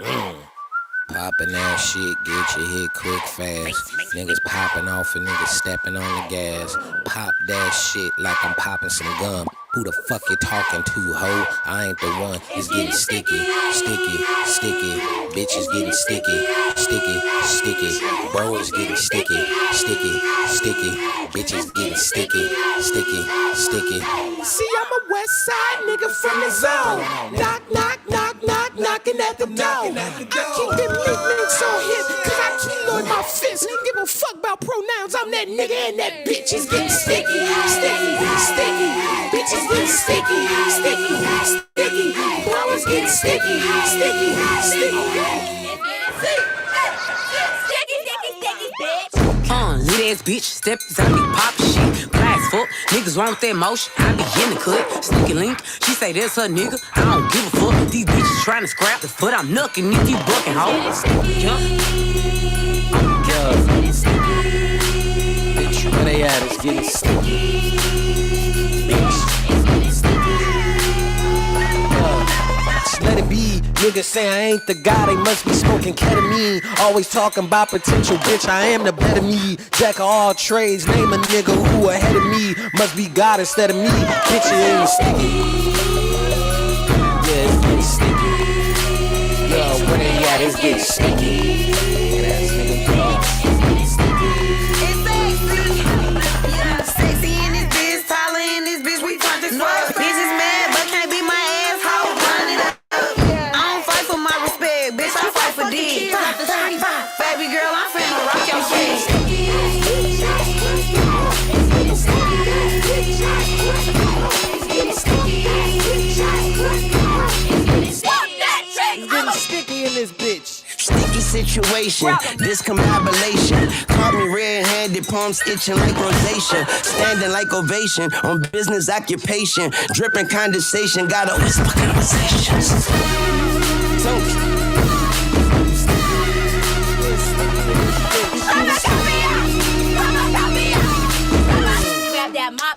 Poppin' that shit, get your hit quick fast. Niggas popping off and niggas stepping on the gas. Pop that shit like I'm popping some gum. Who the fuck you talking to, ho? I ain't the one. It's getting sticky, sticky, sticky. Bitches getting sticky, sticky, sticky. Bro is getting sticky, sticky, sticky. Bitches getting sticky, sticky, sticky. See, I'm a West Side nigga from the zone. Knock, knock, knock, knock, knocking at the door. I keep them nicknames on hip, cause I keloid my fist. Give a fuck about pronouns, I'm that nigga and that bitch is getting sticky, sticky, sticky. Bitches getting sticky, sticky, sticky. Bro is getting sticky, sticky, sticky. Lit ass bitch, step inside me, pop shit. Glass fuck, niggas want that motion. I be in the cut, sneaky link. She say that's her nigga, I don't give a fuck. These bitches trying to scrap the foot, I'm knucking if you bucking, ho. Bitch, where they at? It's getting sticky. Let it be, niggas say I ain't the guy, they must be smoking ketamine. Always talking about potential, bitch, I am the better me. Jack of all trades, name a nigga who ahead of me. Must be God instead of me, bitch, it ain't sticky. Yeah, it's getting sticky. Yo, where they at, it's getting sticky. Ass nigga, Sexy in this bitch, taller in this bitch, we fuck this fuck. Bitches mad, but can't be my asshole. Run it up. I don't fight for my respect, bitch, I fight for D. Baby girl, I'm finna rock your shit. getting sticky in this bitch. Sticky situation, discombobulation. Caught me red-handed, palms itching like rosacea. Standing like ovation on business occupation. Dripping condensation, gotta whisper conversations.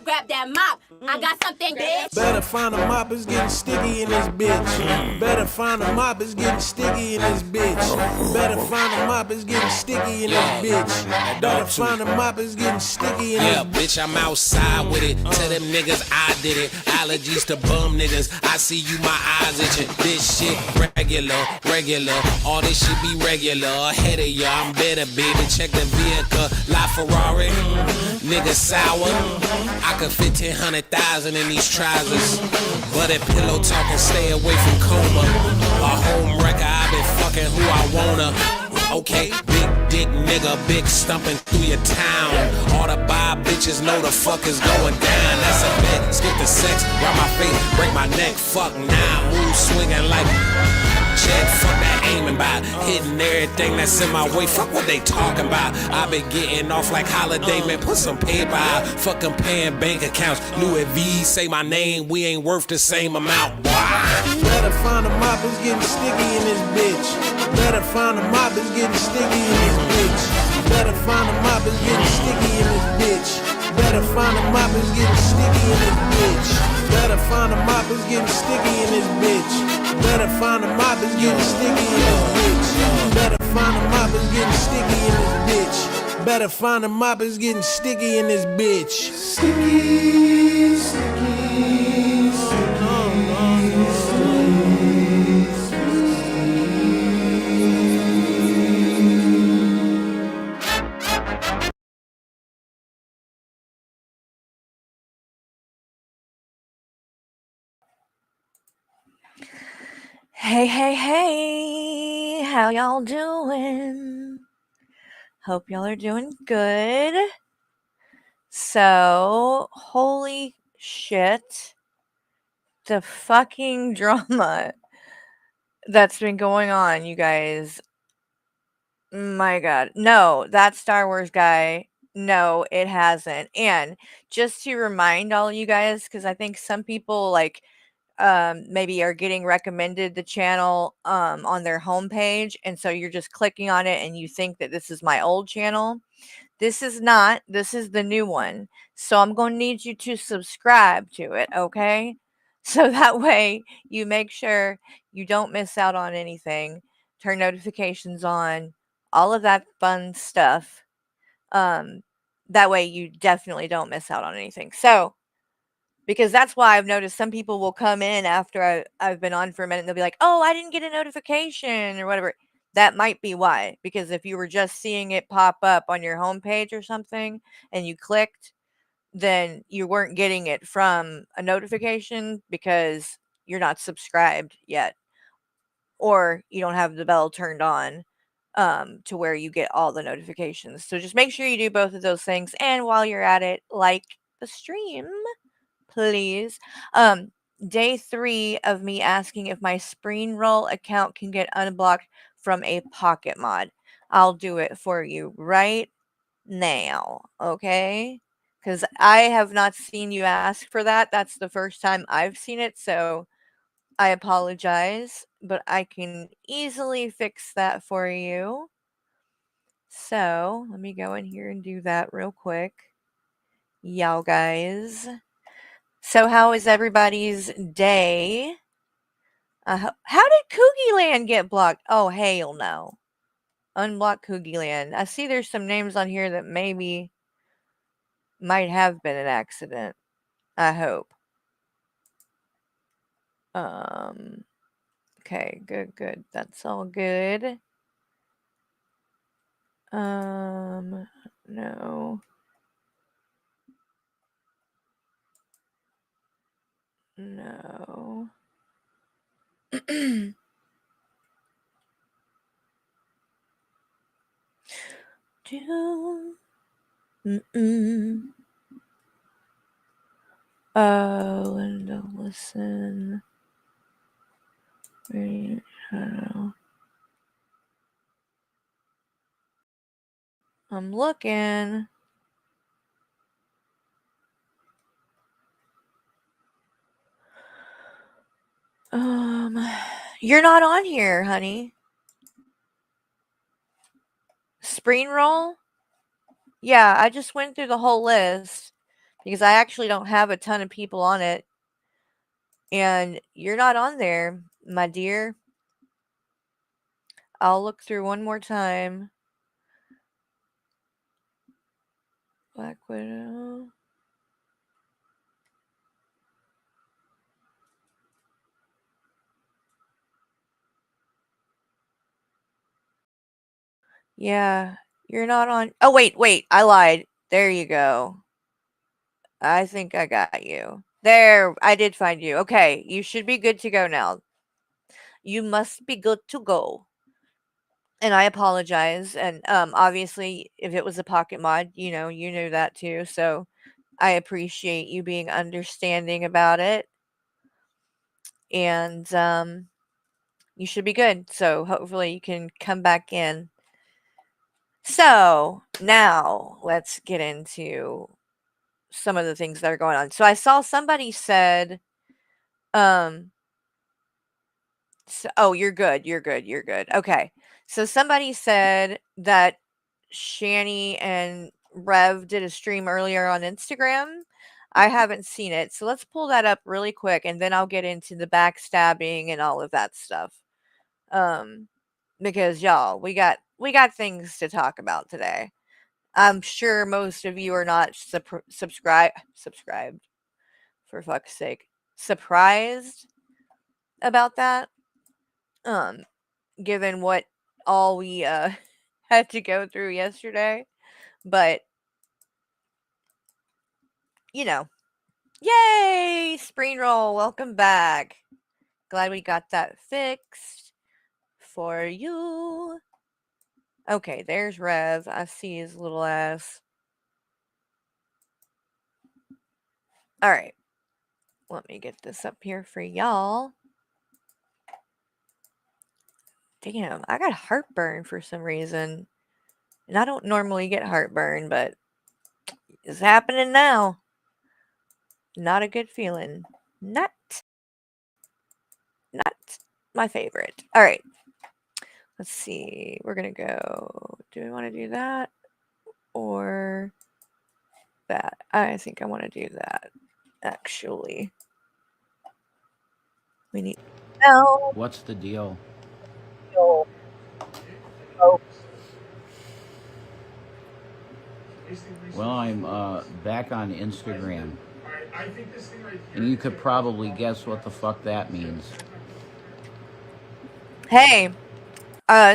Grab that mop. I got something, bitch. Better find a mop, it's getting sticky in this bitch. Better find a mop, it's getting sticky in this bitch. Better find a mop, it's getting sticky in this bitch. Better find a mop, it's getting sticky in this bitch. Bitch, I'm outside with it. Tell them niggas I did it. Allergies to bum niggas. I see you, my eyes itching. This shit regular. All this shit be regular. Ahead of ya, I'm better, baby. Check the vehicle. La Ferrari. Nigga sour. I could fit 10,000 in these trousers. But that pillow talking, stay away from coma. A home wrecker, I been fucking who I wanna. Okay, big dick nigga, big stumping through your town. All the bi bitches know the fuck is going down. That's a bet, skip the sex, rub my face, break my neck, fuck now. Move swinging like check, fuck that aiming by. Hitting everything that's in my way, fuck what they talking about. I been getting off like holiday, man, put some paper out. Fucking paying bank accounts, Louis V, say my name, we ain't worth the same amount. Better find a mop, it's getting sticky in this bitch. Better find a mop, it's getting sticky in this bitch. Better find a mop, it's getting sticky in this bitch. Better find a mop, it's getting sticky in this bitch. Better find a mop, it's getting sticky in this bitch. Better find a mop, it's getting sticky in this bitch. Better find a mop, it's getting sticky in this bitch. Better find a mop, it's getting sticky in this bitch. Sticky, sticky, Hey, how y'all doing? Hope y'all are doing good. So, holy shit, the fucking drama that's been going on, you guys. My God. No, that Star Wars guy, no, it hasn't. And just to remind all you guys, because I think some people like maybe are getting recommended the channel on their homepage, and so you're just clicking on it and you think that this is my old channel. This is not. This is the new one. So I'm going to need you to subscribe to it, okay? So that way you make sure you don't miss out on anything turn notifications on, all of that fun stuff. That way you definitely don't miss out on anything. So, because that's why I've noticed some people will come in after I've been on for a minute and they'll be like, oh, I didn't get a notification or whatever. That might be why. Because if you were just seeing it pop up on your homepage or something and you clicked, then you weren't getting it from a notification because you're not subscribed yet. Or you don't have the bell turned on to where you get all the notifications. So just make sure you do both of those things. And while you're at it, like the stream, please. Day 3 of me asking if my Spring Roll account can get unblocked from a pocket mod. I'll do it for you right now, okay? Because I have not seen you ask for that. That's the first time I've seen it, so I apologize, but I can easily fix that for you. So let me go in here and do that real quick. Y'all guys. So how is everybody's day? How did Coogie Land get blocked? Oh, hell no. Unblock Coogie Land. I see there's some names on here that maybe might have been an accident. I hope. Okay, good. That's all good. No. No. Oh, and don't listen. I don't know. I'm looking. You're not on here, honey. Spring Roll? Yeah, I just went through the whole list because I actually don't have a ton of people on it. And you're not on there, my dear. I'll look through one more time. Black Widow. Yeah, you're not on. Oh, wait. I lied. There you go. I think I got you. There, I did find you. Okay, you should be good to go now. You must be good to go. And I apologize. And obviously, if it was a pocket mod, you knew that too. So I appreciate you being understanding about it. And you should be good. So hopefully you can come back in. So now let's get into some of the things that are going on. So I saw somebody said, oh, you're good. Okay. So somebody said that Shani and Rev did a stream earlier on Instagram. I haven't seen it. So let's pull that up really quick and then I'll get into the backstabbing and all of that stuff. Because y'all, we got things to talk about today. I'm sure most of you are not subscribed, for fuck's sake, surprised about that. Given what all we had to go through yesterday, but yay, Spring Roll, welcome back. Glad we got that fixed for you. Okay, there's Rev. I see his little ass. All right. Let me get this up here for y'all. Damn, I got heartburn for some reason. And I don't normally get heartburn, but it's happening now. Not a good feeling. Not my favorite. All right. Let's see. We're going to go. Do we want to do that or that? I think I want to do that, actually. We need. No. What's the deal? Well, I'm back on Instagram. And you could probably guess what the fuck that means. Hey,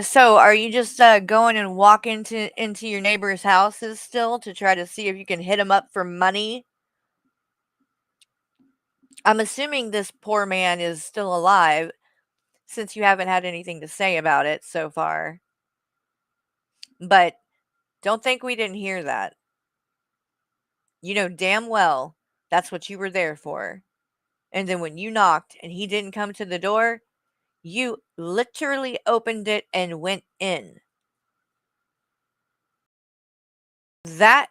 so are you just going and walking into your neighbor's houses still to try to see if you can hit them up for money? I'm assuming this poor man is still alive since you haven't had anything to say about it so far. But don't think we didn't hear that. You know damn well that's what you were there for. And then when you knocked and he didn't come to the door, you literally opened it and went in. That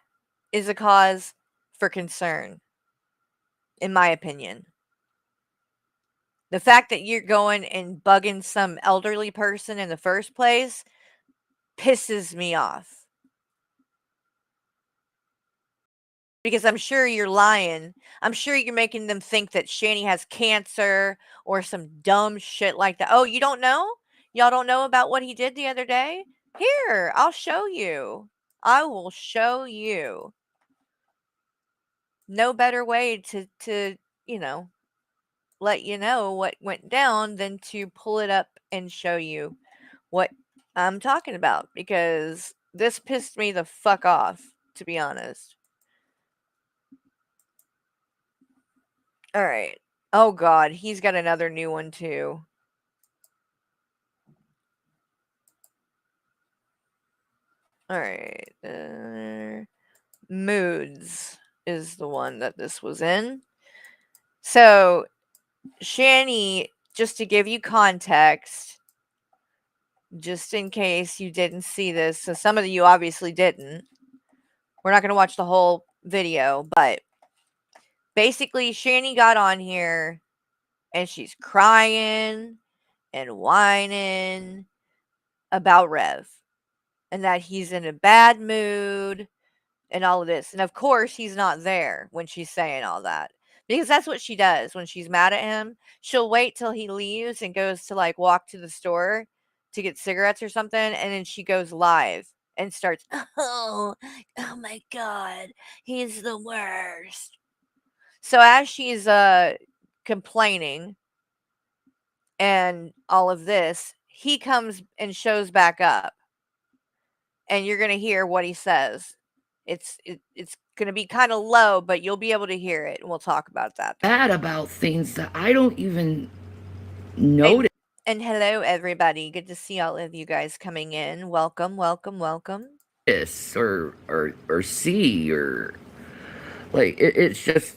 is a cause for concern, in my opinion. The fact that you're going and bugging some elderly person in the first place pisses me off. Because I'm sure you're lying. I'm sure you're making them think that Shani has cancer or some dumb shit like that. Oh, you don't know? Y'all don't know about what he did the other day? Here, I'll show you. I will show you. No better way to, you know, let you know what went down than to pull it up and show you what I'm talking about, because this pissed me the fuck off, to be honest. All right. Oh god, he's got another new one too. All right. Moods is the one that this was in. So, Shani, just to give you context, just in case you didn't see this, so some of you obviously didn't. We're not going to watch the whole video, but basically, Shani got on here and she's crying and whining about Rev and that he's in a bad mood and all of this. And of course, he's not there when she's saying all that, because that's what she does when she's mad at him. She'll wait till he leaves and goes to like walk to the store to get cigarettes or something, and then she goes live and starts, oh my god, he's the worst. So as she's complaining and all of this, he comes and shows back up, and you're gonna hear what he says. It's gonna be kind of low, but you'll be able to hear it, and we'll talk about that. Bad about things that I don't even notice. And hello, everybody. Good to see all of you guys coming in. Welcome, welcome, welcome. Or see, or like it's just,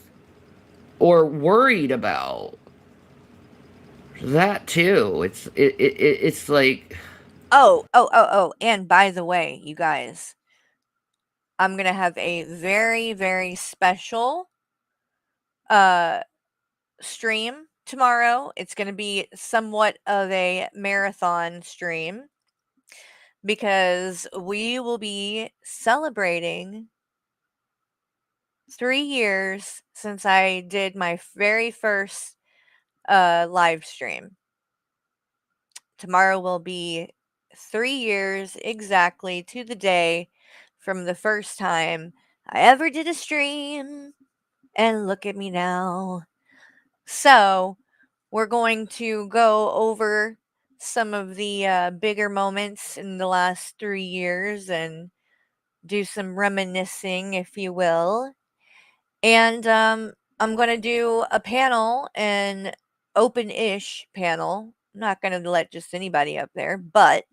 or worried about that too. It's like, oh, and by the way, you guys, I'm gonna have a very, very special stream tomorrow. It's gonna be somewhat of a marathon stream because we will be celebrating 3 years since I did my very first live stream. Tomorrow will be 3 years exactly to the day from the first time I ever did a stream. And look at me now. So, we're going to go over some of the bigger moments in the last 3 years and do some reminiscing, if you will. And I'm going to do a panel, an open-ish panel. I'm not going to let just anybody up there, but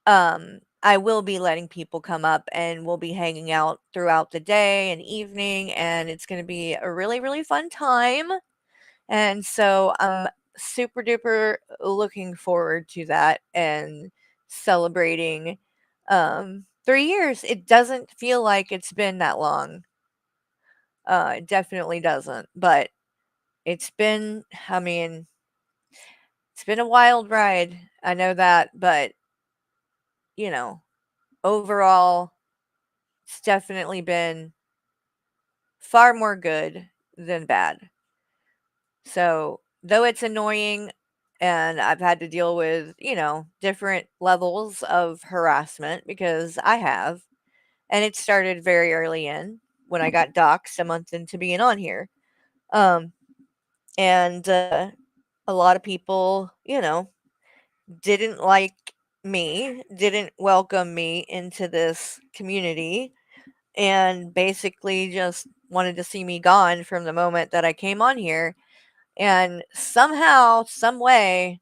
I will be letting people come up, and we'll be hanging out throughout the day and evening, and it's going to be a really, really fun time. And so I'm super duper looking forward to that and celebrating 3 years. It doesn't feel like it's been that long. It definitely doesn't, but it's been, I mean, it's been a wild ride. I know that, but you know, overall, it's definitely been far more good than bad. So, though it's annoying, and I've had to deal with, different levels of harassment because I have. And it started very early in when I got doxxed a month into being on here. Um, and a lot of people, didn't like me, didn't welcome me into this community, and basically just wanted to see me gone from the moment that I came on here. And somehow, some way,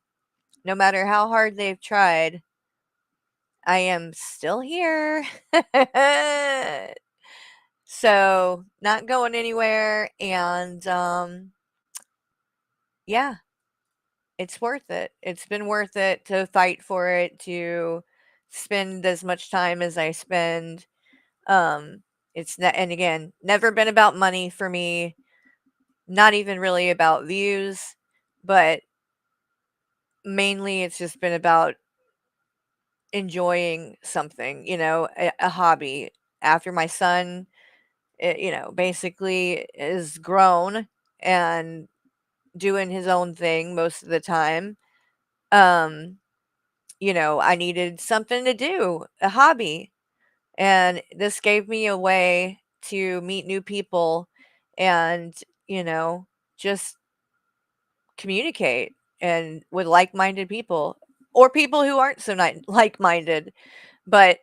no matter how hard they've tried, I am still here. So, not going anywhere, and yeah, it's worth it. It's been worth it to fight for it, to spend as much time as I spend. Um, and again, never been about money for me, not even really about views, but mainly it's just been about enjoying something, a hobby. After my son, basically is grown and doing his own thing most of the time. Um, I needed something to do, a hobby. And this gave me a way to meet new people and, you know, just communicate and with like-minded people or people who aren't so like-minded. But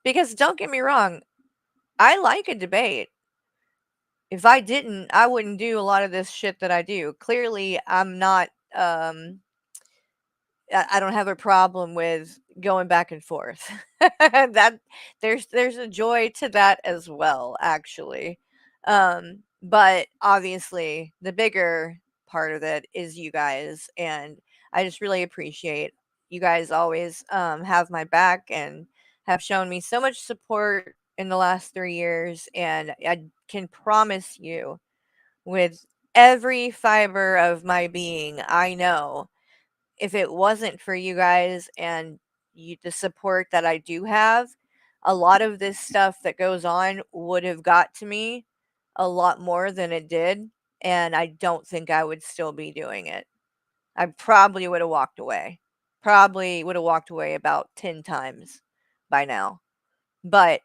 because don't get me wrong, I like a debate. If I didn't, I wouldn't do a lot of this shit that I do. Clearly, I'm not I don't have a problem with going back and forth. That there's a joy to that as well, actually. But obviously, the bigger part of it is you guys, and I just really appreciate you guys always have my back and have shown me so much support in the last 3 years, and I can promise you, with every fiber of my being, I know if it wasn't for you guys and the support that I do have, a lot of this stuff that goes on would have got to me a lot more than it did. And I don't think I would still be doing it. I probably would have walked away. Probably would have walked away about 10 times by now. But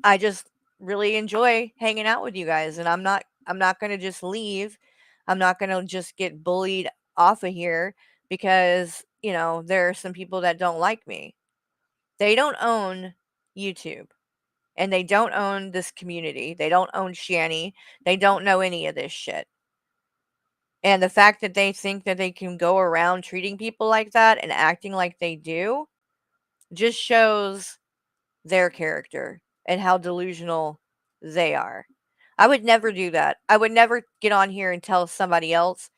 I just really enjoy hanging out with you guys, and I'm not going to just leave. I'm not going to just get bullied off of here because, there are some people that don't like me. They don't own YouTube, and they don't own this community. They don't own Shanny. They don't know any of this shit. And the fact that they think that they can go around treating people like that and acting like they do just shows their character and how delusional they are. I would never do that. I would never get on here and tell somebody else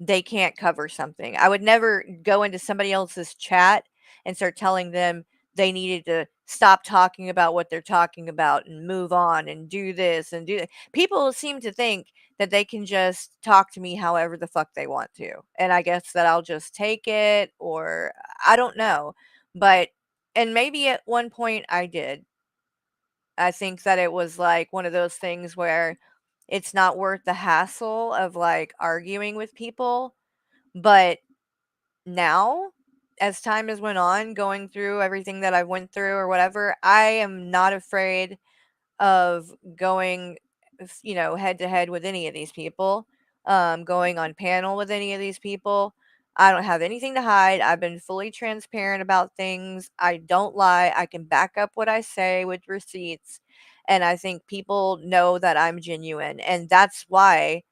they can't cover something. I would never go into somebody else's chat and start telling them they needed to stop talking about what they're talking about and move on and do this and do that. People seem to think that they can just talk to me however the fuck they want to. And I guess that I'll just take it, or I don't know. But and maybe at one point I did. I think that it was like one of those things where it's not worth the hassle of like arguing with people. But now, as time has went on, going through everything that I went through or whatever, I am not afraid of going, head to head with any of these people, going on panel with any of these people. I don't have anything to hide. I've been fully transparent about things. I don't lie. I can back up what I say with receipts. And I think people know that I'm genuine. And that's why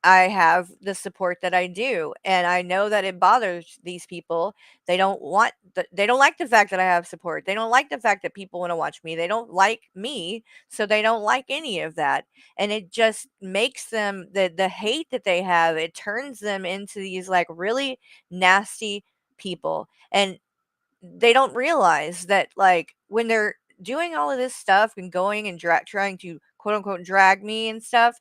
I have the support that I do, and I know that it bothers these people. They don't like the fact that I have support. They don't like the fact that people want to watch me. They don't like me, so they don't like any of that. And it just makes them the hate that they have, it turns them into these like really nasty people. And they don't realize that like when they're doing all of this stuff and going and trying to quote unquote drag me and stuff,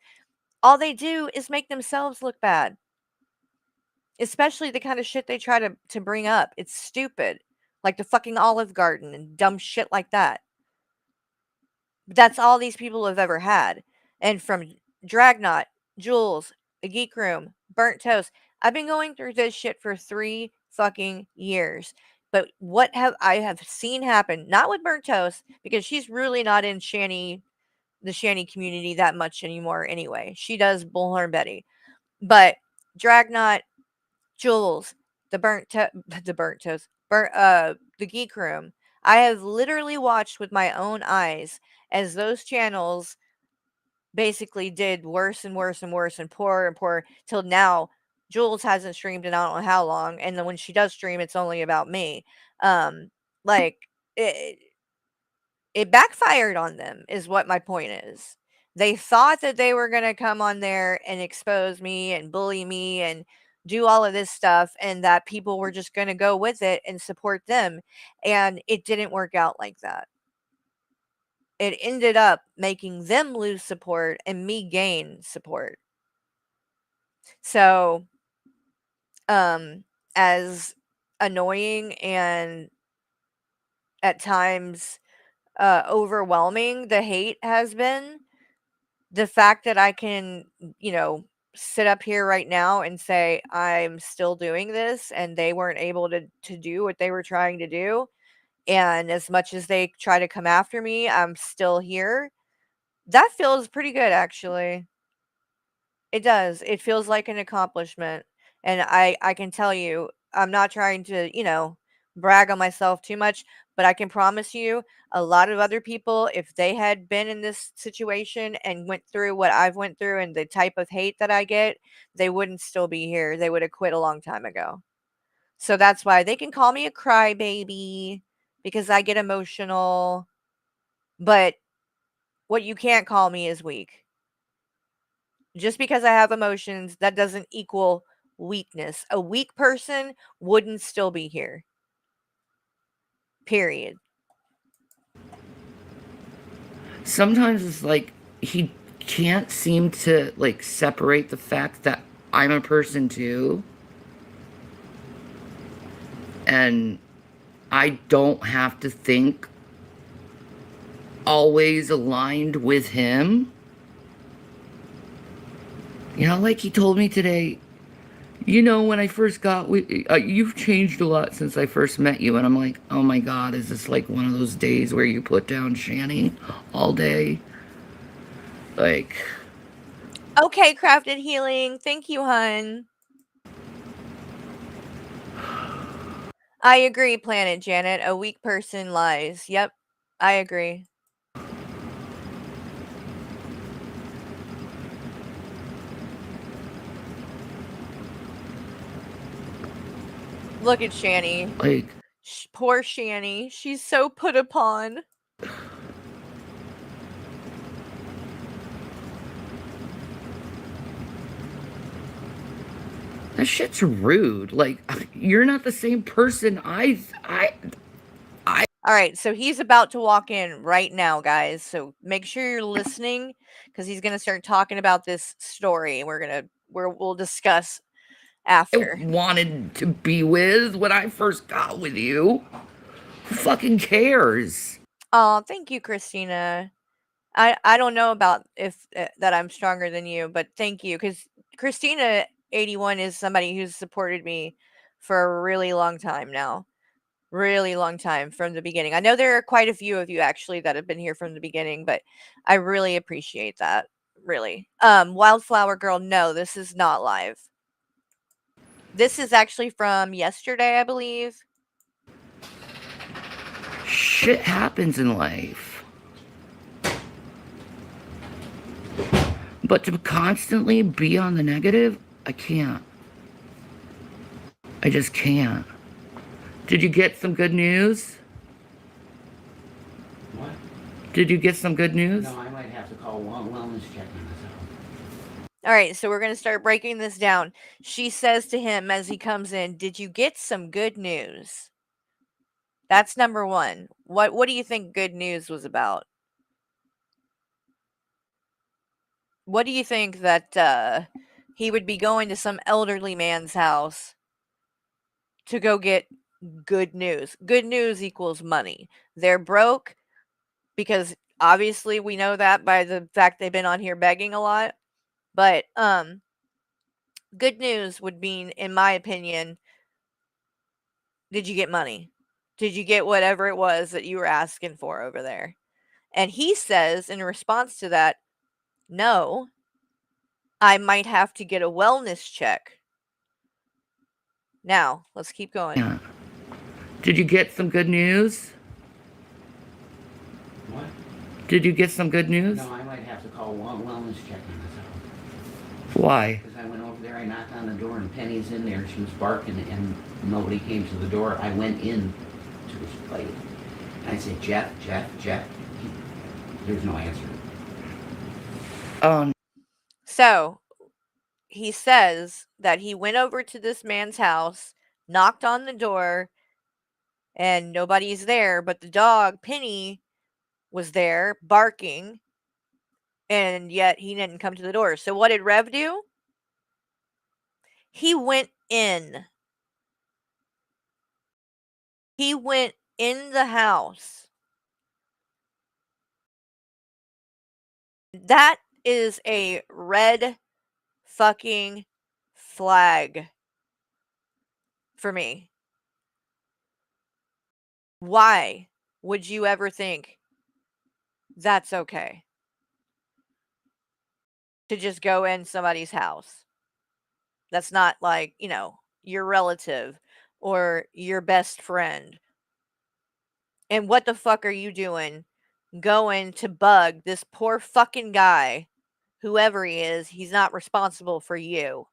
all they do is make themselves look bad, especially the kind of shit they try to bring up. It's stupid, like the fucking Olive Garden and dumb shit like that. But that's all these people have ever had. And from Dragnot, Jules, the Geek Room, Burnt Toast. I've been going through this shit for 3 fucking years. But what I have seen happen, not with Burnt Toast, because she's really not in the Shanny community that much anymore anyway. She does Bullhorn Betty. But Dragnot, Jules, the the Burnt Toast, the Geek Room. I have literally watched with my own eyes as those channels basically did worse and worse and worse and poorer till now. Jules hasn't streamed in I don't know how long, and then when she does stream, it's only about me. Like it backfired on them, is what my point is. They thought that they were gonna come on there and expose me and bully me and do all of this stuff, and that people were just gonna go with it and support them, and it didn't work out like that. It ended up making them lose support and me gain support. So, as annoying and at times overwhelming the hate has been, the fact that I can, sit up here right now and say I'm still doing this and they weren't able to do what they were trying to do. And as much as they try to come after me, I'm still here. That feels pretty good, actually. It does. It feels like an accomplishment. And I can tell you, I'm not trying to, brag on myself too much, but I can promise you a lot of other people, if they had been in this situation and went through what I've went through and the type of hate that I get, they wouldn't still be here. They would have quit a long time ago. So that's why they can call me a crybaby because I get emotional. But what you can't call me is weak. Just because I have emotions, that doesn't equal weakness. A weak person wouldn't still be here. Period. Sometimes it's like he can't seem to like separate the fact that I'm a person too. And I don't have to think always aligned with him. Like he told me today, when I first got with you've changed a lot since I first met you. And I'm like, oh my God, is this like one of those days where you put down Shanny all day? Like, Okay, Crafted Healing. Thank you, hun. I agree, Planet Janet. A weak person lies. Yep, I agree. Look at Shanny. like, Poor Shanny. She's so put upon. that shit's rude. Like, you're not the same person All right, so he's about to walk in right now, guys. So make sure you're listening because he's gonna start talking about this story. We'll discuss after. wanted to be with when I first got with you. Who fucking cares? Oh, thank you, Christina. I don't know about if that I'm stronger than you, but thank you because Christina 81 is somebody who's supported me for a really long time now. Really long time from the beginning. I know there are quite a few of you actually that have been here from the beginning, but I really appreciate that. Really. Wildflower Girl, no, this is not live. This is actually from yesterday, I believe. Shit happens in life. But to constantly be on the negative, I can't. I just can't. Did you get some good news? What? Did you get some good news? No, I might have to call wellness check on myself. All right, so we're going to start breaking this down. She says to him as he comes in, "Did you get some good news?" That's number 1. What do you think good news was about? What do you think that he would be going to some elderly man's house to go get good news? Good news equals money. They're broke because obviously we know that by the fact they've been on here begging a lot. But Good news would mean, in my opinion, did you get money? Did you get whatever it was that you were asking for over there? And he says in response to that, no, I might have to get a wellness check. Now, let's keep going. Yeah. Did you get some good news? What? Did you get some good news? No, I might have to call wellness check on myself. Why? Because I went over there, I knocked on the door, and Penny's in there. She was barking, and nobody came to the door. I went in to his place. And I said, Jeff. There's no answer. So, he says that he went over to this man's house, knocked on the door, and nobody's there, but the dog, Penny, was there barking, and yet he didn't come to the door. So what did Rev do? He went in. He went in the house. That is a red fucking flag for me. Why would you ever think that's okay to just go in somebody's house? That's not like, your relative or your best friend. And what the fuck are you doing going to bug this poor fucking guy? Whoever he is, he's not responsible for you.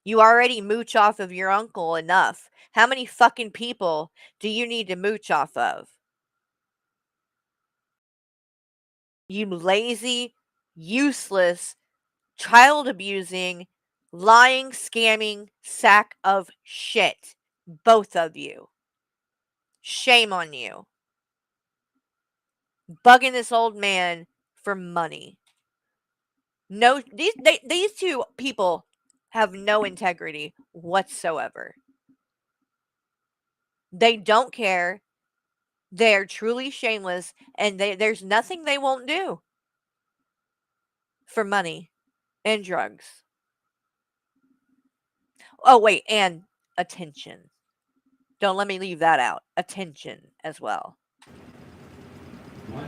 You already mooch off of your uncle enough. How many fucking people do you need to mooch off of? You lazy, useless, child abusing, lying, scamming sack of shit. Both of you. Shame on you. Bugging this old man for money. No, these two people have no integrity whatsoever. They don't care. They're truly shameless, and there's nothing they won't do for money and drugs. Oh, wait, and attention. Don't let me leave that out. Attention as well. What?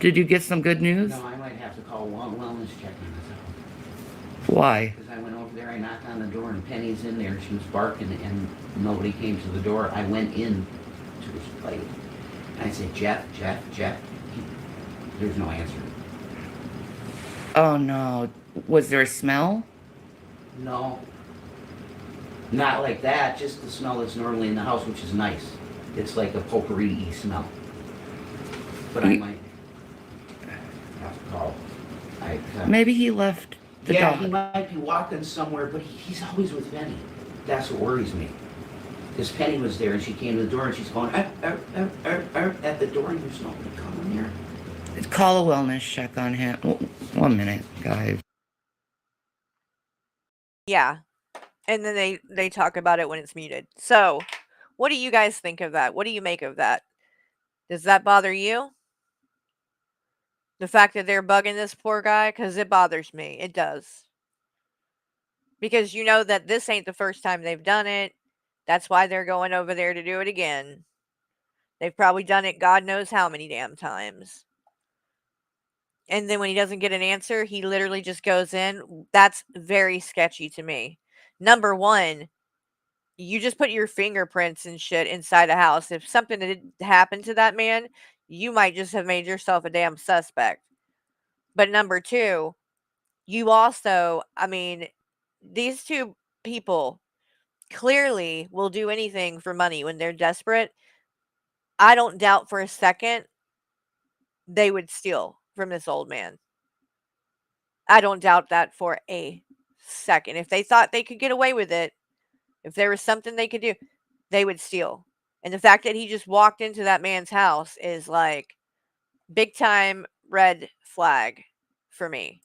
Did you get some good news? No, I might have to call wellness check on myself. Why? Because I went over there, I knocked on the door, and Penny's in there. She was barking, and nobody came to the door. I went in to his place. And I said, Jeff. There's no answer. Oh no. Was there a smell? No. Not like that, just the smell that's normally in the house, which is nice. It's like a potpourri-y smell. But I might have to call. Maybe he left the dog. He might be walking somewhere, but he's always with Penny. That's what worries me. Because Penny was there, and she came to the door, and she's going, at the door, and there's nobody coming there. Call a wellness check on him. 1 minute, guys. Yeah. And then they talk about it when it's muted. So, what do you guys think of that? What do you make of that? Does that bother you? The fact that they're bugging this poor guy? Because it bothers me. It does. Because you know that this ain't the first time they've done it. That's why they're going over there to do it again. They've probably done it God knows how many damn times. And then when he doesn't get an answer, he literally just goes in. That's very sketchy to me. Number one, you just put your fingerprints and shit inside a house. If something had happened to that man, you might just have made yourself a damn suspect. But number two, you also, these two people clearly will do anything for money when they're desperate. I don't doubt for a second they would steal from this old man. I don't doubt that for a second. If they thought they could get away with it, if there was something they could do, they would steal. And the fact that he just walked into that man's house is like big time red flag for me.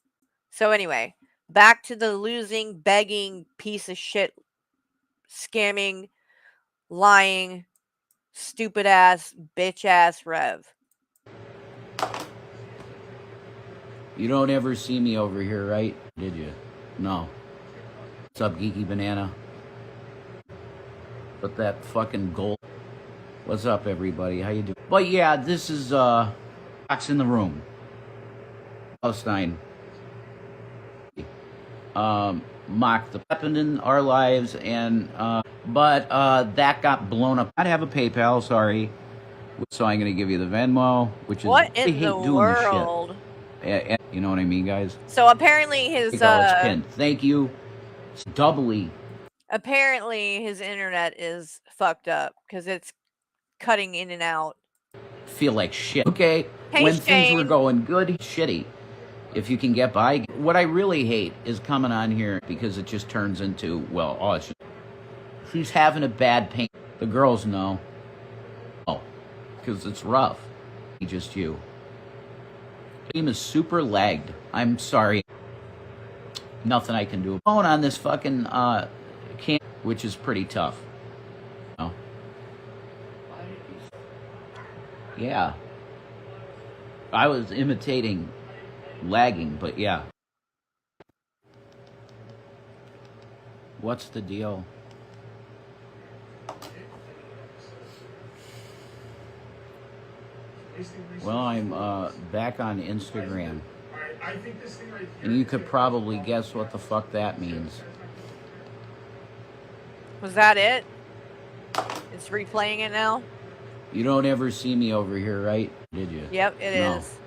So anyway, back to the losing, begging, piece of shit, scamming, lying, stupid ass, bitch ass Rev. You don't ever see me over here, right? Did you? No. What's up, Geeky Banana? Put that fucking gold. What's up, everybody? How you doing? But yeah, this is Fox in the Room. Palestine. Mocked the weapon in our lives, and but that got blown up. I have a PayPal, sorry. So I'm gonna give you the Venmo, which is What I in hate the doing world? this shit. You know what I mean, guys? So apparently his It's pinned. Thank you. It's doubly. Apparently his internet is fucked up because it's cutting in and out. Feel like shit. Okay, Hey, when things were Shane. going good, shitty. If you can get by. What I really hate is coming on here because it just turns into, well, oh, it's just, she's having a bad pain. The girls know. Oh, because it's rough. Just you. Game is super lagged. I'm sorry. Nothing I can do. Phone on this fucking cam, which is pretty tough. Oh. Yeah. I was imitating lagging, but yeah. What's the deal? Well, I'm back on Instagram. And you could probably guess what the fuck that means. Was that it? It's replaying it now? You don't ever see me over here, right? Did you? Yep, it No. is.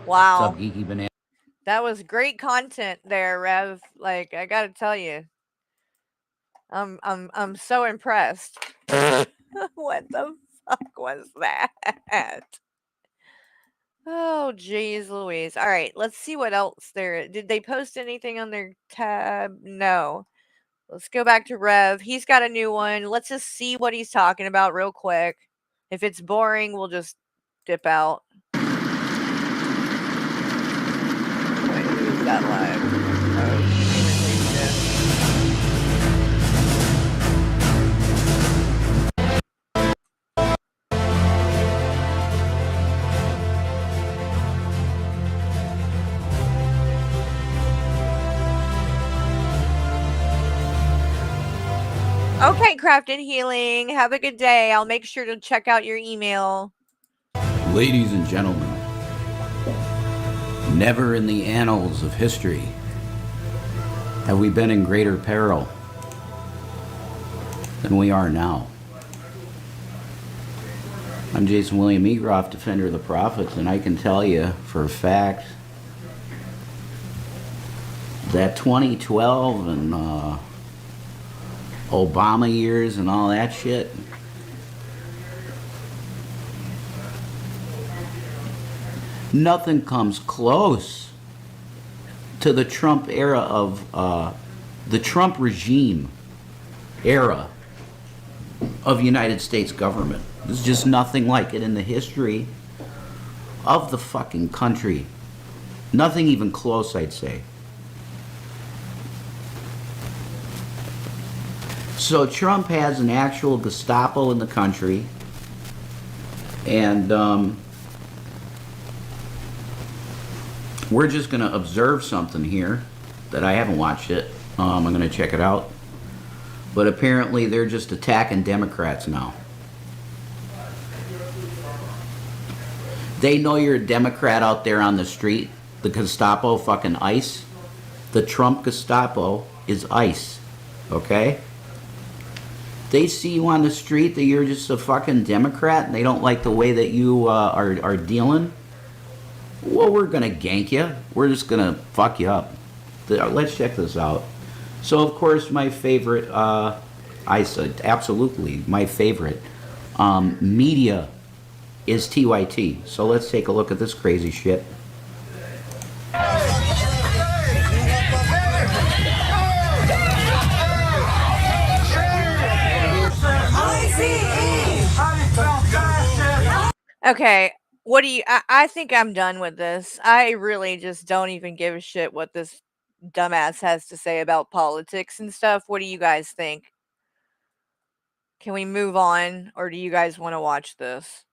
Wow. What's up, Geeky Banana? That was great content there, Rev. Like, I gotta tell you. I'm so impressed. What the fuck was that? Oh, geez Louise. All right, let's see what else there. Did they post anything on their tab? No. Let's go back to Rev. He's got a new one. Let's just see what he's talking about real quick. If it's boring, we'll just dip out. Wait, who's got live? Okay, Crafted Healing. Have a good day. I'll make sure to check out your email. Ladies and gentlemen, never in the annals of history have we been in greater peril than we are now. I'm Jason William Egroff, Defender of the Prophets, and I can tell you for a fact that 2012 and Obama years and all that shit, nothing comes close to the Trump era of the Trump regime era of United States government. There's just nothing like it in the history of the fucking country. Nothing even close, I'd say. So Trump has an actual Gestapo in the country, and we're just going to observe something here that I haven't watched it. I'm going to check it out. But apparently they're just attacking Democrats now. They know you're a Democrat out there on the street. The Gestapo, fucking ICE. The Trump Gestapo is ICE. Okay? They see you on the street that you're just a fucking Democrat and they don't like the way that you are dealing. Well, we're going to gank you. We're just going to fuck you up. Let's check this out. So, of course, my favorite, I said absolutely, my favorite media is TYT. So let's take a look at this crazy shit. Okay, what do you... I think I'm done with this. I really just don't even give a shit what this dumbass has to say about politics and stuff. What do you guys think? Can we move on, or do you guys want to watch this?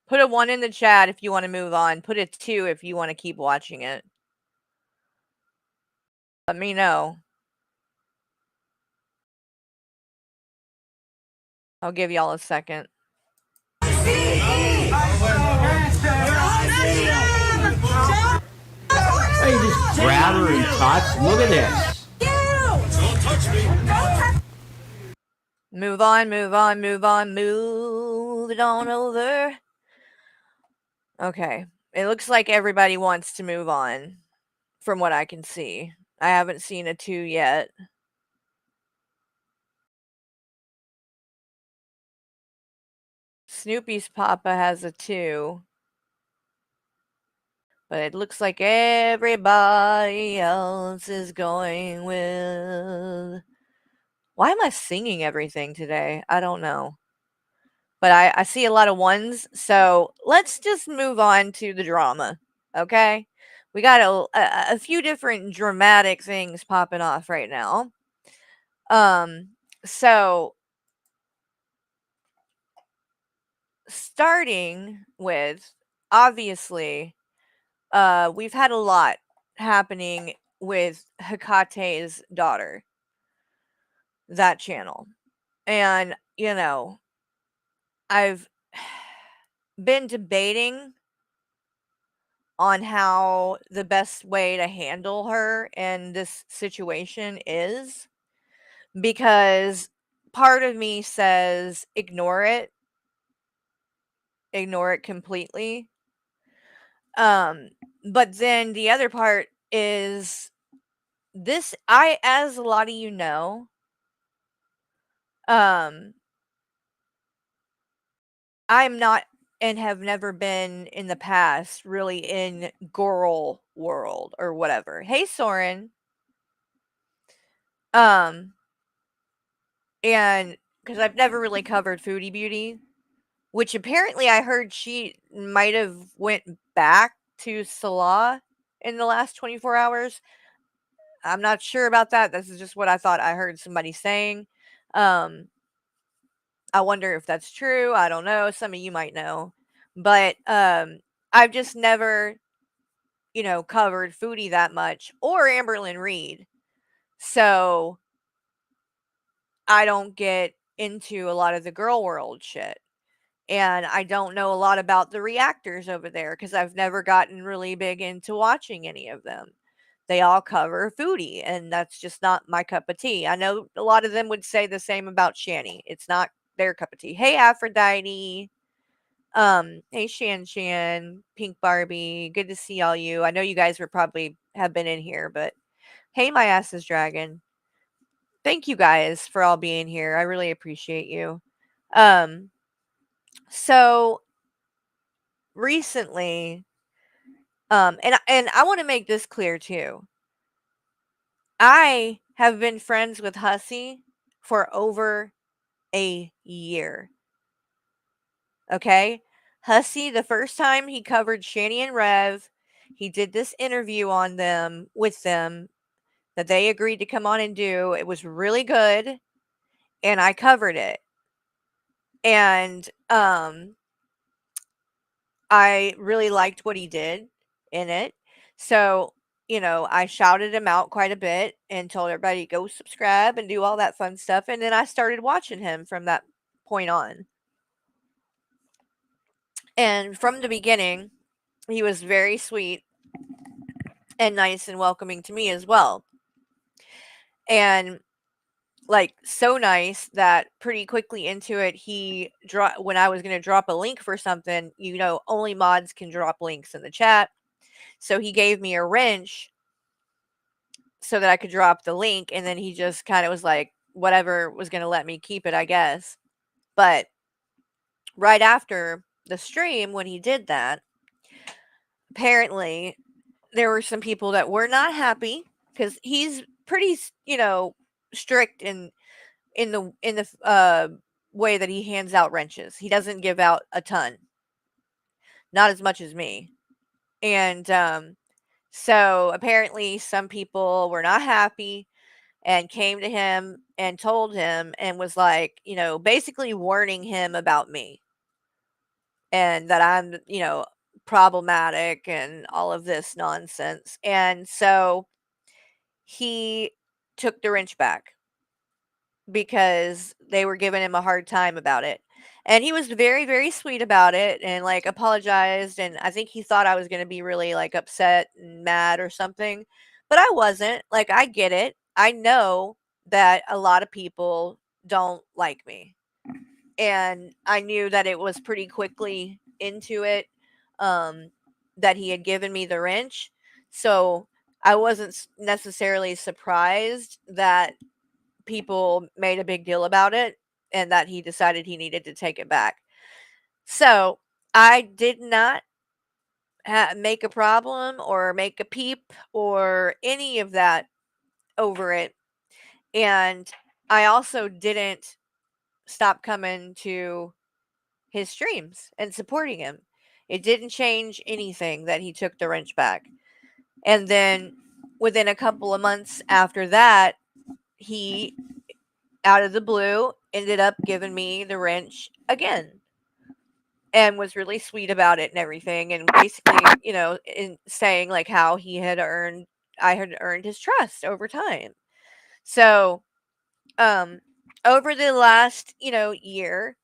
Put a 1 in the chat if you want to move on. Put a 2 if you want to keep watching it. Let me know. I'll give y'all a second. Oh, you just grab her and touch. Look at this. Move on, move on, move on, move it on over. Okay. It looks like everybody wants to move on, from what I can see. I haven't seen a 2 yet. Snoopy's Papa has a 2. But it looks like everybody else is going with... Why am I singing everything today? I don't know. But I see a lot of 1s, so let's just move on to the drama, okay? We got a few different dramatic things popping off right now. So starting with, obviously, we've had a lot happening with Hekate's daughter, that channel. And, you know, I've been debating on how the best way to handle her in this situation is, because part of me says ignore it completely. But then the other part is this, as a lot of you know, I'm not, and have never been in the past, really in girl world or whatever. Hey, Soren. And because I've never really covered Foodie Beauty, which apparently I heard she might have went back to Salah in the last 24 hours. I'm not sure about that. This is just what I thought I heard somebody saying. I wonder if that's true. I don't know. Some of you might know. But I've just never, covered Foodie that much, or Amberlyn Reed. So I don't get into a lot of the girl world shit. And I don't know a lot about the reactors over there because I've never gotten really big into watching any of them. They all cover Foodie, and that's just not my cup of tea. I know a lot of them would say the same about Shani. It's not their cup of tea. Hey, Aphrodite. Hey, Shan, Pink Barbie. Good to see all you. I know you guys probably have been in here, but hey, my ass is dragon. Thank you guys for all being here. I really appreciate you. So recently, and I want to make this clear too. I have been friends with Hussy for over a year. Okay? Hussy, the first time he covered Shani and Rev, he did this interview on them with them that they agreed to come on and do. It was really good, and I covered it. And I really liked what he did in it. So, I shouted him out quite a bit and told everybody go subscribe and do all that fun stuff. And then I started watching him from that point on. And from the beginning, he was very sweet and nice and welcoming to me as well. And so nice that pretty quickly into it, when I was going to drop a link for something, only mods can drop links in the chat. So he gave me a wrench so that I could drop the link, and then he just kind of was like, whatever, was going to let me keep it, I guess. But right after the stream, when he did that, apparently there were some people that were not happy because he's pretty, strict in the way that he hands out wrenches. He doesn't give out a ton, not as much as me. And so apparently some people were not happy and came to him and told him and was like, basically warning him about me and that I'm, problematic and all of this nonsense. And so he took the wrench back. because they were giving him a hard time about it. And he was very, very sweet about it and like apologized. And I think he thought I was going to be really like upset and mad or something. But I wasn't. Like, I get it. I know that a lot of people don't like me. And I knew that it was pretty quickly into it, um, that he had given me the wrench. So I wasn't necessarily surprised that people made a big deal about it and that he decided he needed to take it back. So I did not make a problem or make a peep or any of that over it. And I also didn't stop coming to his streams and supporting him. It didn't change anything that he took the wrench back. And then within a couple of months after that, he, out of the blue, ended up giving me the wrench again and was really sweet about it and everything. And basically, in saying like how I had earned his trust over time. So, over the last, year,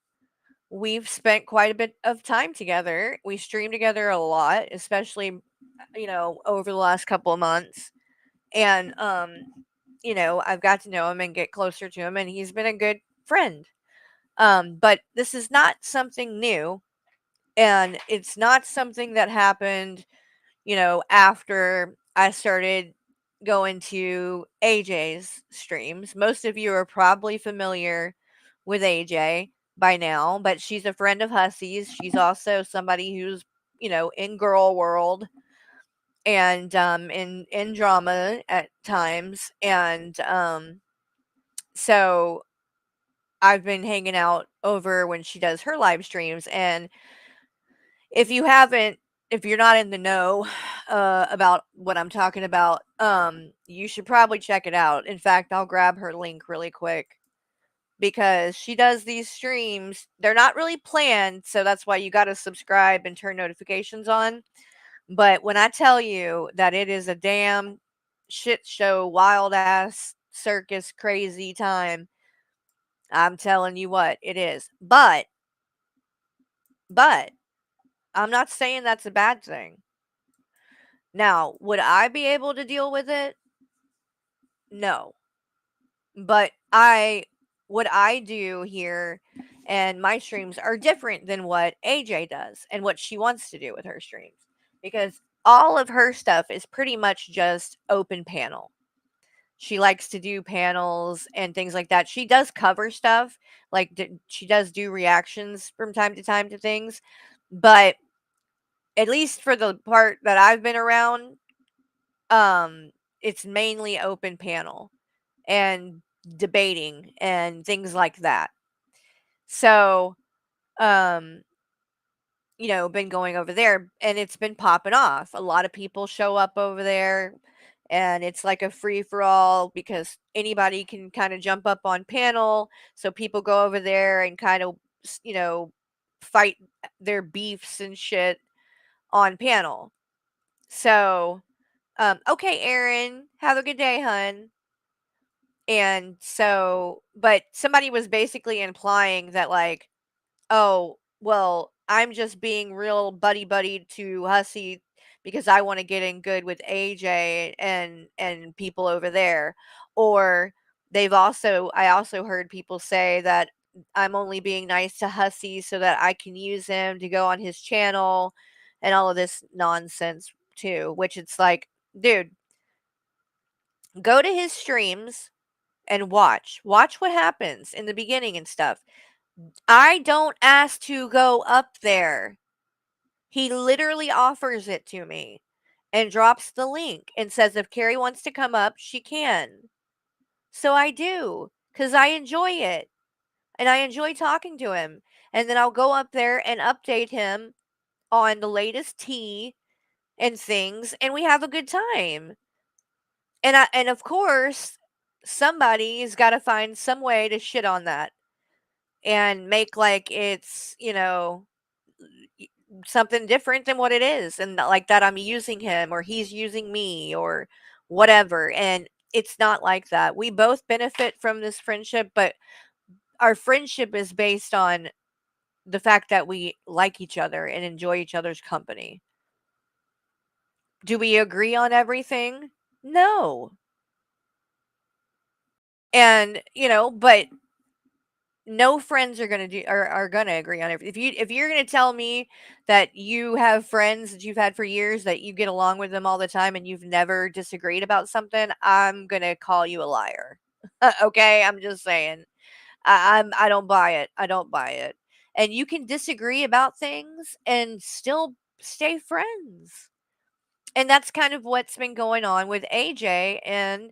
we've spent quite a bit of time together. We stream together a lot, especially, over the last couple of months. And, I've got to know him and get closer to him, and he's been a good friend. But this is not something new, and it's not something that happened, after I started going to AJ's streams. Most of you are probably familiar with AJ by now, but she's a friend of Hussy's. She's also somebody who's, in girl world and in drama at times. And so I've been hanging out over when she does her live streams. And if you haven't, if you're not in the know about what I'm talking about, you should probably check it out. In fact, I'll grab her link really quick because she does these streams. They're not really planned, so that's why you got to subscribe and turn notifications on. But when I tell you that it is a damn shit show, wild ass circus crazy time, I'm telling you what, it is. But I'm not saying that's a bad thing. Now, would I be able to deal with it? No. But what I do here and my streams are different than what AJ does and what she wants to do with her streams, because all of her stuff is pretty much just open panel. She likes to do panels and things like that. She does cover stuff, like she does do reactions from time to things, but at least for the part that I've been around, it's mainly open panel and debating and things like that. So, um, been going over there and it's been popping off. A lot of people show up over there and it's like a free for all because anybody can kind of jump up on panel. So people go over there and kind of, fight their beefs and shit on panel. So, okay, Aaron, have a good day, hun. And so, but somebody was basically implying that, like, oh, well, I'm just being real buddy buddy to Hussy because I want to get in good with AJ and people over there. Or I also heard people say that I'm only being nice to Hussy so that I can use him to go on his channel and all of this nonsense too, which it's like, dude, go to his streams and watch what happens in the beginning and stuff. I don't ask to go up there. He literally offers it to me and drops the link and says if Carrie wants to come up, she can. So I do, because I enjoy it. And I enjoy talking to him. And then I'll go up there and update him on the latest tea and things, and we have a good time. And of course, somebody's got to find some way to shit on that and make like it's, something different than what it is, and like that I'm using him or he's using me or whatever. And it's not like that. We both benefit from this friendship, but our friendship is based on the fact that we like each other and enjoy each other's company. Do we agree on everything? No. And, but no friends are gonna agree on everything. If you're gonna tell me that you have friends that you've had for years, that you get along with them all the time and you've never disagreed about something, I'm gonna call you a liar. Okay? I'm just saying. I don't buy it. I don't buy it. And you can disagree about things and still stay friends. And that's kind of what's been going on with AJ and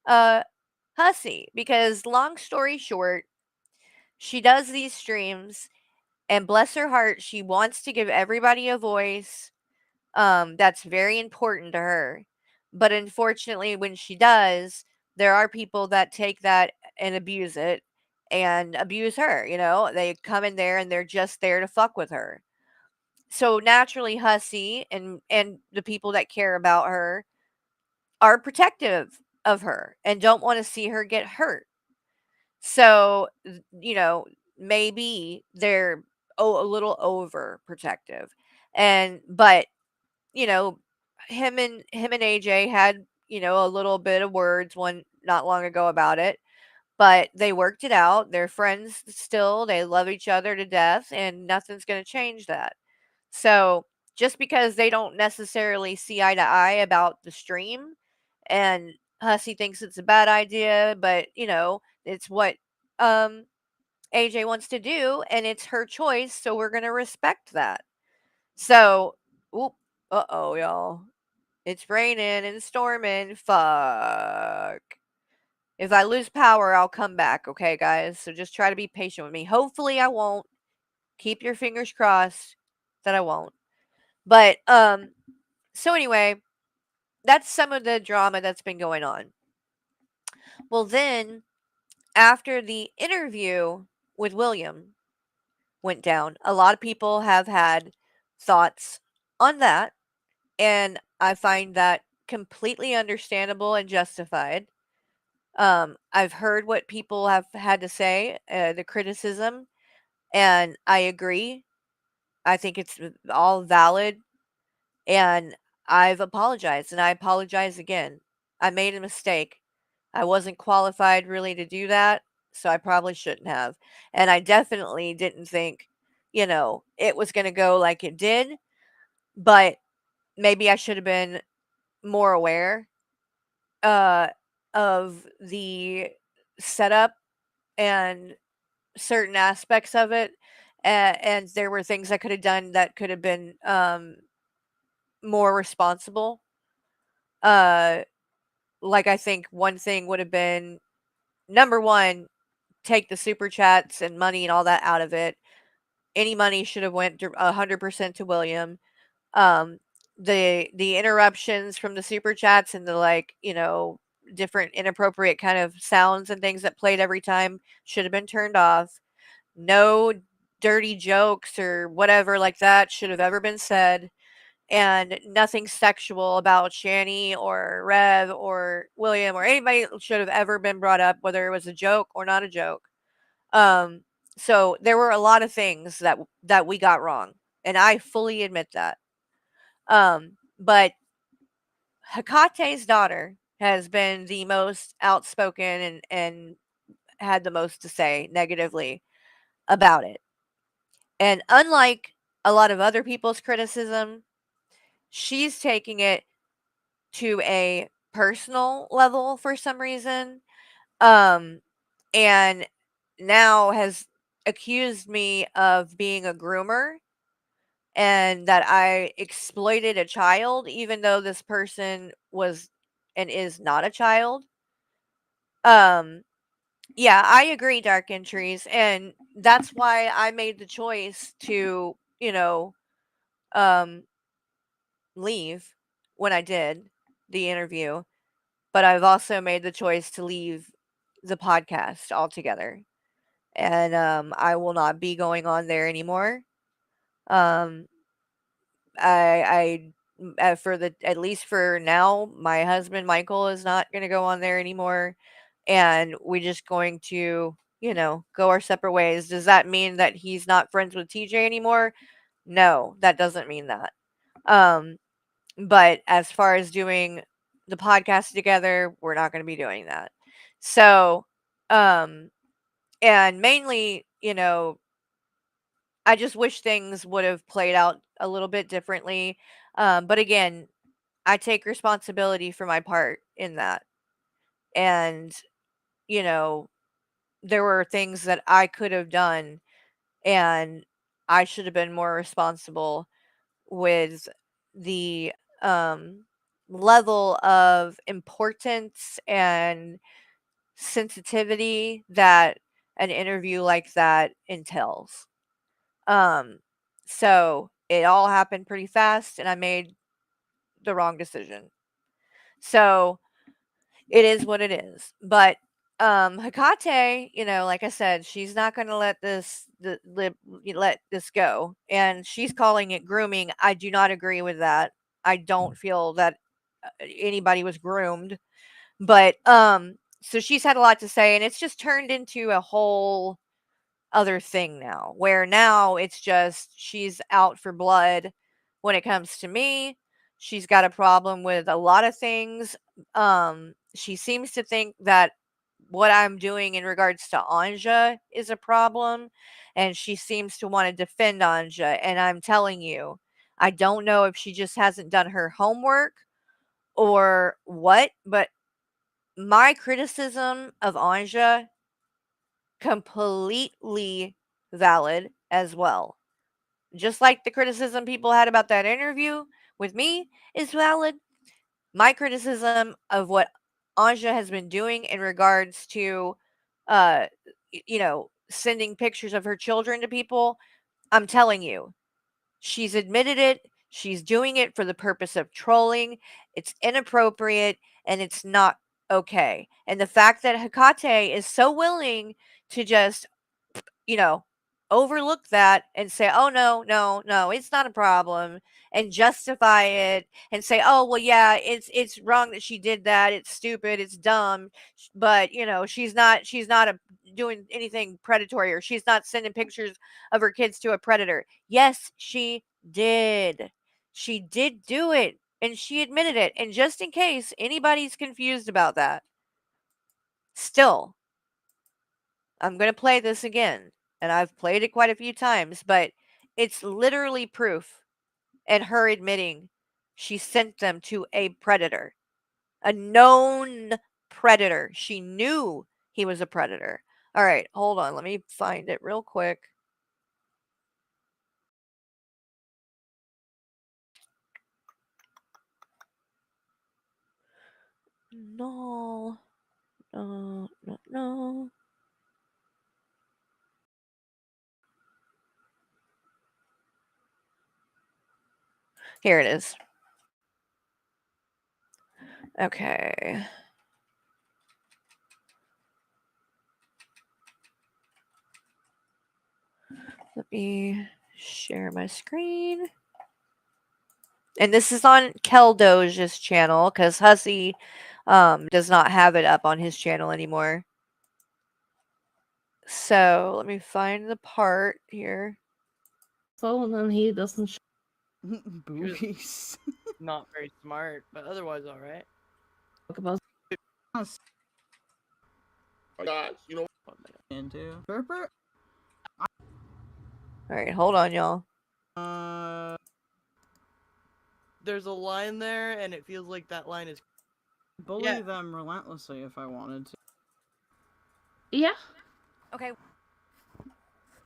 uh Hussey, because long story short, she does these streams, and bless her heart, she wants to give everybody a voice. That's very important to her. But unfortunately, when she does, there are people that take that and abuse it and abuse her. They come in there and they're just there to fuck with her. So naturally, Hussey and the people that care about her are protective of her and don't want to see her get hurt. So, maybe they're a little overprotective. But, you know, him and AJ had, a little bit of words one not long ago about it, but they worked it out. They're friends still. They love each other to death, and nothing's going to change that. So, just because they don't necessarily see eye to eye about the stream, and Hussey thinks it's a bad idea, but it's what um AJ wants to do, and it's her choice, so we're gonna respect that. So, oop, uh-oh, y'all. It's raining and storming. Fuck. If I lose power, I'll come back, okay, guys? So just try to be patient with me. Hopefully I won't. Keep your fingers crossed that I won't. But so anyway, that's some of the drama that's been going on. Well, then after the interview with William went down, a lot of people have had thoughts on that, and I find that completely understandable and justified. I've heard what people have had to say, the criticism, and I agree. I think it's all valid, and I've apologized, and I apologize again. I made a mistake. I wasn't qualified really to do that, so I probably shouldn't have. And I definitely didn't think, it was going to go like it did, but maybe I should have been more aware uh of the setup and certain aspects of it. And there were things I could have done that could have been more responsible. Uh like, I think one thing would have been, number one, take the super chats and money and all that out of it. Any money should have went 100% to William. Um, the interruptions from the super chats and the, like, different inappropriate kind of sounds and things that played every time should have been turned off. No dirty jokes or whatever like that should have ever been said, and nothing sexual about Shani or Rev or William or anybody should have ever been brought up, whether it was a joke or not a joke. Um, so there were a lot of things that we got wrong, and I fully admit that. But Hakate's daughter has been the most outspoken and had the most to say negatively about it. And unlike a lot of other people's criticism, she's taking it to a personal level for some reason. Um, and now has accused me of being a groomer and that I exploited a child, even though this person was and is not a child. Um, yeah, I agree, Dark Entries, and that's why I made the choice to, um, leave when I did the interview. But I've also made the choice to leave the podcast altogether. And I will not be going on there anymore. Um, I for the at least for now, my husband Michael is not going to go on there anymore, and we're just going to, go our separate ways. Does that mean that he's not friends with TJ anymore? No, that doesn't mean that. But as far as doing the podcast together, we're not going to be doing that. So, and mainly, I just wish things would have played out a little bit differently. But again, I take responsibility for my part in that. And, you know, there were things that I could have done, and I should have been more responsible with the um, level of importance and sensitivity that an interview like that entails. Um, so it all happened pretty fast, and I made the wrong decision. So it is what it is. But Hecate, like I said, she's not going to let this go, and she's calling it grooming. I do not agree with that. I don't feel that anybody was groomed, but so she's had a lot to say, and it's just turned into a whole other thing now, where now it's just she's out for blood when it comes to me. She's got a problem with a lot of things. She seems to think that what I'm doing in regards to Anja is a problem, and she seems to want to defend Anja. And I'm telling you, I don't know if she just hasn't done her homework or what, but my criticism of Anja completely valid as well. Just like the criticism people had about that interview with me is valid, my criticism of what Anja has been doing in regards to, uh, sending pictures of her children to people, I'm telling you, she's admitted it. She's doing it for the purpose of trolling. It's inappropriate and it's not okay. And the fact that Hecate is so willing to just, you know, overlook that and say, "Oh no, no, no, it's not a problem," and justify it and say, "Oh, well yeah, it's wrong that she did that. It's stupid, it's dumb, but, she's not doing anything predatory, or she's not sending pictures of her kids to a predator." Yes, she did. She did do it, and she admitted it. And just in case anybody's confused about that, still, I'm going to play this again, and I've played it quite a few times, but it's literally proof and her admitting she sent them to a predator, a known predator. She knew he was a predator. All right, hold on. Let me find it real quick. No. No, no, no. Here it is. Okay. Let me share my screen. And this is on Keldoge's channel, because Hussy does not have it up on his channel anymore. So let me find the part here. Phone and he doesn't. Boobies. Not very smart, but otherwise all right. Talk about. Guys, into Burper. All right, hold on, y'all. There's a line there, and it feels like that line is. Bully them relentlessly if I wanted to. Yeah. Okay.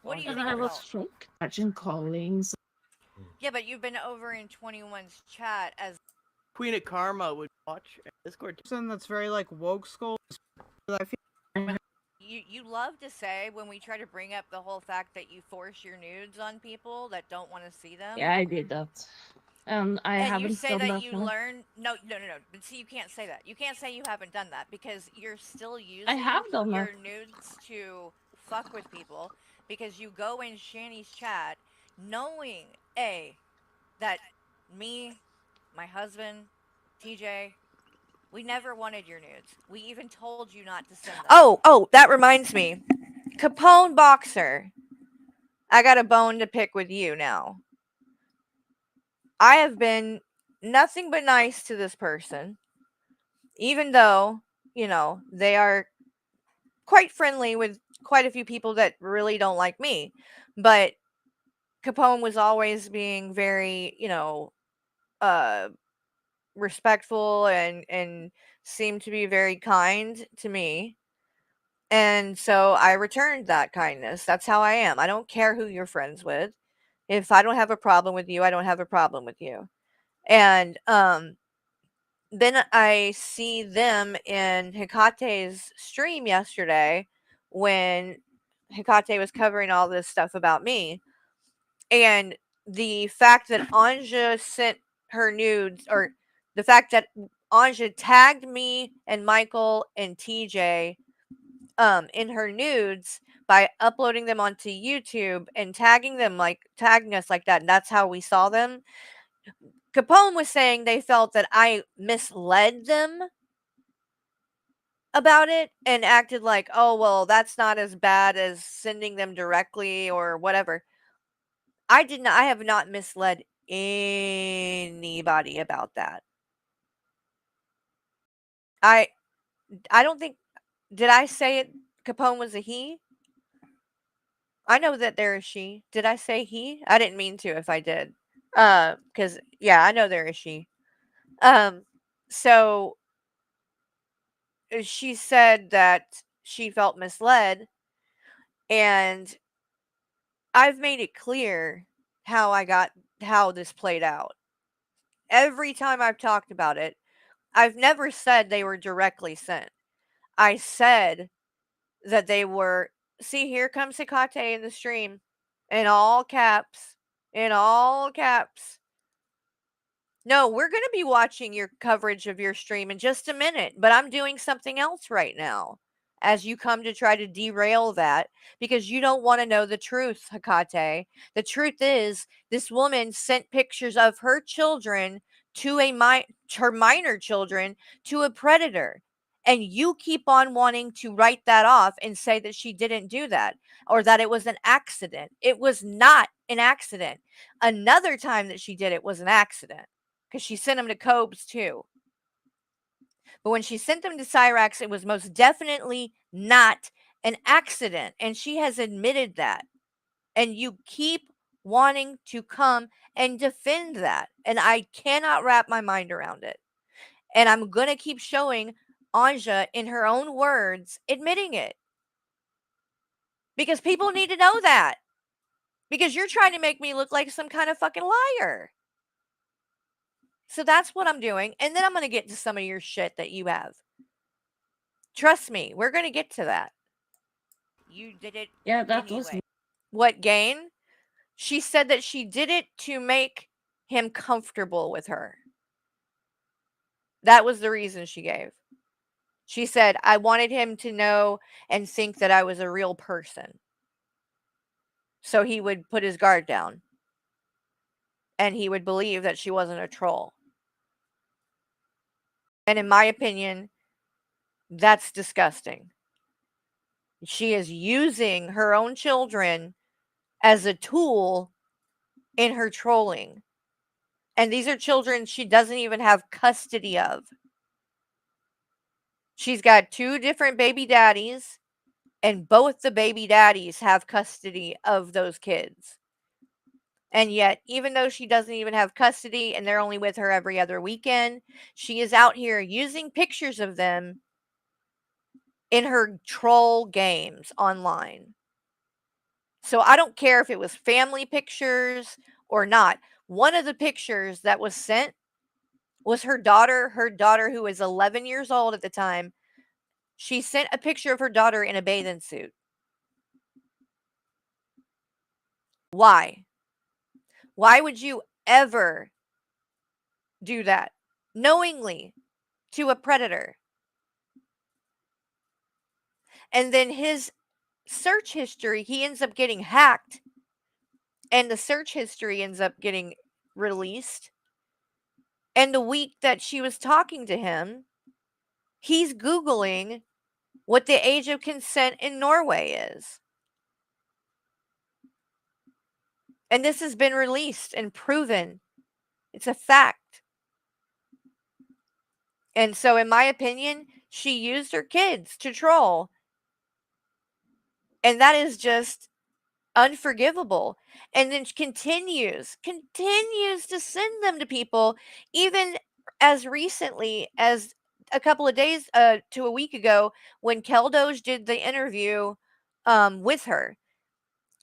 What do you And think I was about? shocked. Catching callings. Yeah, but you've been over in 21's chat as Queen of Karma would watch Discord. Person that's very like woke skull. I feel you love to say when we try to bring up the whole fact that you force your nudes on people that don't want to see them. Yeah, I did that. And I haven't you say done that that you now. learn. No. But see, you can't say that. You can't say you haven't done that, because you're still using I have done your that. nudes to fuck with people, because you go in Shanny's chat knowing that me, my husband, TJ, we never wanted your nudes. We even told you not to send them. Oh, that reminds me. Capone Boxer. I got a bone to pick with you now. I have been nothing but nice to this person, even though, they are quite friendly with quite a few people that really don't like me. But Capone was always being very, uh respectful and seemed to be very kind to me. And so I returned that kindness. That's how I am. I don't care who you're friends with. If I don't have a problem with you, I don't have a problem with you. And then I see them in Hikate's stream yesterday when Hikate was covering all this stuff about me. And the fact that Anja sent her nudes, or the fact that Anja tagged me and Michael and TJ in her nudes by uploading them onto YouTube and tagging us like that, and that's how we saw them. Capone was saying they felt that I misled them about it and acted like, oh, well, that's not as bad as sending them directly or whatever. I have not misled anybody about that. I don't think, did I say it? Capone was a he? I know that they're a she. Did I say he? I didn't mean to if I did. Because, yeah, I know they're a she. So she said that she felt misled, and I've made it clear how this played out. Every time I've talked about it, I've never said they were directly sent. I said that they were, see, here comes Hikate in the stream, in all caps, in all caps. No, we're going to be watching your coverage of your stream in just a minute, but I'm doing something else right now as you come to try to derail that because you don't want to know the truth, Hikate. The truth is, this woman sent pictures of her children to her minor children to a predator. And you keep on wanting to write that off and say that she didn't do that or that it was an accident. It was not an accident. Another time that she did it was an accident because she sent them to Cobes too. But when she sent them to Cyrax, it was most definitely not an accident. And she has admitted that. And you keep wanting to come and defend that. And I cannot wrap my mind around it. And I'm going to keep showing Anja in her own words admitting it. Because people need to know that. Because you're trying to make me look like some kind of fucking liar. So that's what I'm doing. And then I'm going to get to some of your shit that you have. Trust me, we're going to get to that. You did it. Yeah, that anyway. was. What gain? She said that she did it to make him comfortable with her. That was the reason she gave. She said, I wanted him to know and think that I was a real person. So he would put his guard down. And he would believe that she wasn't a troll. And in my opinion, that's disgusting. She is using her own children as a tool in her trolling. And these are children she doesn't even have custody of. She's got 2 different baby daddies, and both the baby daddies have custody of those kids. And yet, even though she doesn't even have custody and they're only with her every other weekend, she is out here using pictures of them in her troll games online. So I don't care if it was family pictures or not. One of the pictures that was sent was her daughter who was 11 years old at the time. She sent a picture of her daughter in a bathing suit. Why? Why would you ever do that knowingly to a predator? And then his search history, he ends up getting hacked, and the search history ends up getting released. And the week that she was talking to him, he's Googling what the age of consent in Norway is. And this has been released and proven. It's a fact. And so, in my opinion, she used her kids to troll. And that is just unforgivable. And then continues to send them to people, even as recently as a couple of days to a week ago, when Keldoge did the interview with her.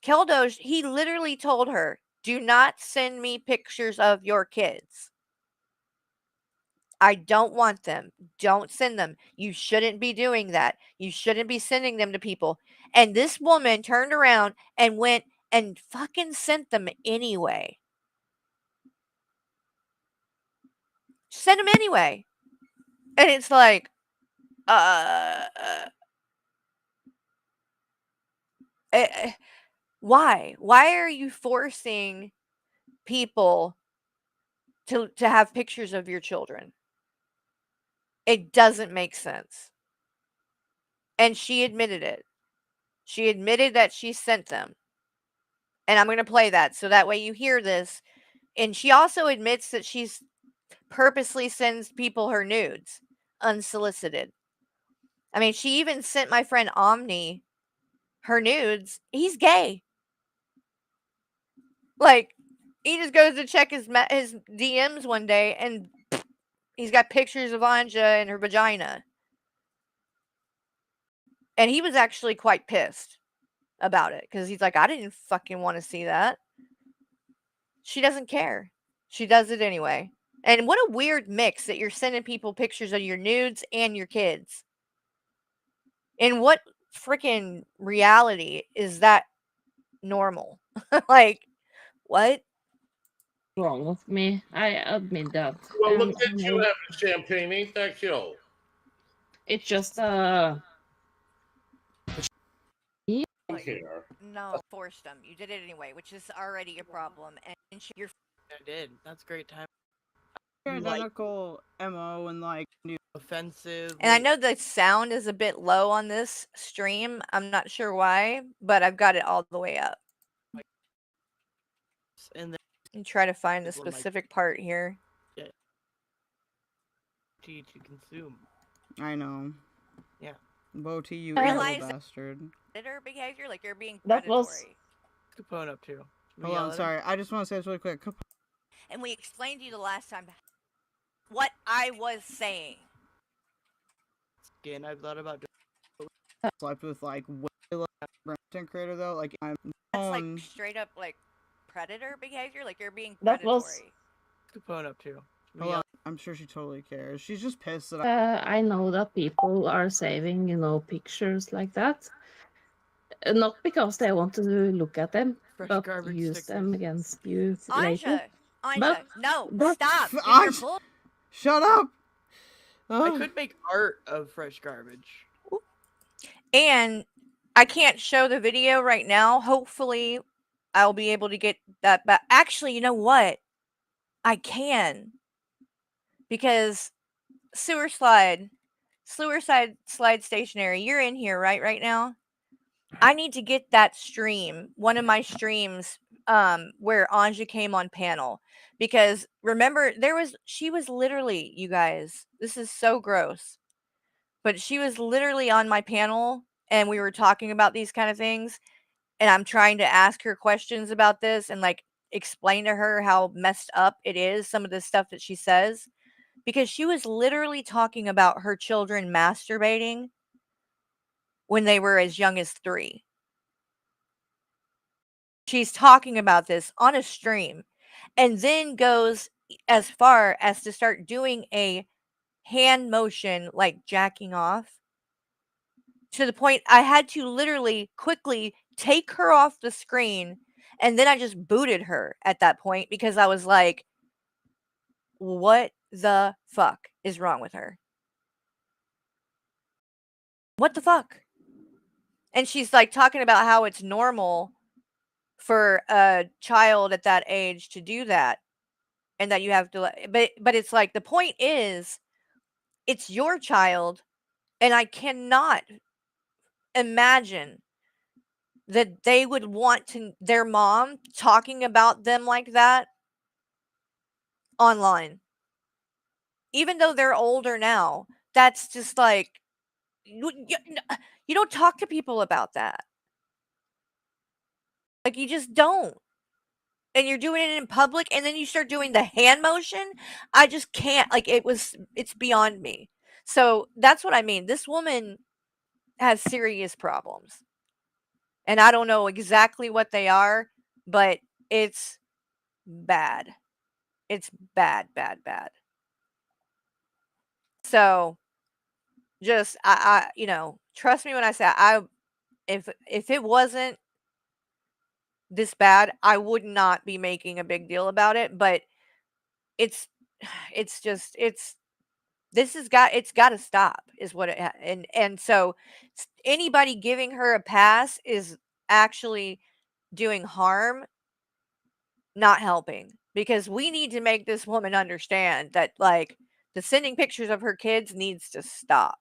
Keldoge, he literally told her, do not send me pictures of your kids. I don't want them. Don't send them. You shouldn't be doing that. You shouldn't be sending them to people. And this woman turned around and went and fucking sent them anyway. Send them anyway. And it's like, why? Why are you forcing people to have pictures of your children? It doesn't make sense. And she admitted it. She admitted that she sent them. And I'm going to play that so that way you hear this. And she also admits that she's purposely sends people her nudes unsolicited. I mean, she even sent my friend Omni her nudes. He's gay. Like, he just goes to check his DMs one day and he's got pictures of Anja and her vagina. And he was actually quite pissed about it because he's like, I didn't fucking want to see that. She doesn't care. She does it anyway. And what a weird mix that you're sending people pictures of your nudes and your kids. In what freaking reality is that normal? Like, what? Wrong with me. I admit that. Well, And look at you having champagne. Ain't that cute? it's just Here. No, forced them. You did it anyway, which is already a problem. And you're I did. That's great time. Identical MO and like new Offensive. and I know the sound is a bit low on this stream. I'm not sure why, but I've got it all the way up. And then And try to find the is one of my- specific part here. to consume. I know. Yeah. Boti, you Realize evil bastard. Predator behavior, like you're being That predatory. was- Capone up too. Hold on, sorry. I just want to say this really quick. And we explained to you the last time what I was saying. Again, I've thought about Slept with like way less content creator though. Like I'm That's on. like straight up like predator behavior, like you're being That predatory. was- Capone up too. Hold on. I'm sure she totally cares. She's just pissed that I know that people are saving, pictures like that. Not because they want to look at them, Fresh but garbage use them against you Anja, later. Anja, But no, that- stop. Anja- You're bull- Shut up! I Ugh. could make art of fresh garbage. And I can't show the video right now. Hopefully, I'll be able to get that back. Actually, you know what? I can. Because Sewer Slide Stationary, you're in here right now. I need to get that stream, one of my streams, where Anja came on panel. Because remember, she was literally, you guys, this is so gross. But she was literally on my panel and we were talking about these kind of things. And I'm trying to ask her questions about this and like explain to her how messed up it is, some of the stuff that she says. Because she was literally talking about her children masturbating when they were as young as 3. She's talking about this on a stream and then goes as far as to start doing a hand motion like jacking off, to the point I had to literally quickly take her off the screen, and then I just booted her at that point because I was like, what the fuck is wrong with her? What the fuck? And she's like talking about how it's normal for a child at that age to do that. and that you have to but it's like the point is it's your child, and I cannot imagine that they would want to their mom talking about them like that online. Even though they're older now, that's just like you don't talk to people about that. Like, you just don't. And you're doing it in public, and then you start doing the hand motion. I just can't. Like, it's beyond me. So that's what I mean. This woman has serious problems. And I don't know exactly what they are, but it's bad. It's bad, bad, bad. So just trust me when I say if it wasn't this bad, I would not be making a big deal about it, but it's just it's got to stop is what and so anybody giving her a pass is actually doing harm, not helping, because we need to make this woman understand that like the sending pictures of her kids needs to stop.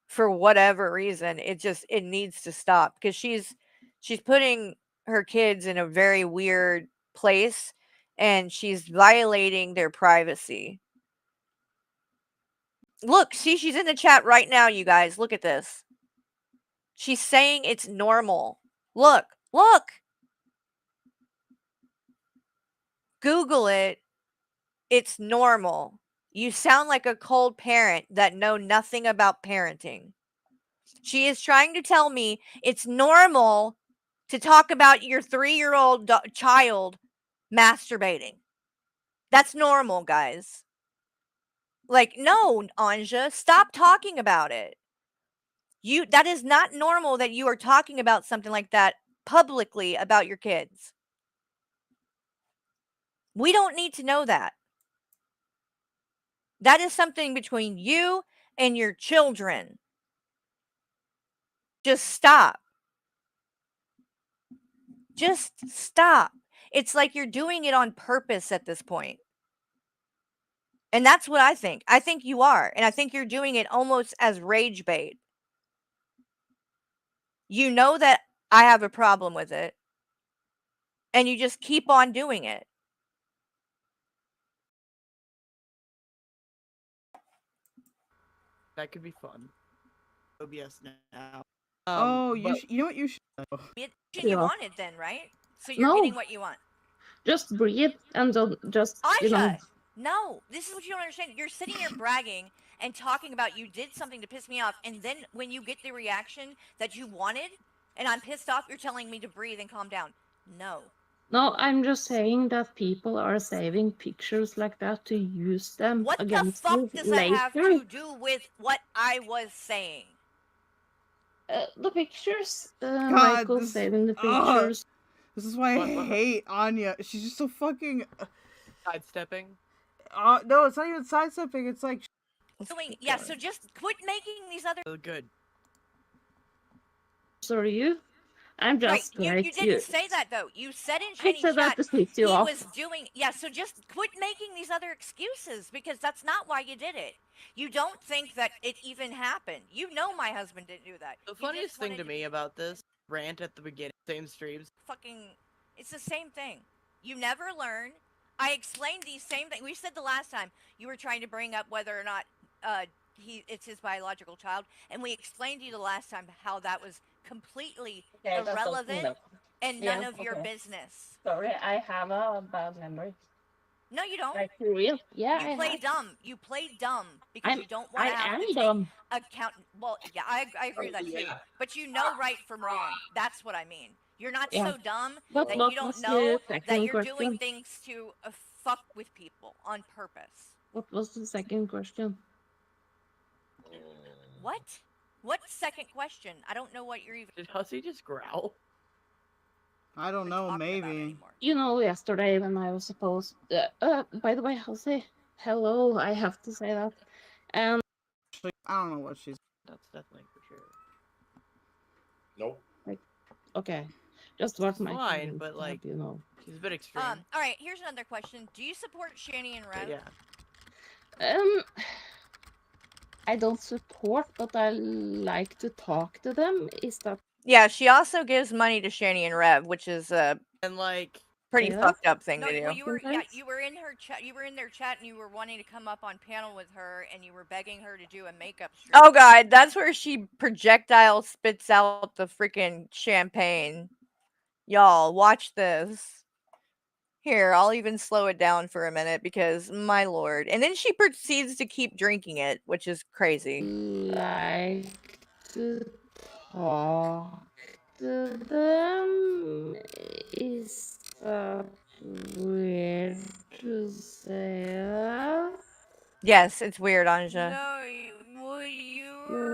For whatever reason, it needs to stop because she's putting her kids in a very weird place, and she's violating their privacy. Look, see, she's in the chat right now, you guys. Look at this. She's saying it's normal. Look. Google it. It's normal. You sound like a cold parent that know nothing about parenting. She is trying to tell me it's normal to talk about your 3-year-old child masturbating. That's normal, guys. Like, no, Anja, stop talking about it. That is not normal that you are talking about something like that publicly about your kids. We don't need to know that. That is something between you and your children. Just stop. Just stop. It's like you're doing it on purpose at this point. And that's what I think. I think you are. And I think you're doing it almost as rage bait. You know that I have a problem with it. And you just keep on doing it. That could be fun. OBS now. You know what you should. You wanted then, right? So you're No. getting what you want. Just breathe and don't just Aisha, no, this is what you don't understand. You're sitting here bragging and talking about you did something to piss me off, and then when you get the reaction that you wanted, and I'm pissed off, you're telling me to breathe and calm down. No. No, I'm just saying that people are saving pictures like that to use them What the against fuck you does later. that have to do with what I was saying? The pictures, God, Michael saving the pictures. This is why I hate Anya. She's just so fucking sidestepping. No, it's not even sidestepping. It's like. Yeah, so just quit making these other. Good. So are you? I'm just right. You didn't say that though. You said in Chinese chat he was doing. Yeah, so just quit making these other excuses because that's not why you did it. You don't think that it even happened. You know my husband didn't do that. The funniest thing to me about this rant at the beginning, same streams. It's the same thing. You never learn. I explained these same things. We said the last time you were trying to bring up whether or not it's his biological child, and we explained to you the last time how that was completely irrelevant and none of your business. Sorry, I have a bad memory. No, you don't. Like for real? Yeah. You play dumb. You play dumb because you don't want to have to take account. Well, yeah, I agree with that too. But you know right from wrong. That's what I mean. You're not so dumb that you don't know that you're doing things to fuck with people on purpose. What was the second question? What? What second question? I don't know what you're even. Did Hussy just growl? I don't know, maybe. You know, yesterday when I was supposed. By the way, Hussy, hello. I have to say that. And I don't know what she's. That's definitely for sure. Nope. Okay, Just what It's my fine, parents but have, like, you know. she's a bit extreme. All right, here's another question. Do you support Shani and Rev? Yeah. I don't support, but I like to talk to them. Is that Yeah, she also gives money to Shani and Rev, which is a And like pretty Yeah. fucked up thing No, to do. well, you were sometimes? you were in her chat. You were in their chat, and you were wanting to come up on panel with her, and you were begging her to do a makeup stream. Oh god, that's where she projectile spits out the freaking champagne. Y'all, watch this. Here, I'll even slow it down for a minute because my lord. And then she proceeds to keep drinking it, which is crazy. Like to talk to them? Is that weird to say that? Yes, it's weird, Anja. No, you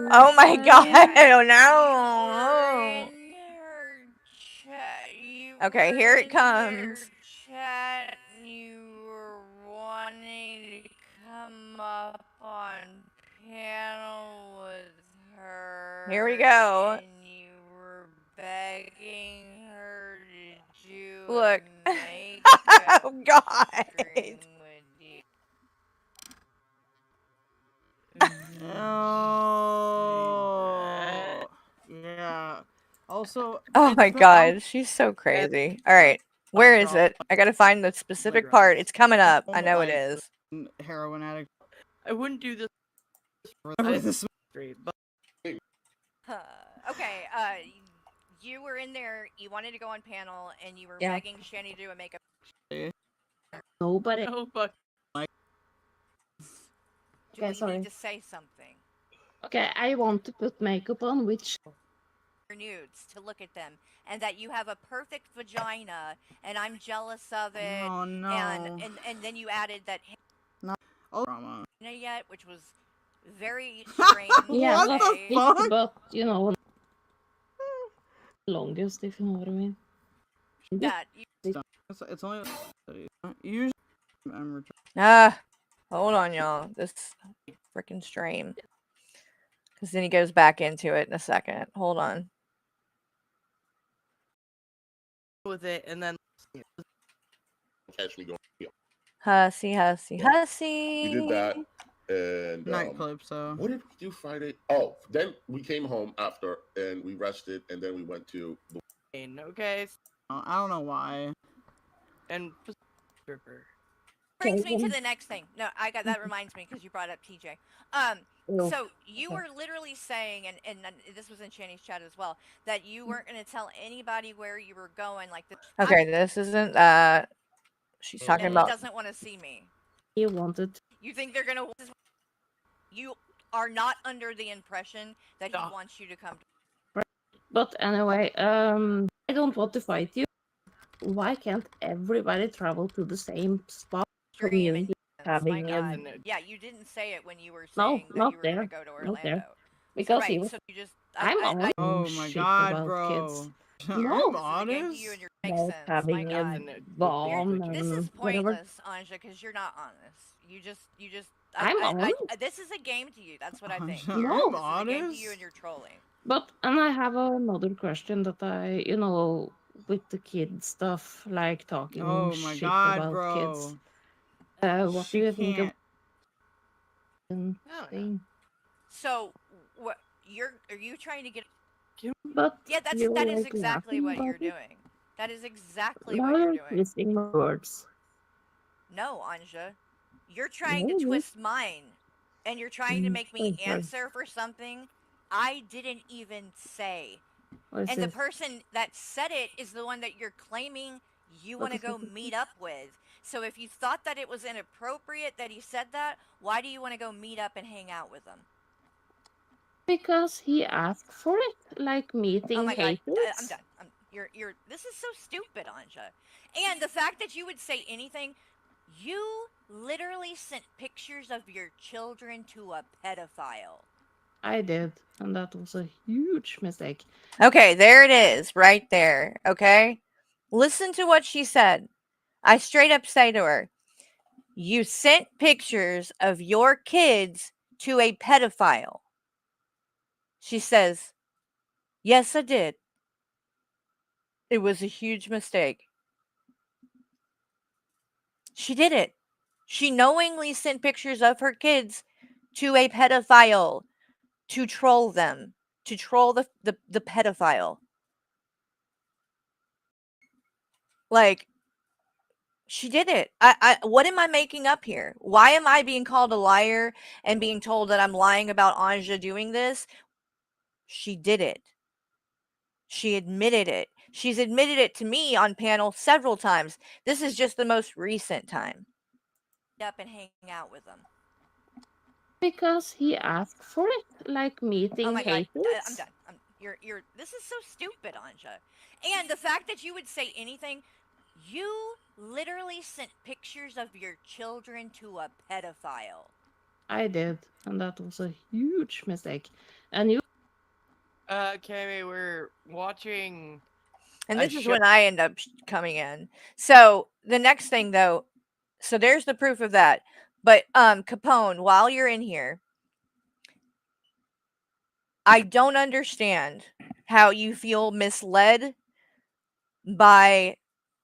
Oh my god, oh in no. her chat. You Okay, were here it in comes. their chat. You were wanting to come up on panel with her. Here we go. And you were begging her to do Look. a makeup Oh god. stream with you. Oh, yeah. Also, Oh my I'm god, she's so crazy. Alright, where is it? I gotta find the specific part. It's coming up. I know it is. heroin addict. I wouldn't do this With this straight, but Okay, you were in there, you wanted to go on panel, and you were Yeah. begging Shani to do a makeup. Nobody. no fuck. Julie, sorry. you need to say something. Okay, I want to put makeup on, which Your nudes to look at them, and that you have a perfect vagina, and I'm jealous of it. Oh no. And then you added that drama. yet, which was very strange. yeah, What not the thick, fuck? but you know, longest if you know what I mean. That It's only usually I'm Hold on, y'all. This freaking stream. Because then he goes back into it in a second. Hold on. With it, and then Catch me going. Hussy, hussy, Yeah. hussy. We did that, and nightclub. So what did we do Friday? Oh, then we came home after, and we rested, and then we went to the okay, I don't know why. and stripper. brings me to the next thing. No, that reminds me because you brought up TJ. So you were literally saying, and this was in Shani's chat as well, that you weren't going to tell anybody where you were going. Like this. Okay, this isn't she's talking And about. he doesn't want to see me. He wanted. You think they're gonna? You are not under the impression that he wants you to come. But anyway, I don't want to fight you. Why can't everybody travel to the same spot? Community having a... Yeah, you didn't say it when you were No, saying that not you were there. going to go to Orlando. Not there. Because he was... so you just. I'm honest. Oh my shit god, about bro. kids. I'm No. honest. You and your About makes sense. My having a God. bomb This is and whatever. pointless, Anja, because you're not honest. You just. I'm honest. This is a game to you. That's what I think. I'm No. This is a game to honest. you, and you're trolling. But, and I have another question that I, you know, with the kid stuff, like talking Oh my shit god, about bro. kids. What She do you think of can't. thing? So, what are you trying to get? But Yeah, that you're, is like, exactly laughing what you're about it. doing. That is exactly Now what you're you're doing. twisting my words. No, Anja, you're trying No, to you- twist mine, and you're trying to make me sorry. answer for something I didn't even say. What is And the this? person that said it is the one that you're claiming you What want to is go this? meet up with. So if you thought that it was inappropriate that he said that, why do you want to go meet up and hang out with him? Because he asked for it, like meeting Oh my haters. God, I'm done. You're. This is so stupid, Anja. And the fact that you would say anything, you literally sent pictures of your children to a pedophile. I did, and that was a huge mistake. Okay, there it is, right there. Okay, listen to what she said. I straight up say to her, "You sent pictures of your kids to a pedophile." She says, "Yes, I did." It was a huge mistake. She did it. She knowingly sent pictures of her kids to a pedophile to troll them, to troll the pedophile. Like, she did it. What am I making up here? Why am I being called a liar and being told that I'm lying about Anja doing this? She did it. She admitted it. She's admitted it to me on panel several times. This is just the most recent time. Up and hanging out with them. Because he asked for it, like meeting Oh my god, haters. I'm done. You're. This is so stupid, Anja. And the fact that you would say anything, you literally sent pictures of your children to a pedophile. I did, and that was a huge mistake. And you, Carrie, we're watching. And this is when I end up coming in. So the next thing, though, so there's the proof of that. But Capone, while you're in here, I don't understand how you feel misled by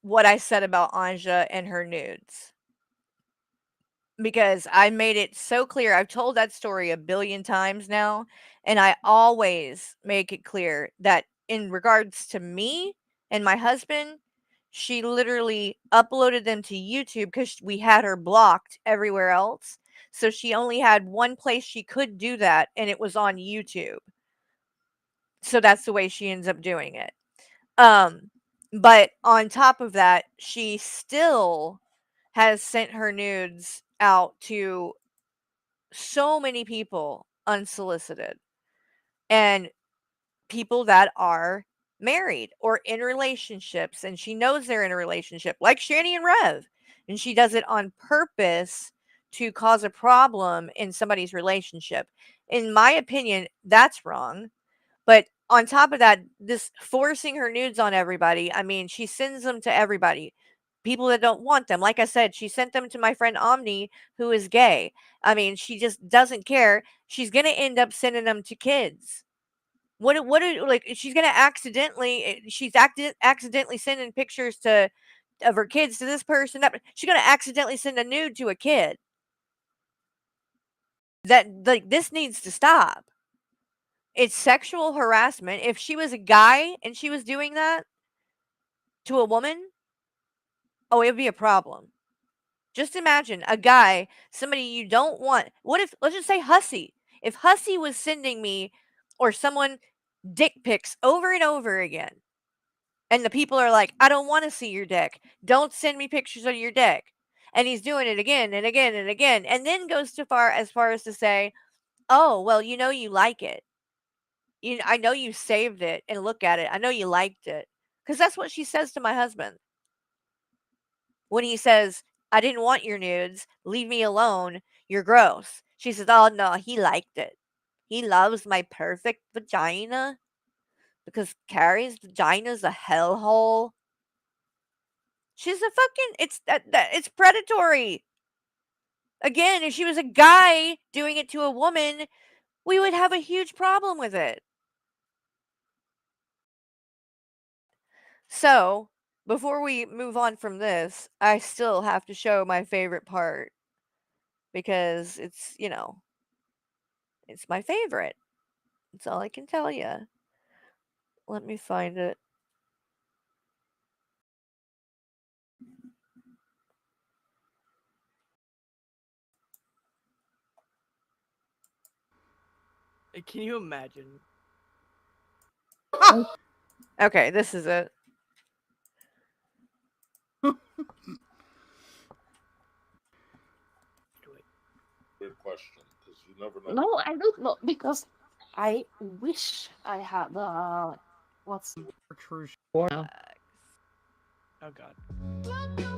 what I said about Anja and her nudes. Because I made it so clear. I've told that story a billion times now, and I always make it clear that in regards to me and my husband, she literally uploaded them to YouTube because we had her blocked everywhere else. So she only had one place she could do that, and it was on YouTube. So that's the way she ends up doing it. But on top of that, she still has sent her nudes out to so many people unsolicited, and people that are married or in relationships, and she knows they're in a relationship, like Shani and Rev, and she does it on purpose to cause a problem in somebody's relationship. In my opinion, that's wrong. But on top of that, this forcing her nudes on everybody, I mean, she sends them to everybody. People that don't want them. Like I said, she sent them to my friend Omni, who is gay. I mean, she just doesn't care. She's going to end up sending them to kids. Like, she's going to accidentally sending pictures of her kids to this person. She's going to accidentally send a nude to a kid. Like, this needs to stop. It's sexual harassment. If she was a guy and she was doing that to a woman, oh, it would be a problem. Just imagine a guy, somebody you don't want. What if, let's just say Hussy. If Hussy was sending me or someone dick pics over and over again, and the people are like, I don't want to see your dick. Don't send me pictures of your dick. And he's doing it again and again and again, and then goes as far as to say, oh, well, you like it. I know you saved it and look at it. I know you liked it. Because that's what she says to my husband. When he says, I didn't want your nudes. Leave me alone. You're gross. She says, oh, no, he liked it. He loves my perfect vagina. Because Carrie's vagina's a hellhole. She's a fucking, it's predatory. Again, if she was a guy doing it to a woman, we would have a huge problem with it. So, before we move on from this, I still have to show my favorite part because it's, it's my favorite. That's all I can tell you. Let me find it. Can you imagine? Okay, this is it. Weird question, because you never know. no, I don't know, because I wish I had what's Oh god.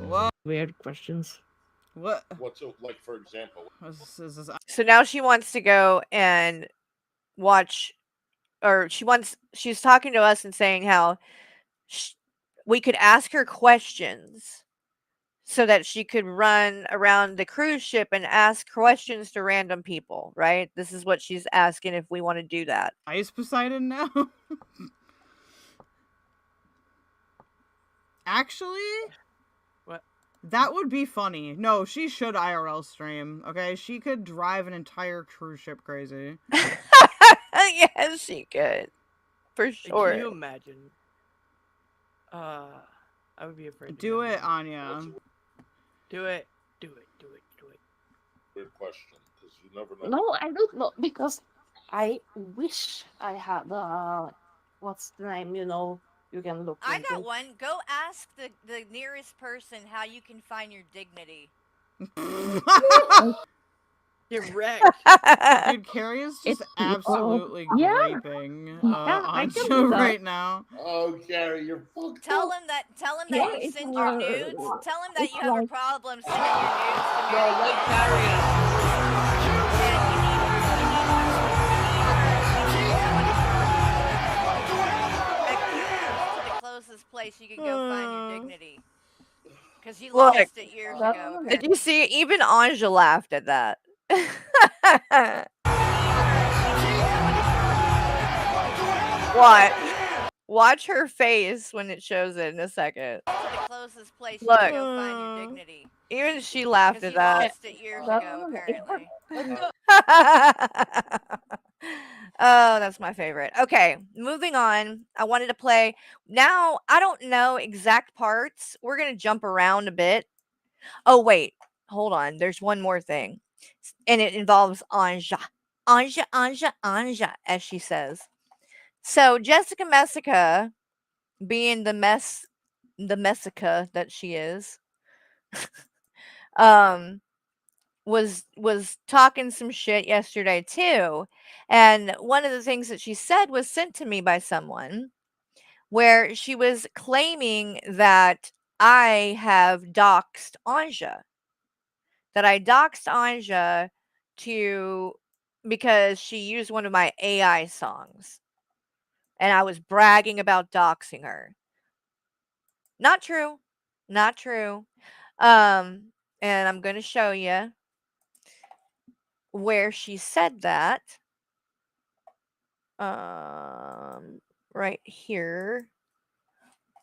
What? Weird questions. What? What's it, like, for example? So now she wants to go and watch, or she's talking to us and saying how we could ask her questions so that she could run around the cruise ship and ask questions to random people, right? This is what she's asking if we want to do that. Ice Poseidon now? Actually, What? that would be funny. No, she should IRL stream, okay? She could drive an entire cruise ship crazy. Yes, she could. For Can sure. you imagine? I would be afraid to Do go it, near Anya. Do it. Do it. Do it. Do it. Weird question, because you never know. No, I don't know because I wish I had what's the name? You can look I into. got one. Go ask the nearest person how you can find your dignity. Get wrecked. Dude, Carrie is just It's absolutely yeah. graping Yeah, I can Anja do that. right now. Oh, Gary, you're fucked Tell up. him that Yeah, you it's send your nudes. Tell him that it's you have a like problem sending your nudes to No, let Carrie out. the closest place you can go find your dignity. Because you Look, lost it years ago. did you see? Even Anja laughed at that. Watch her face when it shows it in a second. The closest place you Look. can go find your dignity. Even she laughed Because at you that. lost it years ago, apparently. Oh, that's my favorite. Okay, moving on. I wanted to play. Now, I don't know exact parts. We're going to jump around a bit. Oh, wait. Hold on. There's one more thing. And it involves Anja. Anja, as she says. So, Jessica Messica, being the Messica that she is, was talking some shit yesterday too. And one of the things that she said was sent to me by someone where she was claiming that I have doxed Anja. That I doxed Anja because she used one of my AI songs. And I was bragging about doxing her. Not true. Not true. And I'm going to show you where she said that. Right here.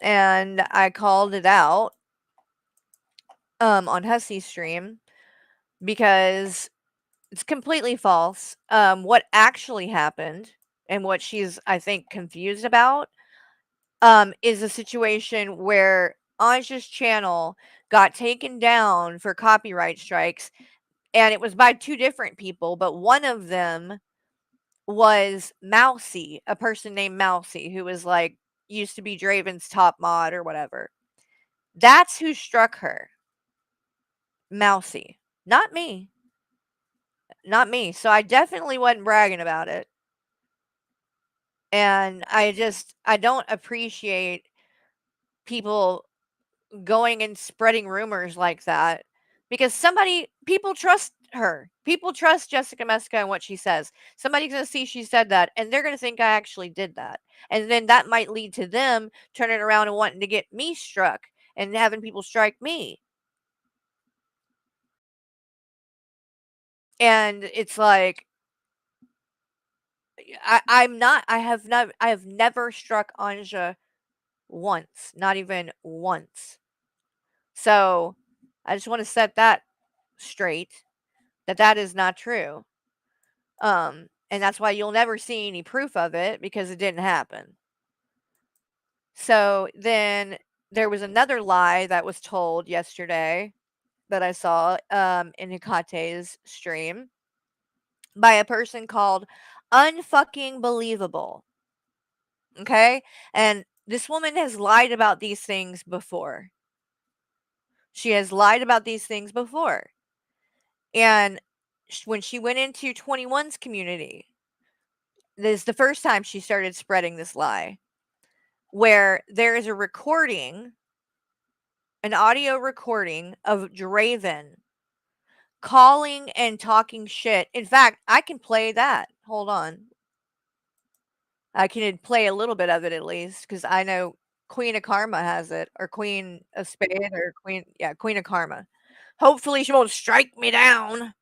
And I called it out on Hussy's stream because it's completely false. What actually happened and what she's, I think, confused about is a situation where Anja's channel got taken down for copyright strikes, and it was by two different people, but one of them was Mousy, a person named Mousy, who was like used to be Draven's top mod or whatever. That's who struck her. Mousy. Not me. Not me. So I definitely wasn't bragging about it. And I don't appreciate people going and spreading rumors like that because people trust her. People trust Jessica Messica and what she says. Somebody's going to see she said that and they're going to think I actually did that. And then that might lead to them turning around and wanting to get me struck and having people strike me. And it's like I have never struck Anja once, not even once. So I just want to set that straight that is not true. And that's why you'll never see any proof of it because it didn't happen. So then there was another lie that was told yesterday that I saw in Hikate's stream by a person called Unfucking Believable. Okay? And this woman has lied about these things before. She has lied about these things before. And when she went into 21's community, this is the first time she started spreading this lie, where there is a recording, an audio recording of Draven calling and talking shit. In fact, I can play that. Hold on. I can play a little bit of it at least because I know Queen of Karma has it, or Queen of Spade, or Queen of Karma. Hopefully she won't strike me down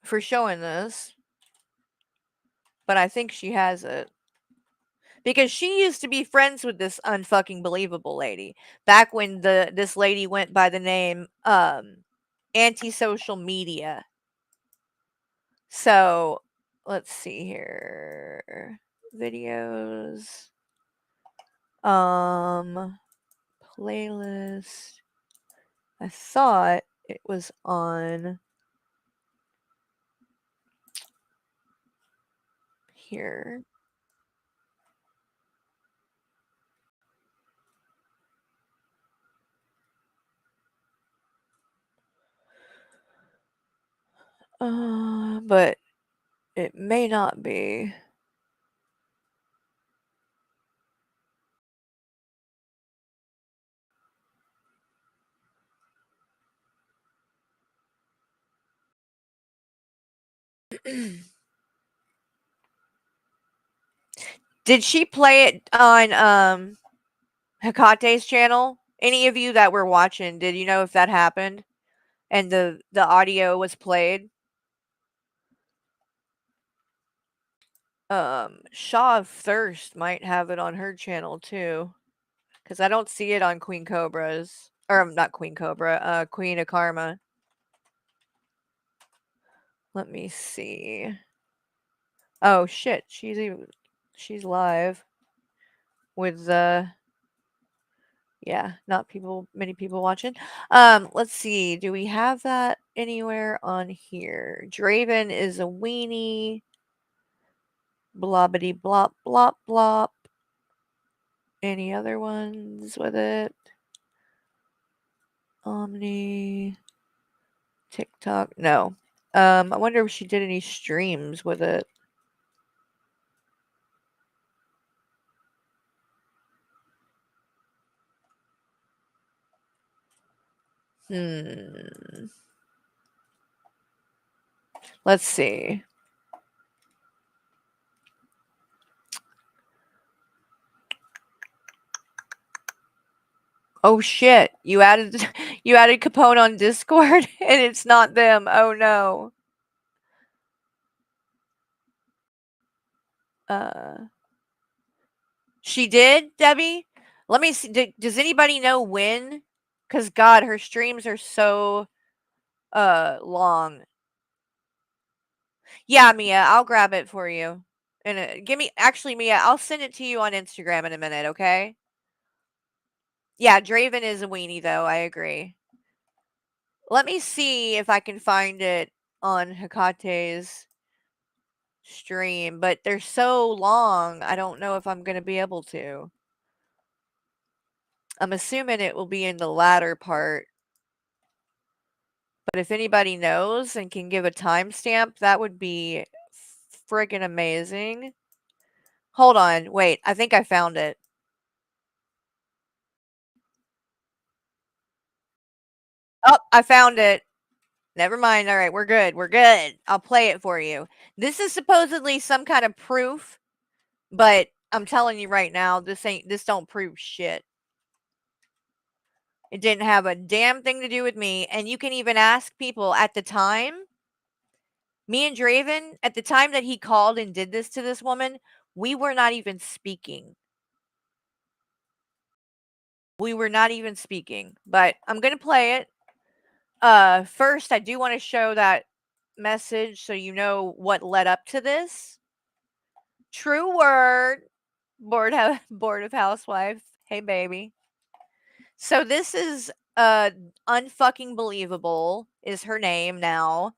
for showing this, but I think she has it. because she used to be friends with this unfucking believable lady back when this lady went by the name anti-social media. So let's see here. Videos. Playlist. I thought it was on here. But it may not be. Did she play it on Hekate's channel? Any of you that were watching, did you know if that happened? And the audio was played? Shaw of Thirst might have it on her channel too. Because I don't see it on Queen Cobra's. Or not Queen Cobra, Queen of Karma. Let me see. Oh shit, she's live with yeah, not many people watching. Let's see. Do we have that anywhere on here? Draven is a weenie. Blobbity blop blop blop. Any other ones with it? Omni. TikTok. No. I wonder if she did any streams with it. Let's see. Oh shit. You added Capone on Discord and it's not them. Oh no. She did, Debbie? Let me see. Does anybody know when? Cuz god, her streams are so long. Yeah, Mia, I'll grab it for you. And actually, Mia, I'll send it to you on Instagram in a minute, okay? Yeah, Draven is a weenie though, I agree. Let me see if I can find it on Hekate's stream, but they're so long, I don't know if I'm going to be able to. I'm assuming it will be in the latter part. But if anybody knows and can give a timestamp, that would be friggin' amazing. Hold on, wait, I think I found it. Oh, I found it. Never mind. All right, we're good. We're good. I'll play it for you. This is supposedly some kind of proof, but I'm telling you right now, this don't prove shit. It didn't have a damn thing to do with me. And you can even ask people at the time. Me and Draven, at the time that he called and did this to this woman, we were not even speaking. We were not even speaking. But I'm going to play it. First, I do want to show that message so you know what led up to this. True word. Board of housewife. Hey, baby. So this is unfucking believable is her name now.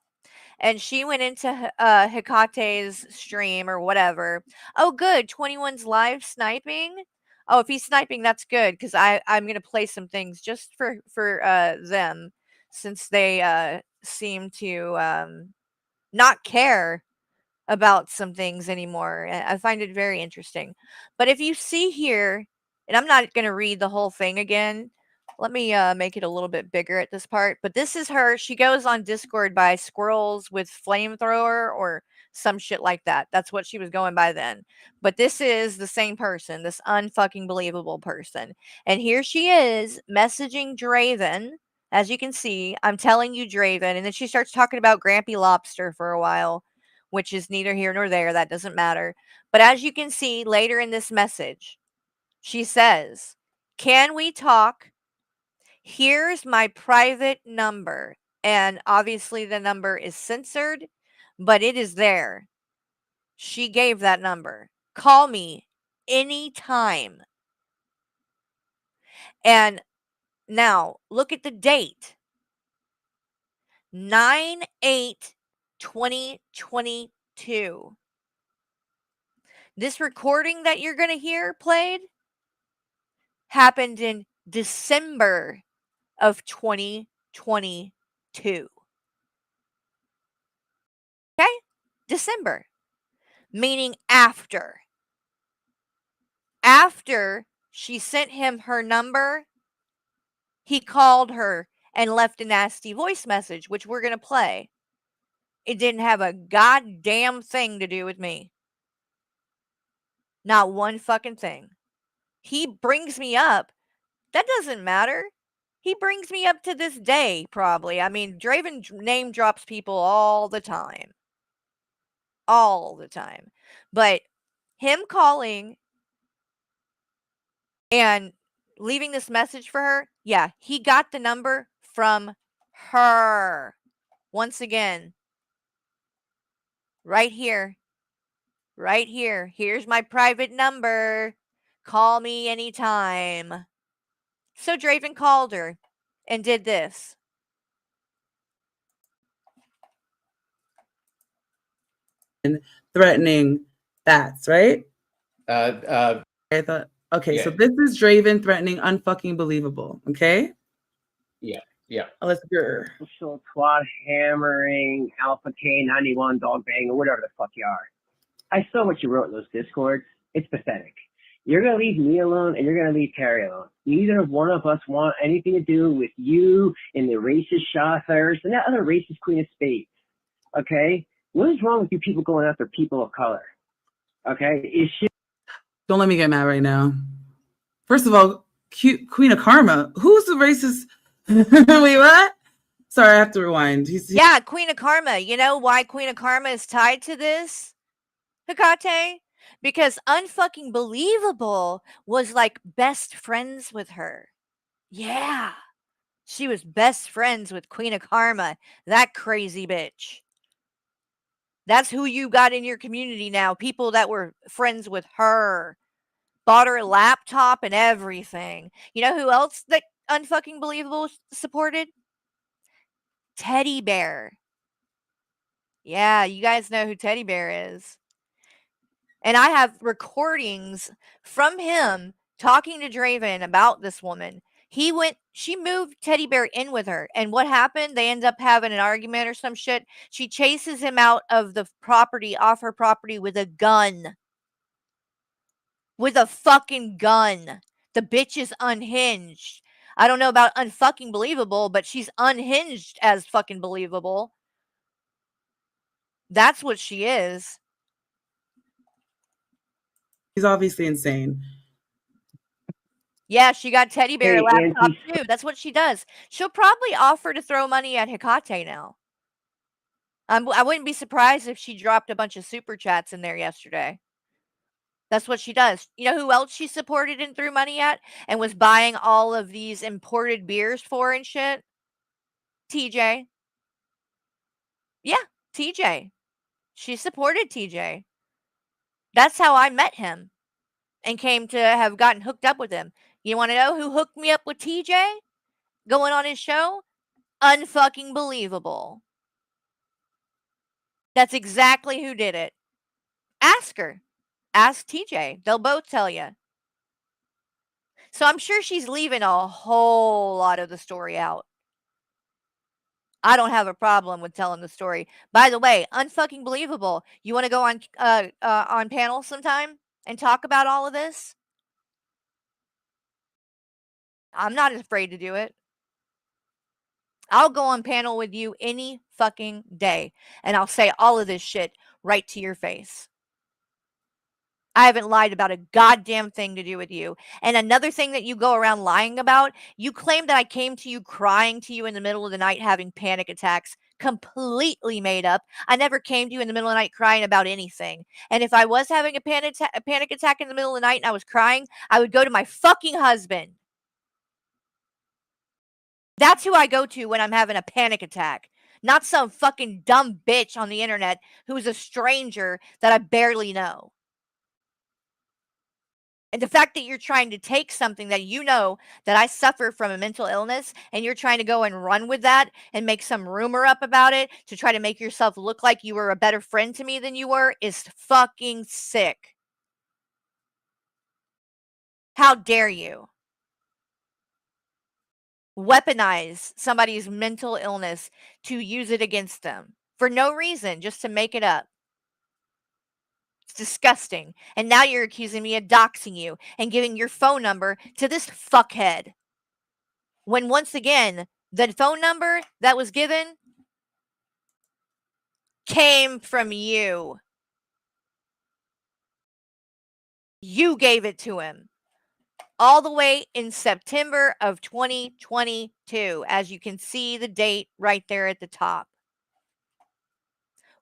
And she went into Hekate's stream or whatever. Oh, good. 21's live sniping. Oh, if he's sniping, that's good because I'm gonna play some things just for them since they seem to not care about some things anymore. I find it very interesting. But if you see here, and I'm not going to read the whole thing again. Let me make it a little bit bigger at this part. But this is her. She goes on Discord by Squirrels with Flamethrower or some shit like that. That's what she was going by then. But this is the same person, this unfucking believable person. And here she is messaging Draven. As you can see, I'm telling you, Draven. And then she starts talking about Grampy Lobster for a while. which is neither here nor there. That doesn't matter. But as you can see later in this message, she says, "Can we talk? Here's my private number." And obviously the number is censored, but it is there. She gave that number. Call me anytime. And now look at the date. 9/8/2022. This recording that you're going to hear played happened in December of 2022. Okay? December. Meaning after. After she sent him her number, he called her and left a nasty voice message, which we're going to play. It didn't have a goddamn thing to do with me. Not one fucking thing. He brings me up. That doesn't matter. He brings me up to this day, probably. I mean, Draven name drops people all the time. All the time. But him calling and leaving this message for her, yeah, he got the number from her. Once again, right here. Right here. Here's my private number. Call me anytime. So Draven called her and did this. Threatening bats, right? I thought, okay, yeah. so this is Draven threatening unfucking believable, okay? Yeah, yeah. Let's go. Social twat hammering, Alpha K91, dog bang, or whatever the fuck you are. I saw what you wrote in those discords. It's pathetic. You're going to leave me alone and you're going to leave Carrie alone. Neither one of us want anything to do with you and the racist Shothers and that other racist Queen of Spades. Okay? What is wrong with you people going after people of color? Okay? Is she... Don't let me get mad right now. First of all, Queen of Karma. Who's the racist? Wait, what? Sorry, I have to rewind. Yeah, Queen of Karma. You know why Queen of Karma is tied to this, Hecate? Because Unfucking Believable was like best friends with her. Yeah. She was best friends with Queen of Karma. That crazy bitch. That's who you got in your community now. People that were friends with her. Bought her a laptop and everything. You know who else that Unfucking Believable supported? Teddy Bear. Yeah, you guys know who Teddy Bear is. And I have recordings from him talking to Draven about this woman. She moved Teddy Bear in with her. And what happened? They end up having an argument or some shit. She chases him out of the property, off her property with a gun. With a fucking gun. The bitch is unhinged. I don't know about unfucking believable, but she's unhinged as fucking believable. That's what she is. He's obviously insane. Yeah, she got Teddy Bear Hey, laptop too. That's what she does. She'll probably offer to throw money at Hecate now. I wouldn't be surprised if she dropped a bunch of super chats in there yesterday. That's what she does. You know who else she supported and threw money at and was buying all of these imported beers for and shit? TJ. Yeah, TJ. She supported TJ. That's how I met him and came to have gotten hooked up with him. You want to know who hooked me up with TJ? Going on his show? Unfucking Believable. That's exactly who did it. Ask her. Ask TJ. They'll both tell you. So I'm sure she's leaving a whole lot of the story out. I don't have a problem with telling the story. By the way, Unfucking Believable. You want to go on panel sometime and talk about all of this? I'm not afraid to do it. I'll go on panel with you any fucking day, and I'll say all of this shit right to your face. I haven't lied about a goddamn thing to do with you. And another thing that you go around lying about, you claim that I came to you crying to you in the middle of the night having panic attacks. completely made up. I never came to you in the middle of the night crying about anything. And if I was having a panic attack in the middle of the night and I was crying, I would go to my fucking husband. That's who I go to when I'm having a panic attack. Not some fucking dumb bitch on the internet who's a stranger that I barely know. And the fact that you're trying to take something that you know that I suffer from a mental illness and you're trying to go and run with that and make some rumor up about it to try to make yourself look like you were a better friend to me than you were is fucking sick. How dare you weaponize somebody's mental illness to use it against them for no reason, just to make it up? It's disgusting. And now you're accusing me of doxing you and giving your phone number to this fuckhead. When once again, the phone number that was given came from you. You gave it to him. All the way in September of 2022, as you can see the date right there at the top.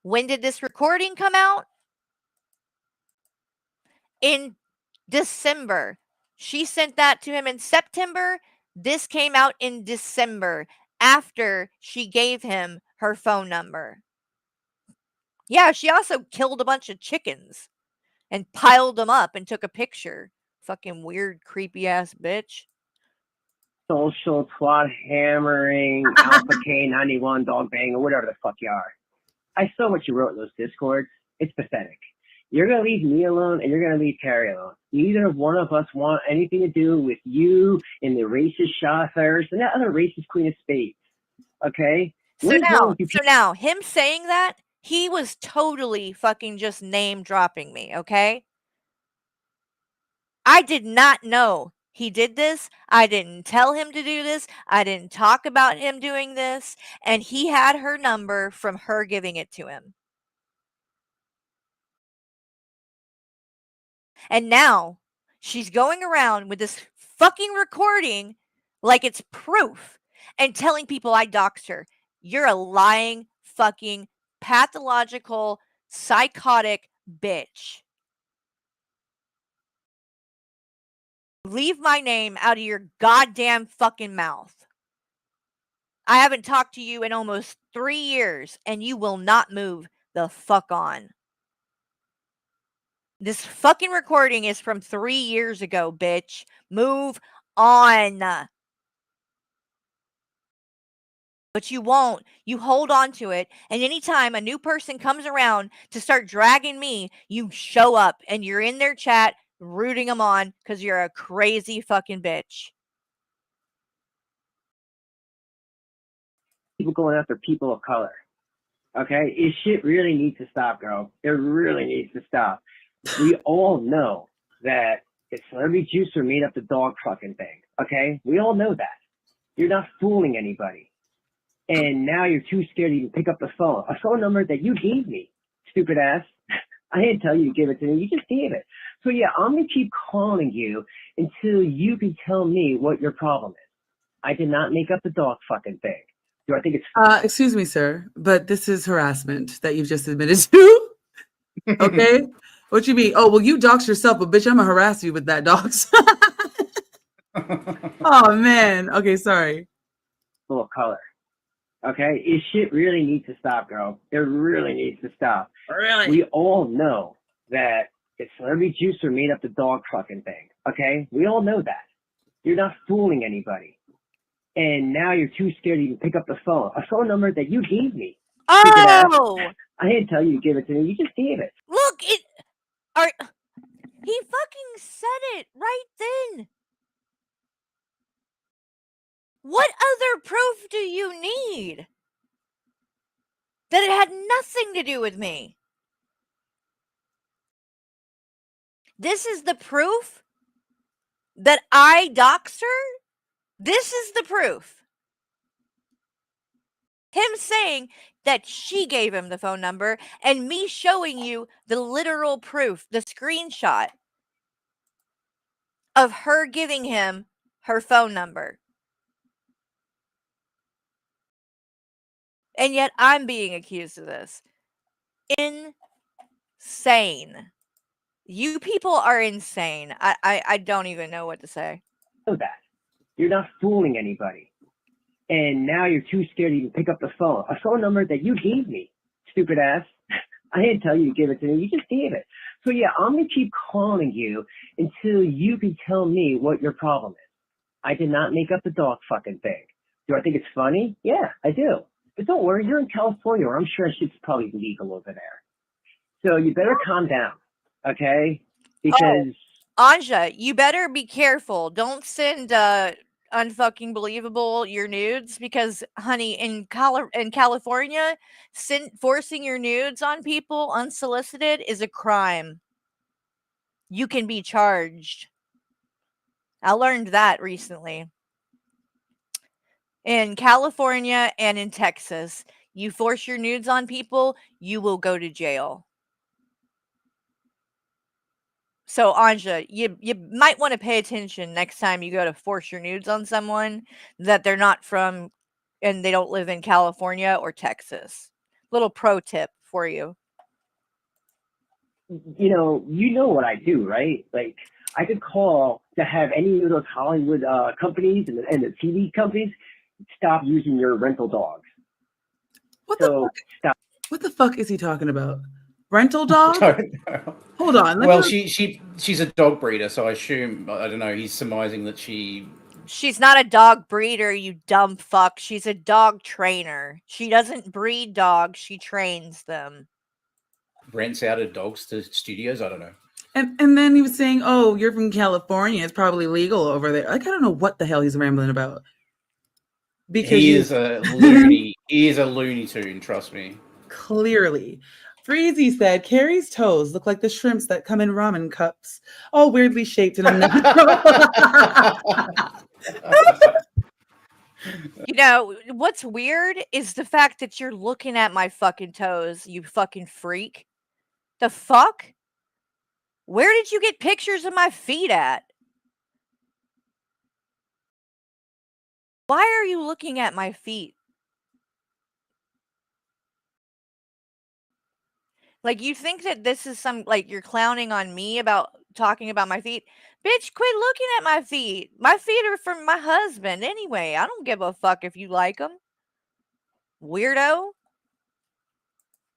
When did this recording come out? In December. She sent that to him in September. This came out in December after she gave him her phone number. Yeah, she also killed a bunch of chickens and piled them up and took a picture. Fucking weird, creepy ass bitch. Social twat hammering alpha K91 dog bang or whatever the fuck you are. I saw what you wrote in those discords. It's pathetic. You're gonna leave me alone and you're gonna leave Carrie alone. Neither one of us want anything to do with you and the racist Shafers and that other racist Queen of Spades. Okay? So now, him saying that, he was totally fucking just name dropping me, okay? I did not know he did this. I didn't tell him to do this. I didn't talk about him doing this. And he had her number from her giving it to him. And now she's going around with this fucking recording like it's proof and telling people I doxed her. You're a lying, fucking, pathological, psychotic bitch. Leave my name out of your goddamn fucking mouth. I haven't talked to you in almost 3 years, and you will not move the fuck on. This fucking recording is from 3 years ago, bitch. Move on. But you won't. You hold on to it, and anytime a new person comes around to start dragging me, you show up, and you're in their chat rooting them on because you're a crazy fucking bitch. People going after people of color. Okay? This shit really needs to stop, girl. It really needs to stop. We all know that the celebrity juicer made up the dog fucking thing. Okay? We all know that. You're not fooling anybody. And now you're too scared to even pick up the phone. A phone number that you gave me, stupid ass. I didn't tell you to give it to me. You just gave it. So yeah, I'm going to keep calling you until you can tell me what your problem is. I did not make up the dog fucking thing. Do I think it's... Excuse me, sir, but this is harassment that you've just admitted to. Okay? What you mean? Oh, well, you dox yourself, but bitch, I'm going to harass you with that dox. Oh, man. Okay, sorry. Full of color. Okay? This shit really needs to stop, girl. It really needs to stop. Really? We all know that the celebrity juicer made up the dog fucking thing. Okay? We all know that. You're not fooling anybody. And now you're too scared to even pick up the phone. A phone number that you gave me. Oh! I didn't tell you to give it to me. You just gave it. Look, he fucking said it right then. What other proof do you need? That it had nothing to do with me. This is the proof that I doxed her? This is the proof. Him saying that she gave him the phone number and me showing you the literal proof, the screenshot of her giving him her phone number. And yet I'm being accused of this. Insane. You people are insane. I don't even know what to say. Know that. You're not fooling anybody. And now you're too scared to even pick up the phone. A phone number that you gave me, stupid ass. I didn't tell you to give it to me. You just gave it. So yeah, I'm going to keep calling you until you can tell me what your problem is. I did not make up the dog fucking thing. Do I think it's funny? Yeah, I do. But don't worry, you're in California, where I'm sure shit's probably legal over there. So you better calm down, okay? Because Anja, you better be careful. Don't send unfucking believable your nudes, because honey, in California, forcing your nudes on people unsolicited is a crime. You can be charged. I learned that recently. In California and in Texas, you force your nudes on people, you will go to jail. So Anja, you might want to pay attention next time you go to force your nudes on someone, that they're not from and they don't live in California or Texas. Little pro tip for you. you know what I do, right? Like, I could call to have any of those Hollywood companies and the TV companies stop using your rental dogs. What the fuck is he talking about? Rental dog? Hold on. Well, she's a dog breeder, so I assume, I don't know, he's surmising that She's not a dog breeder, you dumb fuck. She's a dog trainer. She doesn't breed dogs, she trains them. rents out her dogs to studios. I don't know. And then he was saying, "Oh, you're from California. It's probably legal over there." Like, I don't know what the hell he's rambling about. Because he is a loony. He is a Looney Tune. Trust me. Clearly. Freezy said, Carrie's toes look like the shrimps that come in ramen cups, all weirdly shaped in a You know, what's weird is the fact that you're looking at my fucking toes, you fucking freak. The fuck? Where did you get pictures of my feet at? Why are you looking at my feet? Like, you think that this is some, like, you're clowning on me about talking about my feet? Bitch, quit looking at my feet. My feet are from my husband anyway. I don't give a fuck if you like them. Weirdo.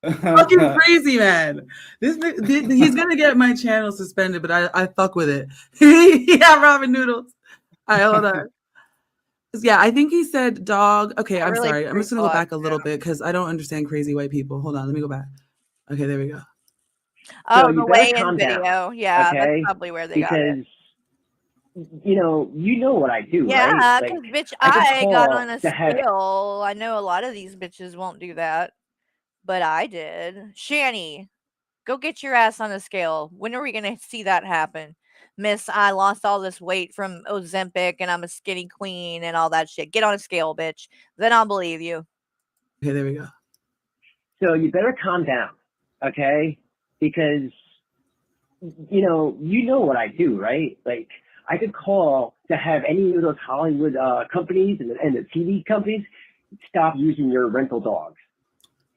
fucking crazy, man. He's gonna get my channel suspended, but I fuck with it. Yeah, ramen noodles. All right, hold on. Yeah, I think he said dog. Okay, I'm sorry. I'm just gonna go back a little bit because I don't understand crazy white people. Hold on, let me go back. Okay, there we go. Oh, the weigh-in video. Yeah, okay? that's probably where they got it. You know what I do, Yeah, right? because, Like, bitch, I could I got call on a to have- scale. I know a lot of these bitches won't do that, but I did. Shani, go get your ass on a scale. When are we going to see that happen? Miss, I lost all this weight from Ozempic and I'm a skinny queen and all that shit. Get on a scale, bitch. Then I'll believe you. Okay, there we go. So you better calm down, okay? Because, you know what I do, right? Like, I could call to have any of those Hollywood companies and the TV companies stop using your rental dogs.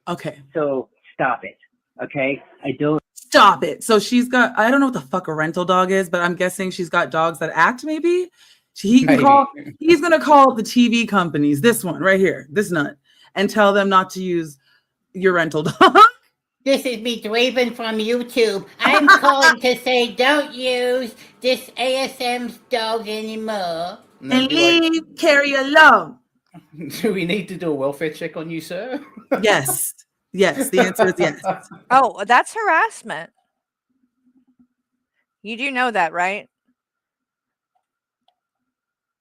Okay. So stop it, okay? I don't. Stop it. So she's got, I don't know what the fuck a rental dog is, but I'm guessing she's got dogs that act, maybe? He's going to call the TV companies, this one right here, this nut, and tell them not to use your rental dog. This is me, Draven from YouTube. I'm calling to say don't use this ASM's dog anymore. And leave Carrie alone. Do we need to do a welfare check on you, sir? Yes. Yes, the answer is yes. Oh, that's harassment. You do know that, right?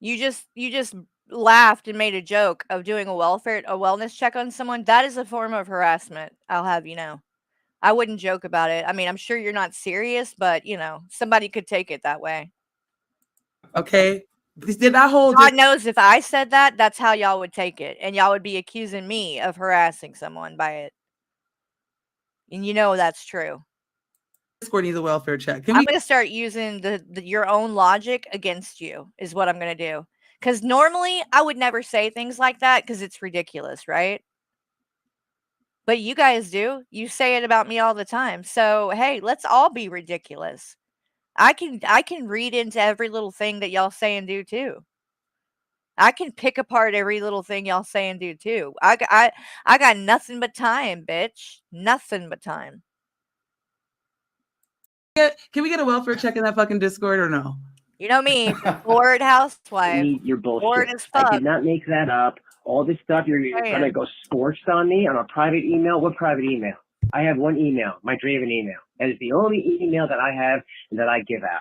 You just laughed and made a joke of doing a wellness check on someone. That is a form of harassment. I'll have you know. I wouldn't joke about it. I mean, I'm sure you're not serious, but somebody could take it that way. Okay. Did that whole God knows if I said that, that's how y'all would take it. And y'all would be accusing me of harassing someone by it. And you know that's true. Discord needs a welfare check. I'm going to start using your own logic against you is what I'm going to do. Because normally I would never say things like that because it's ridiculous, right? But you guys do. You say it about me all the time. So, hey, let's all be ridiculous. I can read into every little thing that y'all say and do too. I can pick apart every little thing y'all say and do too. I got nothing but time, bitch. Nothing but time. Can we get a welfare check in that fucking Discord or no? You know me, bored housewife, You're bored bullshit. as I fuck. did not make that up. All this stuff, you're gonna go scorched on me on a private email. What private email? I have one email, my Draven email. That is the only email that I have and that I give out.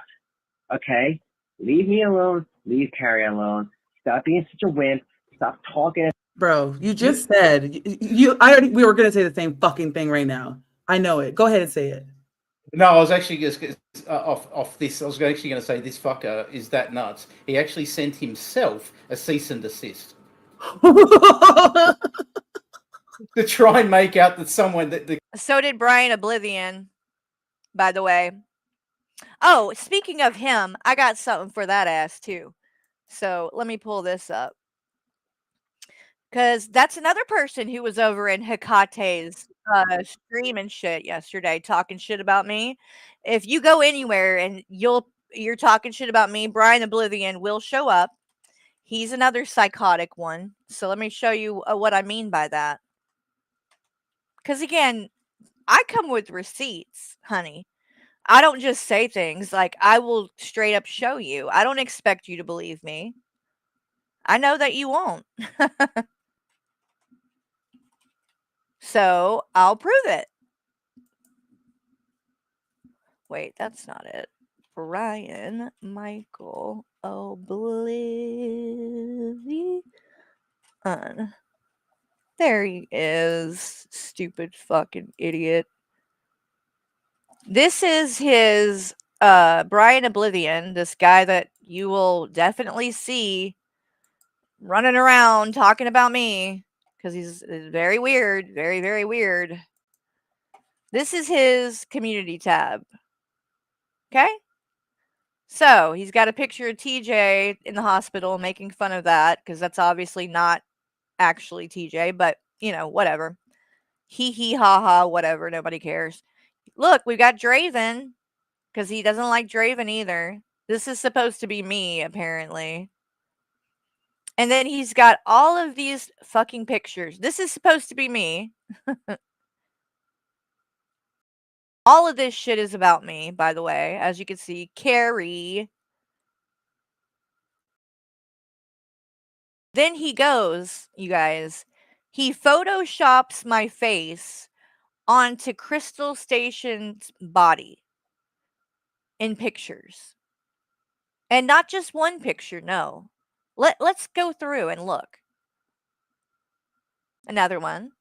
Okay? Leave me alone. Leave Carrie alone. Stop being such a wimp. Stop talking. Bro, you just said we were gonna say the same fucking thing right now. I know it. Go ahead and say it. No, I was actually just off this. I was actually going to say this fucker is that nuts. He actually sent himself a cease and desist to try and make out that someone that. So did Brian Oblivion, by the way. Oh, speaking of him, I got something for that ass too. So let me pull this up. Because that's another person who was over in Hekate's stream and shit yesterday talking shit about me. If you go anywhere and you're talking shit about me, Brian Oblivion will show up. He's another psychotic one. So let me show you what I mean by that. Because again, I come with receipts, honey. I don't just say things. Like, I will straight up show you. I don't expect you to believe me. I know that you won't. So I'll prove it. Wait, that's not it. Brian Michael Oblivion. There he is. Stupid fucking idiot. This is his Brian Oblivion, this guy that you will definitely see running around talking about me because he's very weird, very, very weird. This is his community tab. Okay? So he's got a picture of TJ in the hospital making fun of that because that's obviously not actually TJ, but you know, whatever. Hee hee ha ha, whatever. Nobody cares. Look, we got Draven because he doesn't like Draven either. This is supposed to be me, apparently. And then he's got all of these fucking pictures. This is supposed to be me. All of this shit is about me, by the way. As you can see, Carrie. Then he goes, you guys, he photoshops my face onto Crystal Station's body in pictures. And not just one picture, no. Let's go through and look. Another one.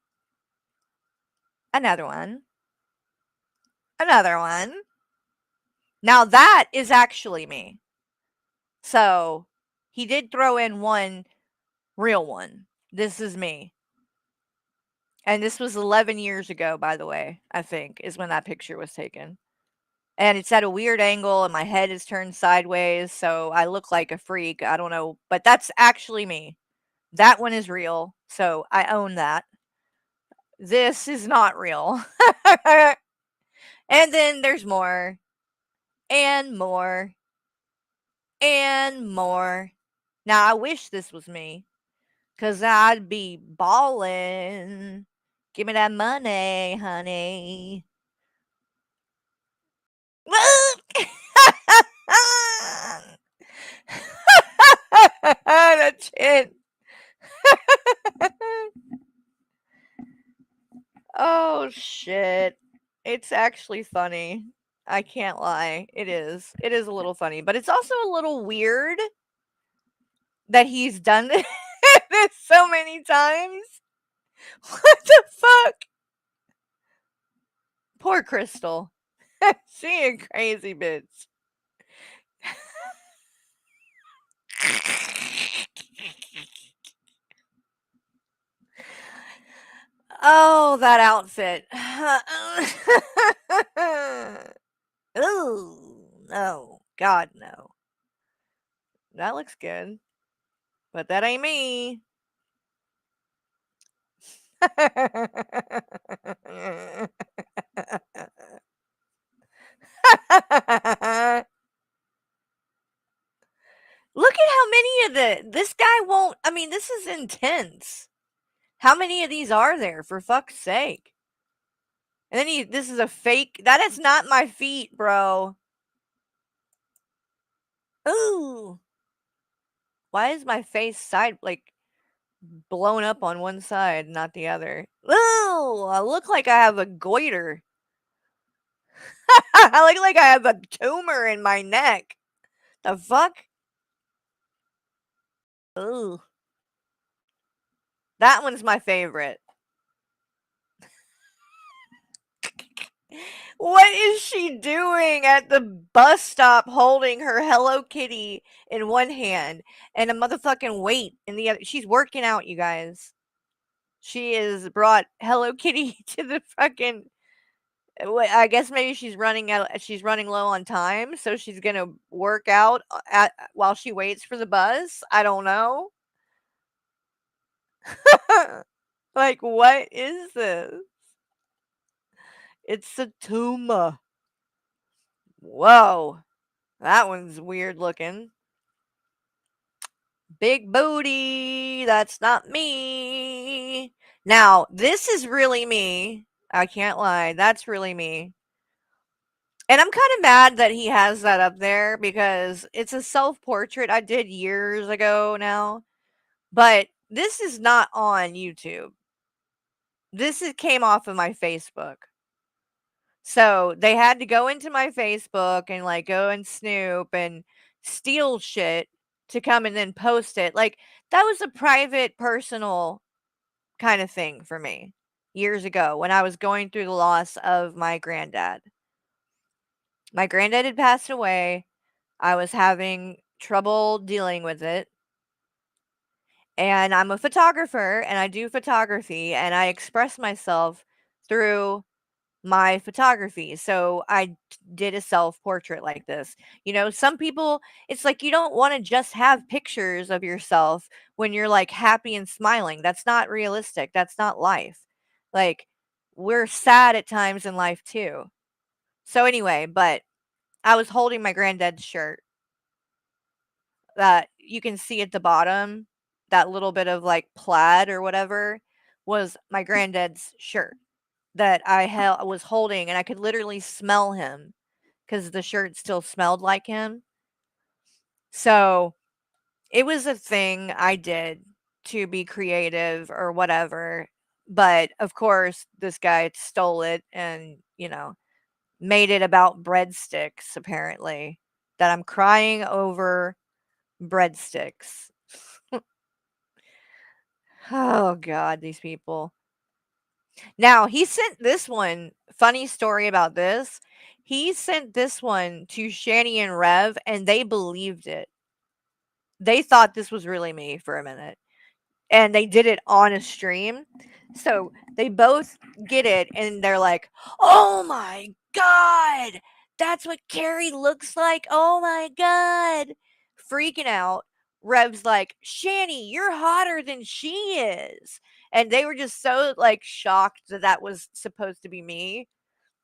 Another one. Another one. Now that is actually me. So he did throw in one real one. This is me. And this was 11 years ago, by the way, I think, is when that picture was taken. And it's at a weird angle and my head is turned sideways, so I look like a freak. I don't know, but that's actually me. That one is real, so I own that. This is not real. And then there's more. And more. And more. Now, I wish this was me. Because I'd be balling. Give me that money, honey. That's it. Oh, shit. It's actually funny. I can't lie. It is. It is a little funny, but it's also a little weird that he's done this so many times. What the fuck? Poor Crystal. She a crazy bitch. Oh, that outfit. Ooh, no. God, no. That looks good. But that ain't me. Look at how many of this guy won't. I mean, this is intense. How many of these are there, for fuck's sake? And then this is a fake. That is not my feet, bro. Ooh. Why is my face blown up on one side, not the other? Ooh, I look like I have a goiter. I look like I have a tumor in my neck. The fuck? Ooh. That one's my favorite. What is she doing at the bus stop holding her Hello Kitty in one hand and a motherfucking weight in the other? She's working out, you guys. She has brought Hello Kitty to the fucking. I guess maybe she's running low on time, so she's gonna work out while she waits for the bus. I don't know. Like, what is this? It's a tumor. Whoa. That one's weird looking. Big booty. That's not me. Now, this is really me. I can't lie. That's really me. And I'm kind of mad that he has that up there because it's a self-portrait I did years ago now. But this is not on YouTube. Came off of my Facebook. So they had to go into my Facebook and go and snoop and steal shit to come and then post it. Like, that was a private, personal kind of thing for me years ago when I was going through the loss of my granddad. My granddad had passed away. I was having trouble dealing with it. And I'm a photographer and I do photography and I express myself through my photography. So I did a self-portrait like this. Some people, it's like you don't want to just have pictures of yourself when you're happy and smiling. That's not realistic. That's not life. Like, we're sad at times in life too. So anyway, but I was holding my granddad's shirt that you can see at the bottom, that little bit of plaid or whatever was my granddad's shirt that I was holding, and I could literally smell him because the shirt still smelled like him. So it was a thing I did to be creative or whatever. But of course, this guy stole it and, made it about breadsticks, apparently. That I'm crying over breadsticks. Oh, God, these people. Now, he sent this one. Funny story about this. He sent this one to Shani and Rev, and they believed it. They thought this was really me for a minute. And they did it on a stream. So they both get it, and they're like, oh my God, that's what Carrie looks like. Oh my God. Freaking out. Rev's like, Shani, you're hotter than she is. And they were just so shocked that that was supposed to be me.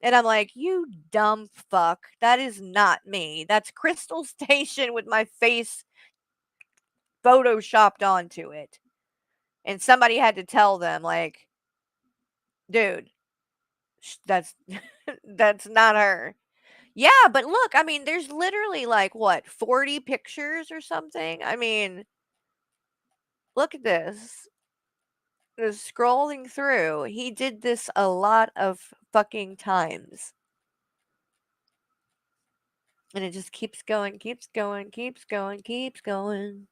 And I'm like, you dumb fuck. That is not me. That's Crystal Station with my face photoshopped onto it. And somebody had to tell them, dude, that's that's not her. Yeah, but look, I mean, there's literally 40 pictures or something. I mean, look at this. Just scrolling through, he did this a lot of fucking times. And it just keeps going, keeps going, keeps going, keeps going.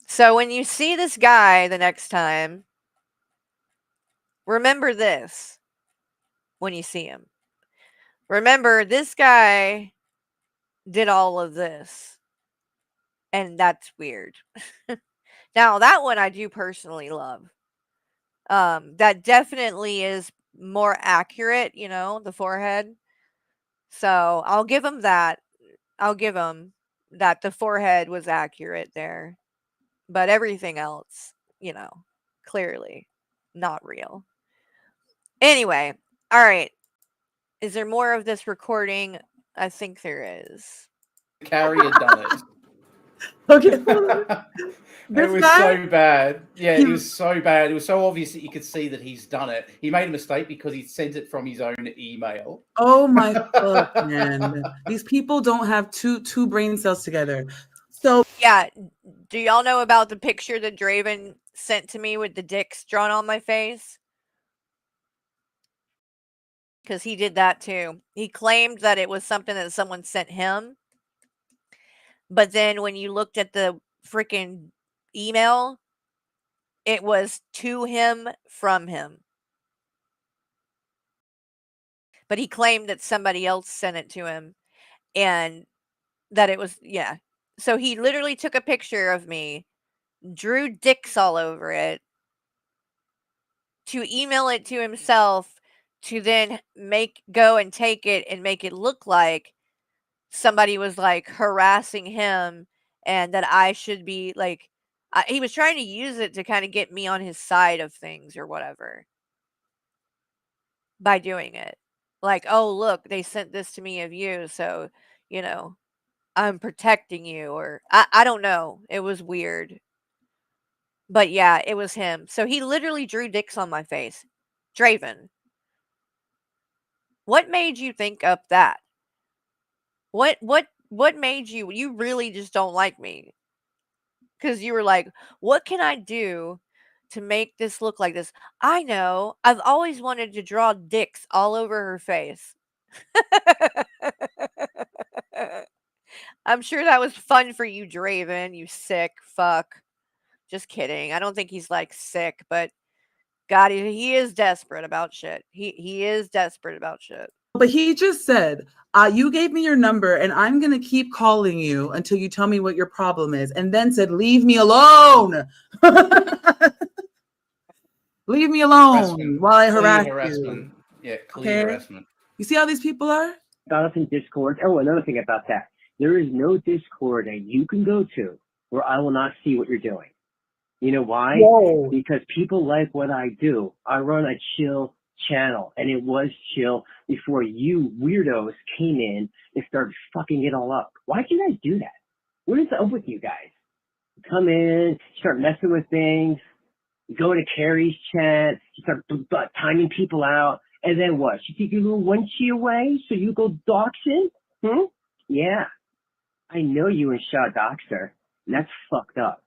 So when you see this guy the next time, remember this when you see him. Remember, this guy did all of this. And that's weird. Now, that one I do personally love. That definitely is more accurate, the forehead. So I'll give him that. I'll give him that the forehead was accurate there. But everything else, Clearly, not real. Anyway, all right. Is there more of this recording? I think there is. Carrie had done it. Okay, hold on. It This was guy? so bad. Yeah, He- it was so bad. It was so obvious that you could see that he's done it. He made a mistake because he sent it from his own email. Oh my fuck, man. These people don't have two brain cells together. So Yeah, do y'all know about the picture that Draven sent to me with the dicks drawn on my face? Because he did that too. He claimed that it was something that someone sent him. But then when you looked at the freaking email, it was to him from him. But he claimed that somebody else sent it to him and that it was, yeah. So he literally took a picture of me, drew dicks all over it, to email it to himself, to then go and take it and make it look like somebody was like harassing him and that I should be like, he was trying to use it to kind of get me on his side of things or whatever by doing it. Like, oh, look, they sent this to me of you. So, you know, I'm protecting you, or I don't know. It was weird. But yeah, it was him. So he literally drew dicks on my face. Draven. What made you think up that? What made you really just don't like me? Because you were like, what can I do to make this look like this? I know. I've always wanted to draw dicks all over her face. I'm sure that was fun for you, Draven, you sick fuck. Just kidding. I don't think he's like sick, but God, he is desperate about shit. He is desperate about shit. but he just said, you gave me your number and I'm going to keep calling you until you tell me what your problem is. And then said, leave me alone. Leave me alone while I harass harassment. you. Yeah, clear Okay? harassment. You see how these people are? Got us in Discord. Oh, another thing about that. There is no Discord that you can go to where I will not see what you're doing. You know why? Whoa. Because people like what I do. I run a chill channel, and it was chill before you weirdos came in and started fucking it all up. Why'd you guys do that? What is up with you guys? Come in, start messing with things, go to Carrie's chat, start timing people out, and then what? She take your little one-chi away so you go doxing? Yeah. I know you and Shaw doxer, and that's fucked up.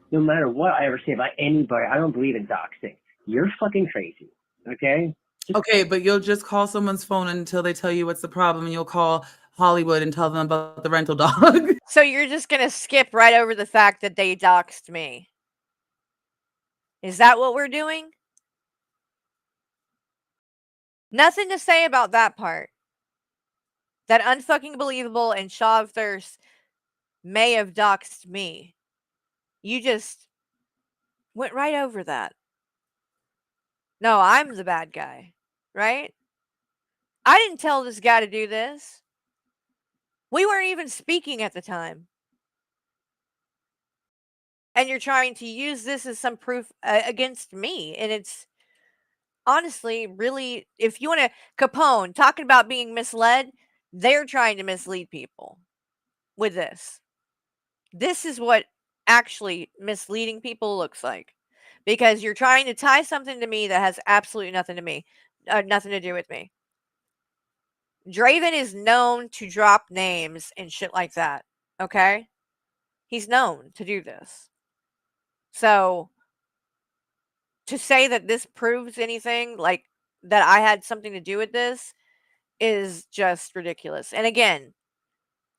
No matter what I ever say about anybody, I don't believe in doxing. You're fucking crazy, okay? Okay, but you'll just call someone's phone until they tell you what's the problem, and you'll call Hollywood and tell them about the rental dog. So you're just going to skip right over the fact that they doxed me. Is that what we're doing? Nothing to say about that part. That unfucking believable and Shaw of Thirst may have doxed me. You just went right over that. No, I'm the bad guy, right? I didn't tell this guy to do this. We weren't even speaking at the time. And you're trying to use this as some proof against me. And it's honestly really, if you want to, Capone, talking about being misled, they're trying to mislead people with this. This is what actually misleading people looks like. Because you're trying to tie something to me that has absolutely nothing to do with me. Draven is known to drop names and shit like that. Okay? He's known to do this. So, to say that this proves anything, like that I had something to do with this, is just ridiculous. And again,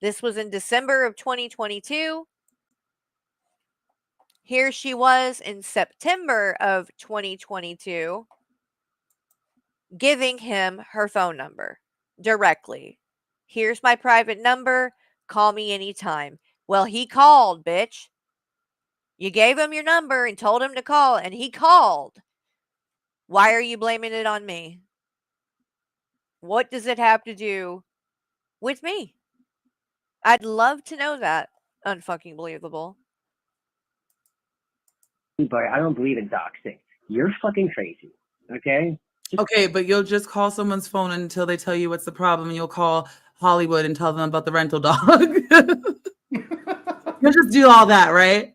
this was in December of 2022. Here she was in September of 2022 giving him her phone number directly. Here's my private number. Call me anytime. Well, he called, bitch. You gave him your number and told him to call, and he called. Why are you blaming it on me? What does it have to do with me? I'd love to know that. Unfucking believable. But I don't believe in doxing. You're fucking crazy. Okay? Okay, but you'll just call someone's phone until they tell you what's the problem, and you'll call Hollywood and tell them about the rental dog. You'll just do all that, right?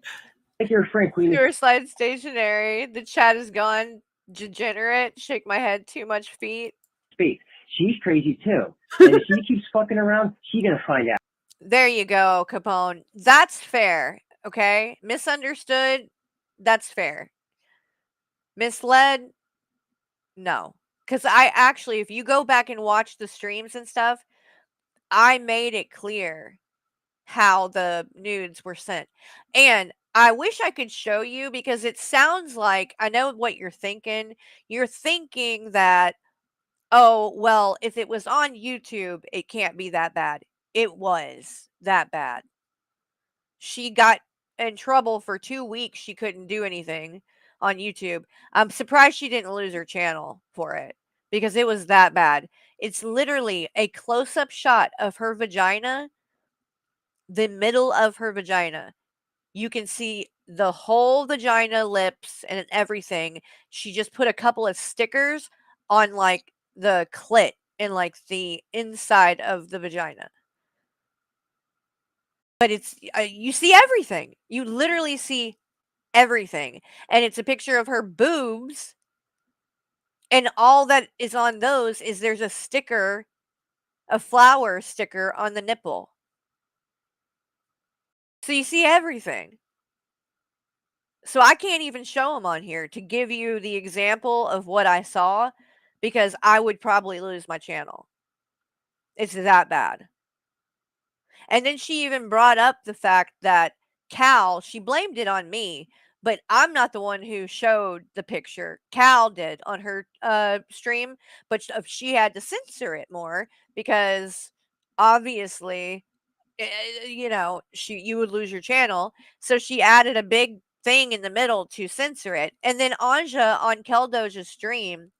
Like you're Frank Queen. Suicide stationary. The chat is gone. Degenerate. Shake my head. Too much feet. Space. She's crazy too. And if she keeps fucking around, she's gonna find out. There you go, Capone. That's fair. Okay. Misunderstood. That's fair. Misled. No. Because I actually, if you go back and watch the streams and stuff, I made it clear how the nudes were sent. And I wish I could show you because it sounds like I know what you're thinking. You're thinking that, oh, well, if it was on YouTube, it can't be that bad. It was that bad. She got in trouble for 2 weeks. She couldn't do anything on YouTube. I'm surprised she didn't lose her channel for it because it was that bad. It's literally a close-up shot of her vagina, the middle of her vagina. You can see the whole vagina, lips, and everything. She just put a couple of stickers on like the clit and like the inside of the vagina. But it's you see everything. You literally see everything. And it's a picture of her boobs. And all that is on those is there's a sticker, a flower sticker on the nipple. So you see everything. So I can't even show them on here to give you the example of what I saw because I would probably lose my channel. It's that bad. And then she even brought up the fact that Cal, she blamed it on me, but I'm not the one who showed the picture. Cal did on her stream, but she had to censor it more because obviously, you know, you would lose your channel. So she added a big thing in the middle to censor it. And then Anja on Keldoja's stream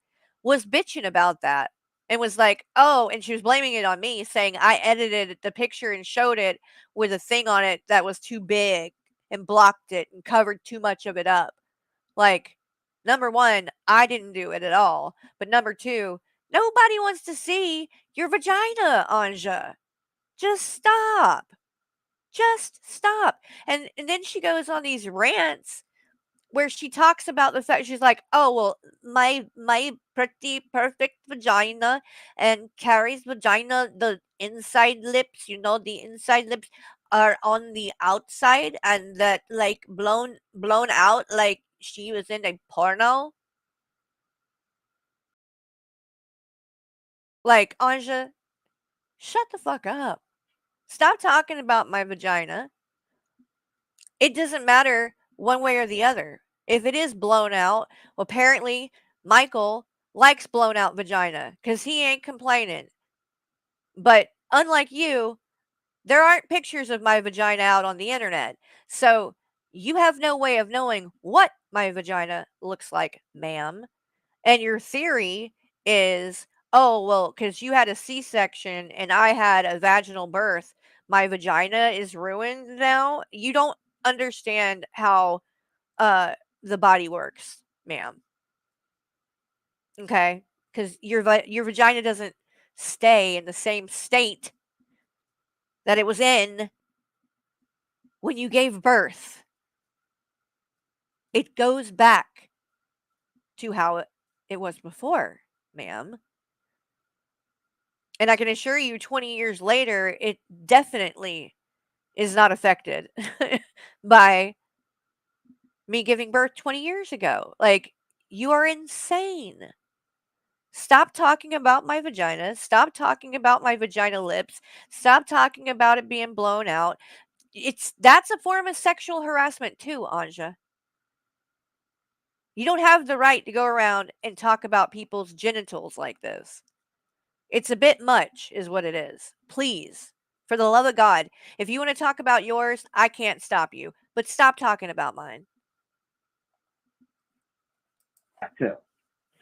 was bitching about that and was like, oh, and she was blaming it on me, saying I edited the picture and showed it with a thing on it that was too big and blocked it and covered too much of it up. Like, number one, I didn't do it at all. But number two, nobody wants to see your vagina, Anja. Just stop. Just stop. And then she goes on these rants where she talks about the fact she's like, oh well, my pretty perfect vagina and Carrie's vagina, the inside lips, you know, the inside lips are on the outside and that like blown out like she was in a porno. Like, Anja, shut the fuck up. Stop talking about my vagina. It doesn't matter one way or the other. If it is blown out, well, apparently Michael likes blown out vagina because he ain't complaining. But unlike you, there aren't pictures of my vagina out on the internet. So you have no way of knowing what my vagina looks like, ma'am. And your theory is, oh, well, because you had a C-section and I had a vaginal birth, my vagina is ruined now. You don't understand how the body works, ma'am. Okay? Because your vagina doesn't stay in the same state that it was in when you gave birth. It goes back to how it was before, ma'am. And I can assure you 20 years later, it definitely is not affected by me giving birth 20 years ago. Like, you are insane. Stop talking about my vagina. Stop talking about my vagina lips. Stop talking about it being blown out. That's a form of sexual harassment too, Anja. You don't have the right to go around and talk about people's genitals like this. It's a bit much, is what it is. Please, for the love of God, if you want to talk about yours, I can't stop you. But stop talking about mine.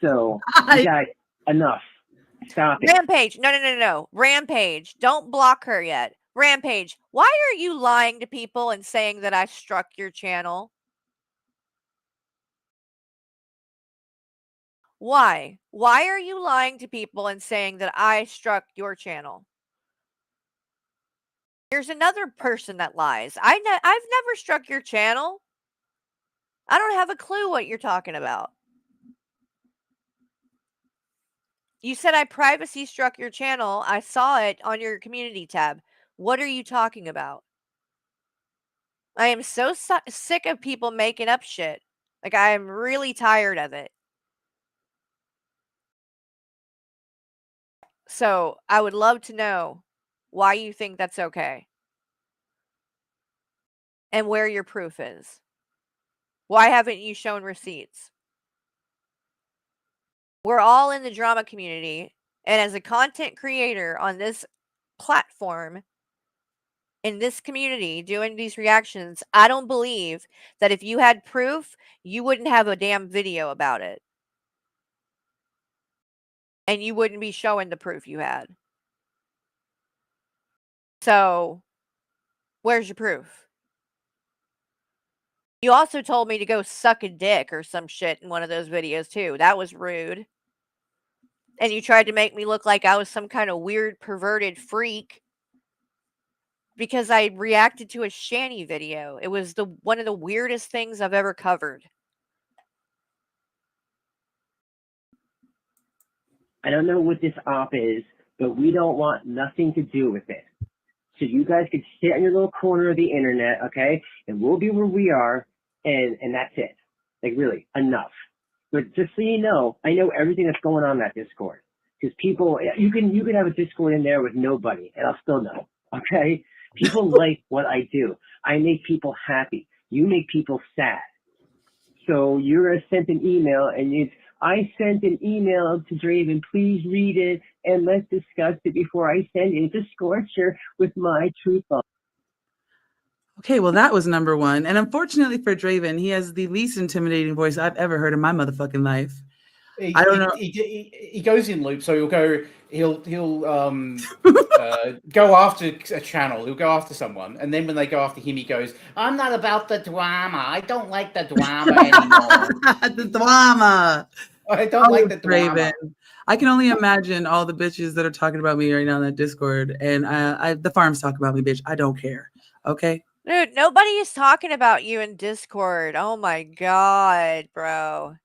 So you guys, enough. Stop it. Rampage. No. Rampage. Don't block her yet. Rampage, why are you lying to people and saying that I struck your channel? Why? Why are you lying to people and saying that I struck your channel? Here's another person that lies. I've never struck your channel. I don't have a clue what you're talking about. You said I privacy struck your channel. I saw it on your community tab. What are you talking about? I am so sick of people making up shit. Like, I am really tired of it. So, I would love to know why you think that's okay. And where your proof is. Why haven't you shown receipts? We're all in the drama community. And as a content creator on this platform, in this community, doing these reactions, I don't believe that if you had proof, you wouldn't have a damn video about it. And you wouldn't be showing the proof you had. So, where's your proof? You also told me to go suck a dick or some shit in one of those videos too. That was rude. And you tried to make me look like I was some kind of weird perverted freak because I reacted to a Shanny video. It was one of the weirdest things I've ever covered. I don't know what this op is, but we don't want nothing to do with it. So you guys could sit on your little corner of the internet, okay? And we'll be where we are, and that's it. Like, really, enough. But just so you know, I know everything that's going on in that Discord. Because people, you can have a Discord in there with nobody, and I'll still know, okay? People like what I do. I make people happy. You make people sad. So you're sent an email, and I sent an email to Draven. Please read it, and let's discuss it before I send it. It's a scorcher with my truth on. Okay, well, that was number one. And unfortunately for Draven, he has the least intimidating voice I've ever heard in my motherfucking life. I don't know. He goes in loops, so he'll go after a channel. He'll go after someone, and then when they go after him, he goes, "I'm not about the drama. I don't like the drama anymore." The drama. I don't like the drama. Draven. I can only imagine all the bitches that are talking about me right now in that Discord, and the farms talk about me, bitch. I don't care. Okay. Dude, nobody is talking about you in Discord. Oh my god, bro.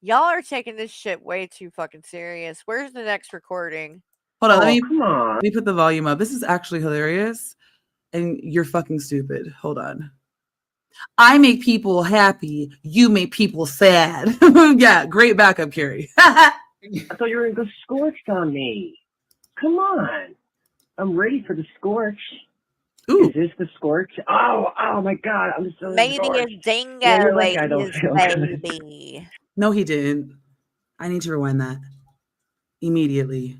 Y'all are taking this shit way too fucking serious. Where's the next recording? Hold on, let me put the volume up. This is actually hilarious, and you're fucking stupid. Hold on. I make people happy. You make people sad. Yeah, great backup, Carrie. I thought you were going to go scorched on me. Come on. I'm ready for the scorch. Ooh. Is this the scorch? Oh my god. I'm so Maybe a dingo ate his baby. No, he didn't. I need to rewind that immediately.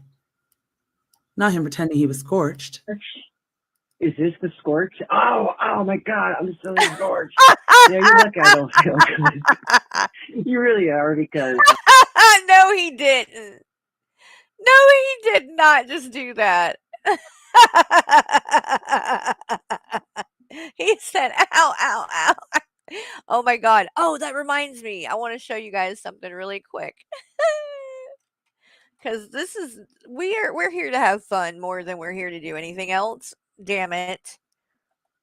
Not him pretending he was scorched. Is this the scorch? Oh my god. I'm so scorched. Yeah, you're lucky I don't feel good. You really are, because... No, he didn't. No, he did not just do that. He said, ow, ow, ow. Oh my god. Oh, that reminds me. I want to show you guys something really quick. Because we're here to have fun more than we're here to do anything else. Damn it.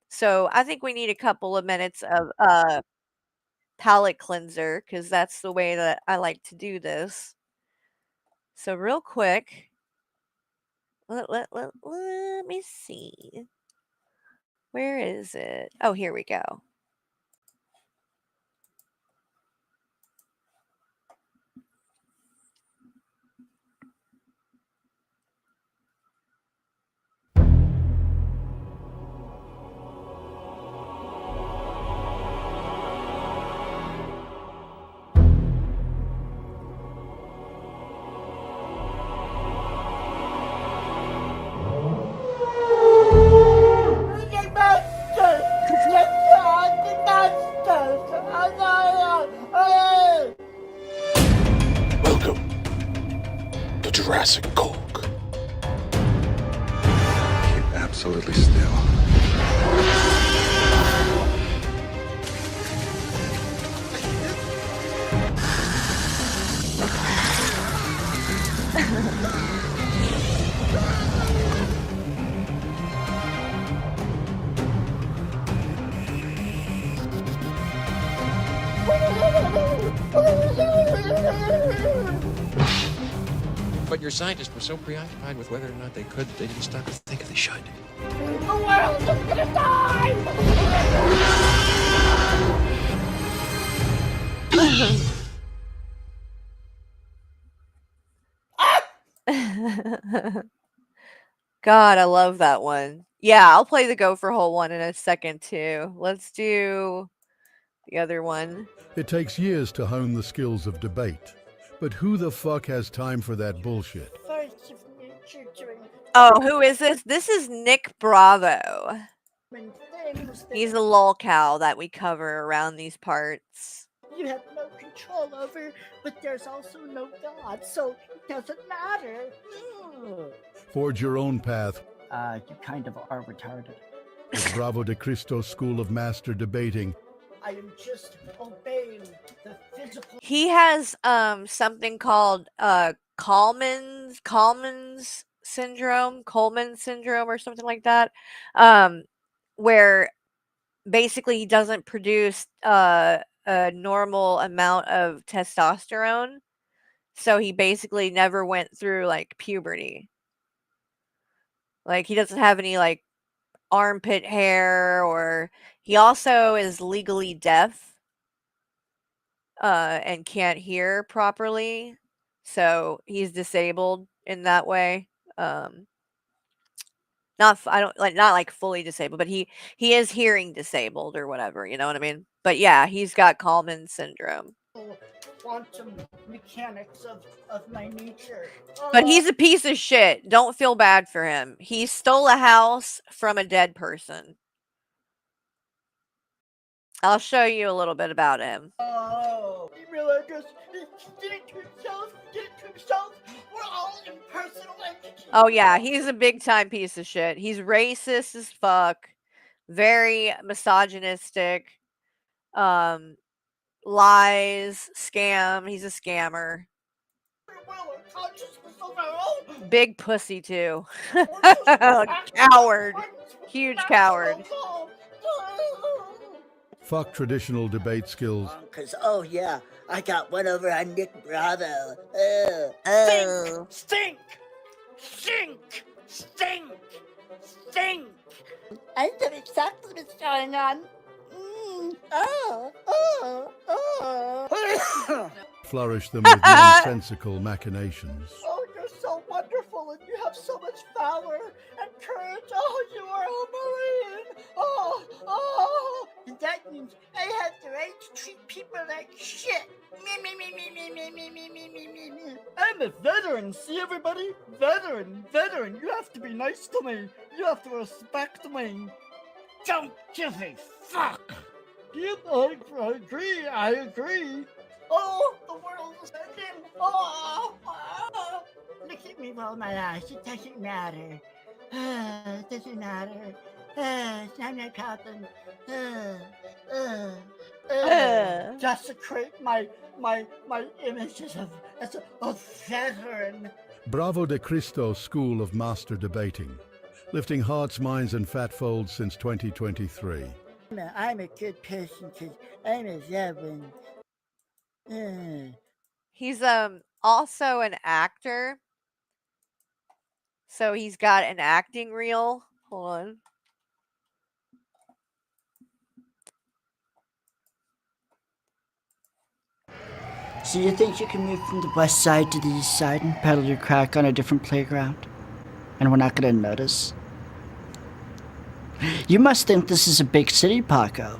So I think we need a couple of minutes of palette cleanser, because that's the way that I like to do this. So real quick, let me see. Where is it? Oh, here we go. Welcome to Jurassic Coke. Keep absolutely still. But your scientists were so preoccupied with whether or not they could that they didn't stop to think if they should. The world is gonna die! God, I love that one. Yeah, I'll play the Gopher Hole one in a second too. Let's do the other one. It takes years to hone the skills of debate. But who the fuck has time for that bullshit? Oh, who is this? This is Nick Bravo. He's a lolcow that we cover around these parts. You have no control over, but there's also no God, so it doesn't matter. Forge your own path You kind of are retarded. with Bravo de Cristo School of Master Debating. I am just obeying the physical. He has something called Coleman's syndrome, Coleman syndrome or something like that. Where basically he doesn't produce a normal amount of testosterone. So he basically never went through like puberty. Like he doesn't have any like armpit hair, or he also is legally deaf and can't hear properly. So he's disabled in that way. Not like fully disabled, but he is hearing disabled or whatever, you know what I mean? But yeah, he's got Coleman syndrome. Quantum mechanics of my nature. But he's a piece of shit. Don't feel bad for him. He stole a house from a dead person. I'll show you a little bit about him. Oh, email address. Did it to himself. We're all impersonal entities. Oh yeah, he's a big time piece of shit. He's racist as fuck. Very misogynistic. Lies, scam. He's a scammer. Big pussy too. Coward. Huge coward. Fuck traditional debate skills. Cause oh yeah, I got one over on Nick Bravo. Stink! I know exactly what's going on. Flourish them with nonsensical machinations. Oh, you're so wonderful, and you have so much valor and courage. Oh, you are a Marine. Oh. And that means I have the right to treat people like shit. Me. I'm a veteran, see everybody? Veteran. You have to be nice to me. You have to respect me. Don't give a fuck. Yep, I agree. Oh, the world is ending. Oh. Look at me roll my eyes. It doesn't matter. It doesn't matter. It's not my problem. Desecrate my image as a veteran. Bravo de Cristo School of Master Debating. Lifting hearts, minds, and fat folds since 2023. I'm a good person because I'm a veteran. He's also an actor. So he's got an acting reel. Hold on. So you think you can move from the west side to the east side and pedal your crack on a different playground? And we're not gonna notice? You must think this is a big city, Paco.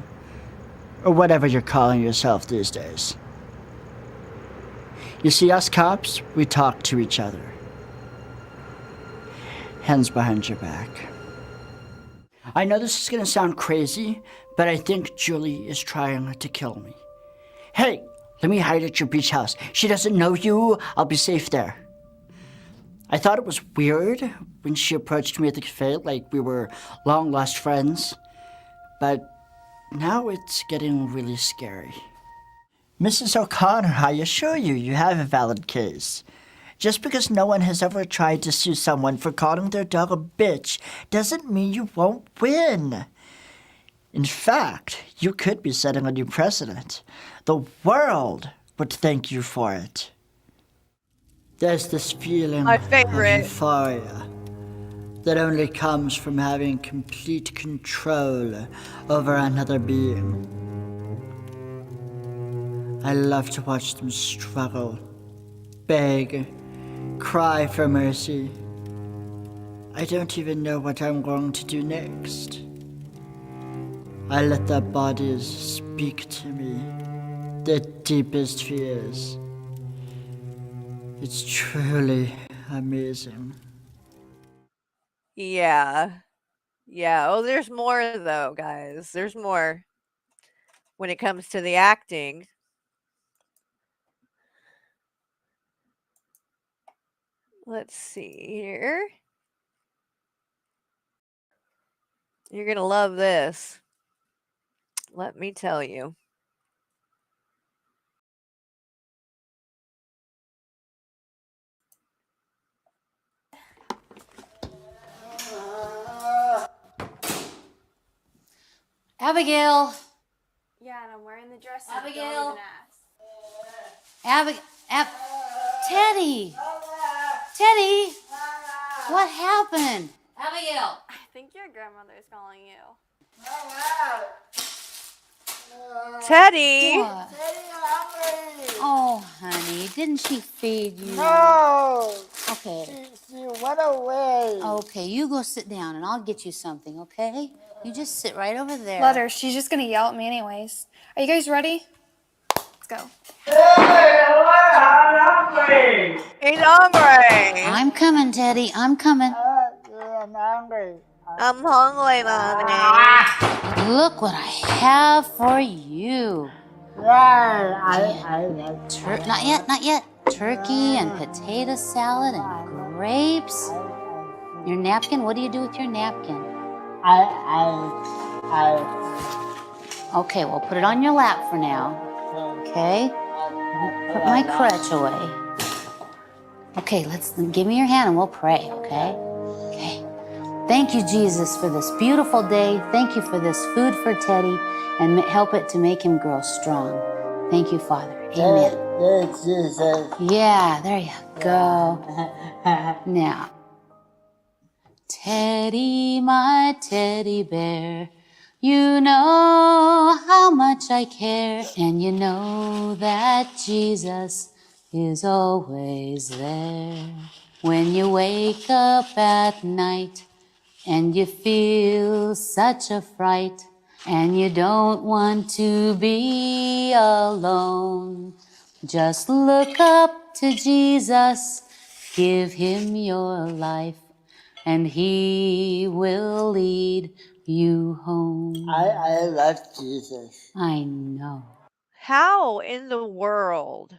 Or whatever you're calling yourself these days. You see, us cops, we talk to each other. Hands behind your back. I know this is gonna sound crazy, but I think Julie is trying to kill me. Hey, let me hide at your beach house. She doesn't know you. I'll be safe there. I thought it was weird when she approached me at the cafe like we were long-lost friends. But now it's getting really scary. Mrs. O'Connor, I assure you, you have a valid case. Just because no one has ever tried to sue someone for calling their dog a bitch doesn't mean you won't win. In fact, you could be setting a new precedent. The world would thank you for it. There's this feeling My of favorite. euphoria that only comes from having complete control over another being. I love to watch them struggle, beg, cry for mercy. I don't even know what I'm going to do next. I let their bodies speak to me, their deepest fears. It's truly amazing. Yeah. Yeah. Oh, there's more though, guys. There's more when it comes to the acting. Let's see here. You're going to love this. Let me tell you. Abigail. Yeah, and I'm wearing the dress. Abigail. Don't even ask. Teddy. Teddy. What happened? Abigail. I think your grandmother's calling you. Teddy. What? Oh, honey, didn't she feed you? No. Okay. She went away. Okay, you go sit down and I'll get you something, okay? You just sit right over there. Let her. She's just gonna yell at me anyways. Are you guys ready? Let's go. He's hungry. I'm coming, Teddy. I'm coming. I'm hungry. I'm hungry, Mommy. Look what I have for you. Not yet, not yet. Turkey and potato salad and grapes. Your napkin, what do you do with your napkin? Okay, well, put it on your lap for now. Okay? Put my crutch away. Okay, give me your hand and we'll pray, okay? Okay. Thank you, Jesus, for this beautiful day. Thank you for this food for Teddy and help it to make him grow strong. Thank you, Father. Amen. Yeah, there you go. Now, Teddy, my teddy bear, you know how much I care, and you know that Jesus is always there. When you wake up at night and you feel such a fright, and you don't want to be alone, just look up to Jesus, give him your life, and he will lead you home. I love Jesus. I know. How in the world?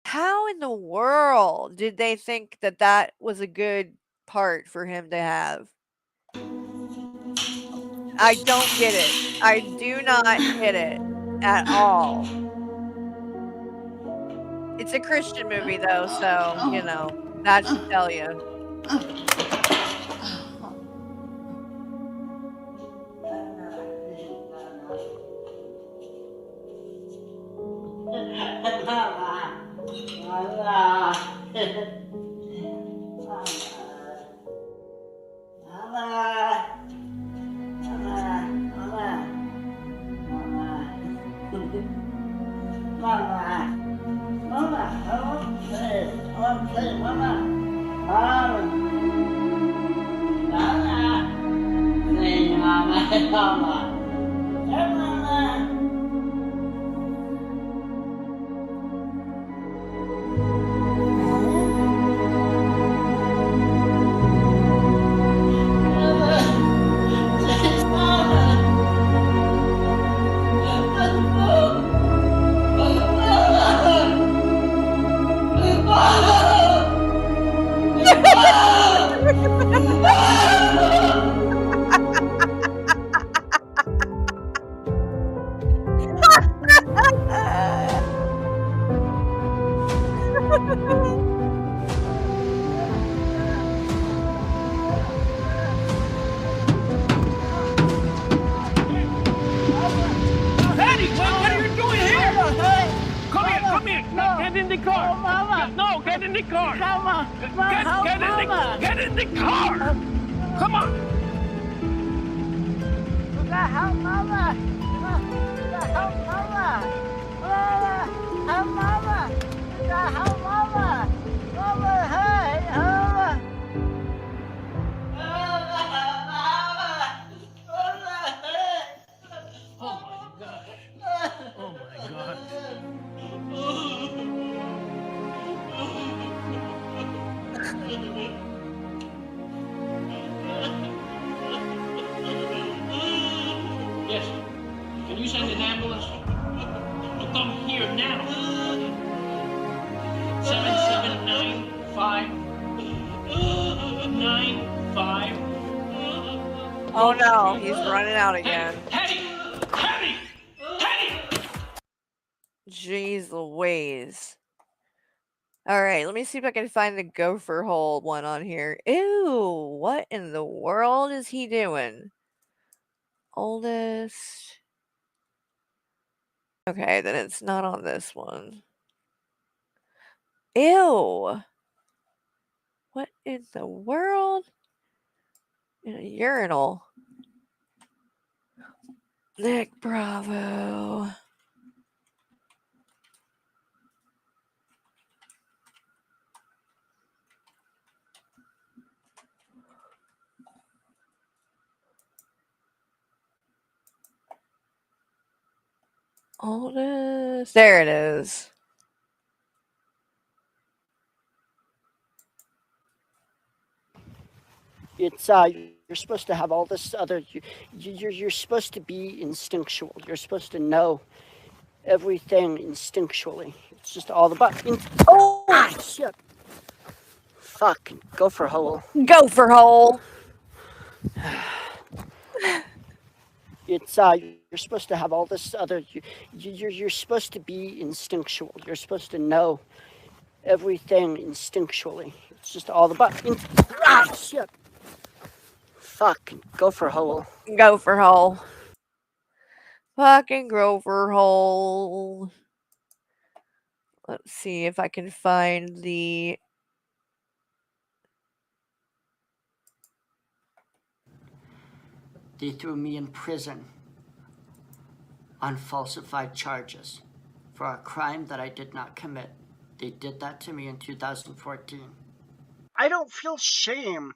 How in the world did they think that that was a good part for him to have? I don't get it. I do not get it at all. It's a Christian movie though, so, you know, that should tell you. Get in the car! Mama! Mama! Get in the car! Come on! Help Mama! Help Mama! Help Mama! Help Mama! Mama, hey! Mama! Oh my gosh. Oh my god. Yes. Can you send an ambulance to come here now? 779595. Oh no, he's running out again. Carrie! Jeez Louise. Alright, let me see if I can find the gopher hole one on here. Ew, what in the world is he doing? Oldest. Okay, then it's not on this one. Ew. What in the world? In a urinal. Nick Bravo. Oldest. There it is. It's you're supposed to have all this other. You're supposed to be instinctual. You're supposed to know everything instinctually. It's just all about. Oh shit! Fuck. Gopher hole. Gopher hole. It's you're supposed to have all this other. You're supposed to be instinctual. You're supposed to know everything instinctually. It's just all about. Shit! Fuck. Gopher hole. Gopher hole. Fucking gopher hole. Let's see if I can find the. They threw me in prison on falsified charges for a crime that I did not commit. They did that to me in 2014. I don't feel shame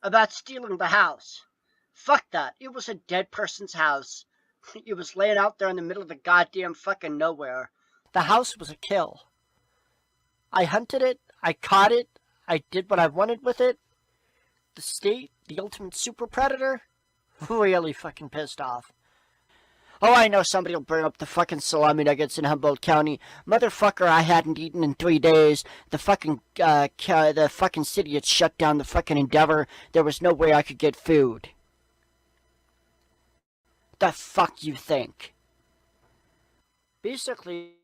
about stealing the house. Fuck that. It was a dead person's house. It was laying out there in the middle of the goddamn fucking nowhere. The house was a kill. I hunted it. I caught it. I did what I wanted with it. The state, the ultimate super predator, really fucking pissed off. Oh, I know somebody will bring up the fucking salami nuggets in Humboldt County. Motherfucker, I hadn't eaten in 3 days. The fucking city had shut down the fucking Endeavor. There was no way I could get food. The fuck you think? Basically,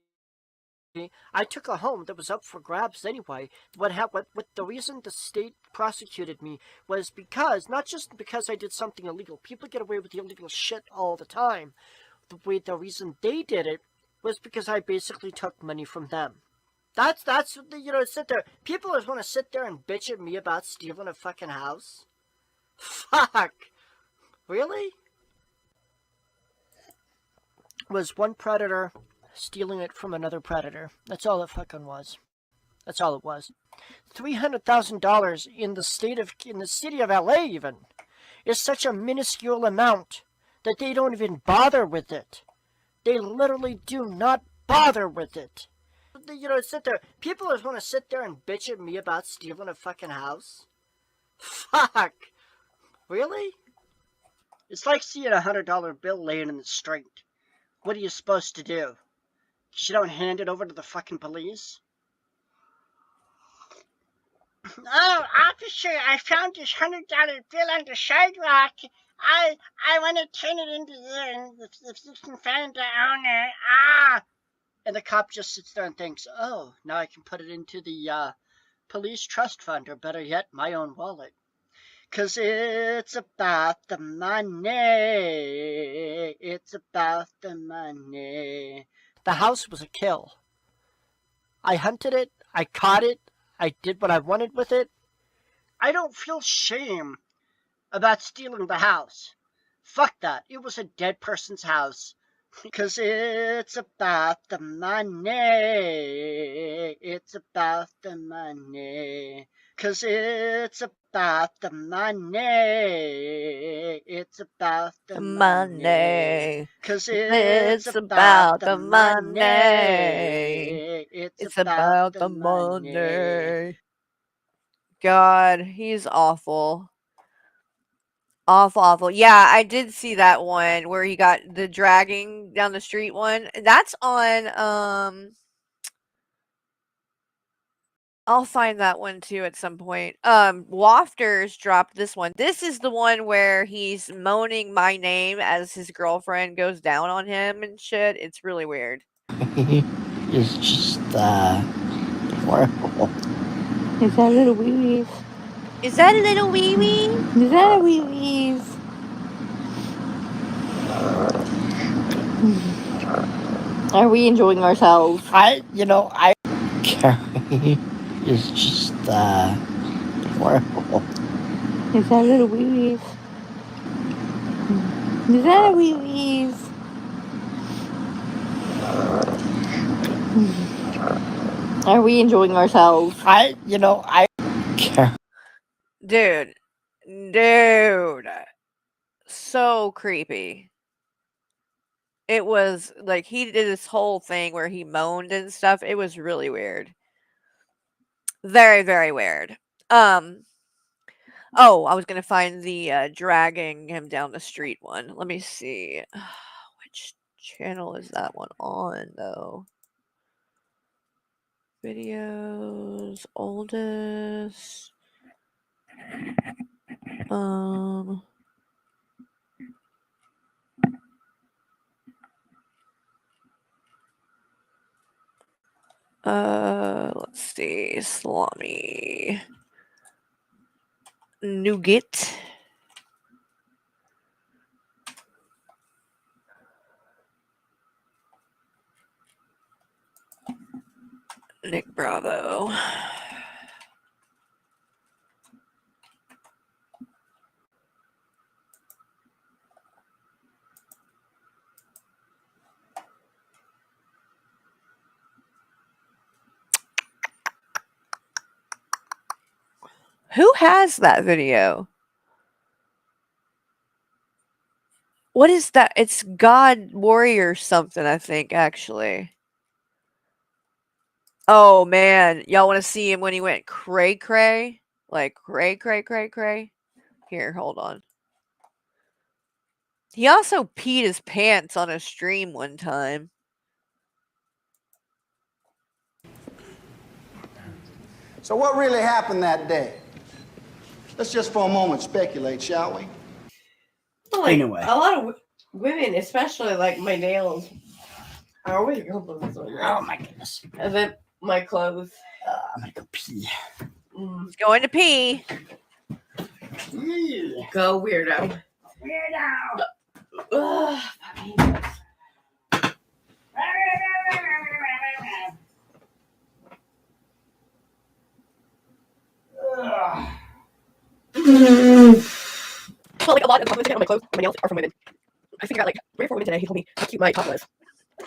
I took a home that was up for grabs anyway. What the reason the state prosecuted me was because, not just because I did something illegal. People get away with illegal shit all the time. The reason they did it was because I basically took money from them. That's sit there. People just want to sit there and bitch at me about stealing a fucking house. Fuck. Really? Was one predator stealing it from another predator. That's all it fucking was. That's all it was. $300,000 in the city of LA even is such a minuscule amount that they don't even bother with it. They literally do not bother with it. Sit there. People just want to sit there and bitch at me about stealing a fucking house. Fuck. Really? It's like seeing $100 bill laying in the street. What are you supposed to do? You don't hand it over to the fucking police? Oh, officer, I found this $100 bill on the sidewalk. I want to turn it into there, and if you can find the owner, And the cop just sits there and thinks, oh, now I can put it into the police trust fund, or better yet, my own wallet. 'Cause it's about the money. It's about the money. The house was a kill. I hunted it. I caught it. I did what I wanted with it. I don't feel shame about stealing the house. Fuck that. It was a dead person's house. Because it's about the money. It's about the money. Because it's about the money. It's about the money. Because it's about the money. It's about the money. God, he's awful. Awful. Yeah, I did see that one where he got the dragging down the street one. That's on I'll find that one too at some point. Wafters dropped this one. This is the one where he's moaning my name as his girlfriend goes down on him and shit. It's really weird. It's just horrible. Is that a little wee-wees? Is that a little wee-wee? Is that a wee-wees? Are we enjoying ourselves? Carrie is just horrible. Is that a little wee-wees? Is that a wee-wees? Are we enjoying ourselves? Dude. So creepy. It was like he did this whole thing where he moaned and stuff. It was really weird. Very, very weird. Oh, I was gonna find the dragging him down the street one. Let me see. Which channel is that one on though? Videos, oldest. Let's see. Salami. Nougat. Nick Bravo. Who has that video? What is that? It's God Warrior something, I think, actually. Oh, man. Y'all want to see him when he went cray-cray? Like, cray-cray-cray-cray? Here, hold on. He also peed his pants on a stream one time. So what really happened that day? Let's just for a moment speculate, shall we? Well, like, Anyway. a lot of women, especially like my nails, I always go for this one. Oh my goodness. And then my clothes. I'm gonna go pee. He's going to pee. Go, weirdo. Ugh, well, like a lot of the comments on my clothes, my nails are from women. I think I got like 3 or 4 women today who told me how cute my top was.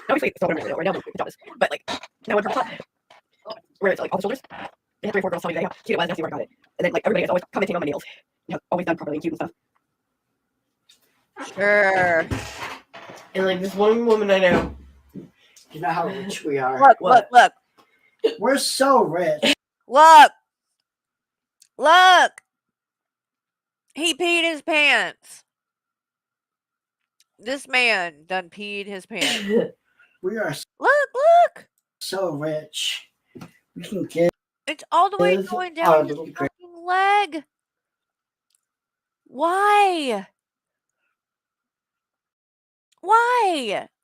Obviously, it's not what I'm doing right now, my top is. But like, now one from the top, where it's like all the shoulders, they had 3 or 4 girls telling me how cute it was, and I see where I got it. And then like everybody is always commenting on my nails, you know, always done properly and cute and stuff. Sure. And like this one woman I know. You know how rich we are. Look. We're so rich. Look. He peed his pants. This man done peed his pants. We are Look. so rich. We can get It's all the way going down his fucking leg. Why?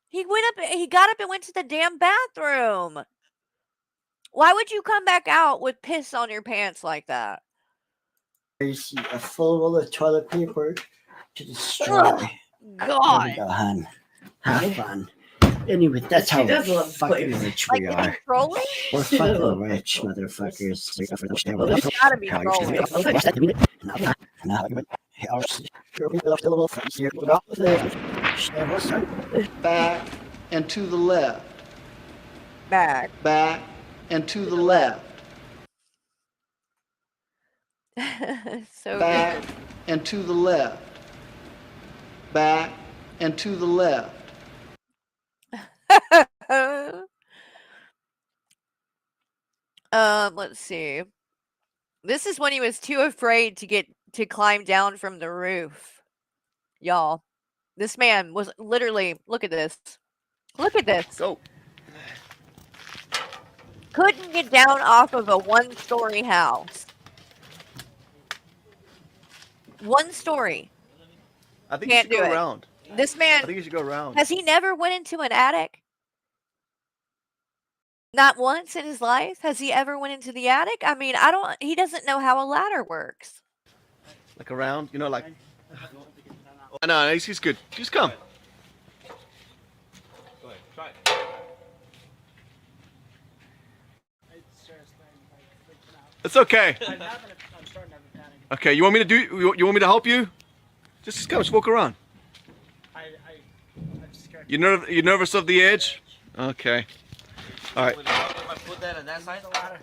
He got up and went to the damn bathroom. Why would you come back out with piss on your pants like that? a full roll of toilet paper to destroy. God. There we go, hun. Have fun. Anyway, that's She how does love the fucking place. rich Like, we is he are. trolling? We're She does fucking love rich, motherfuckers. He's gotta be trolling. Back and to the left. Back. Back and to the left. So Back and to the left. Back and to the left. good. Let's see. This is when he was too afraid to climb down from the roof. Y'all. This man was literally, look at this. Look at this. Go. Couldn't get down off of a 1-story house. 1 story. I think Can't you should do go it. around. This I man, think you should go around. has he never went into an attic? Not once in his life? Has he ever went into the attic? I mean, he doesn't know how a ladder works. Like around, like. No, he's good. Just come. Go ahead, try it. It's okay. Okay, you want me to you want me to help you? Just come, just walk around. You're nervous of the edge? Okay. All right. If I put that on that side of the ladder?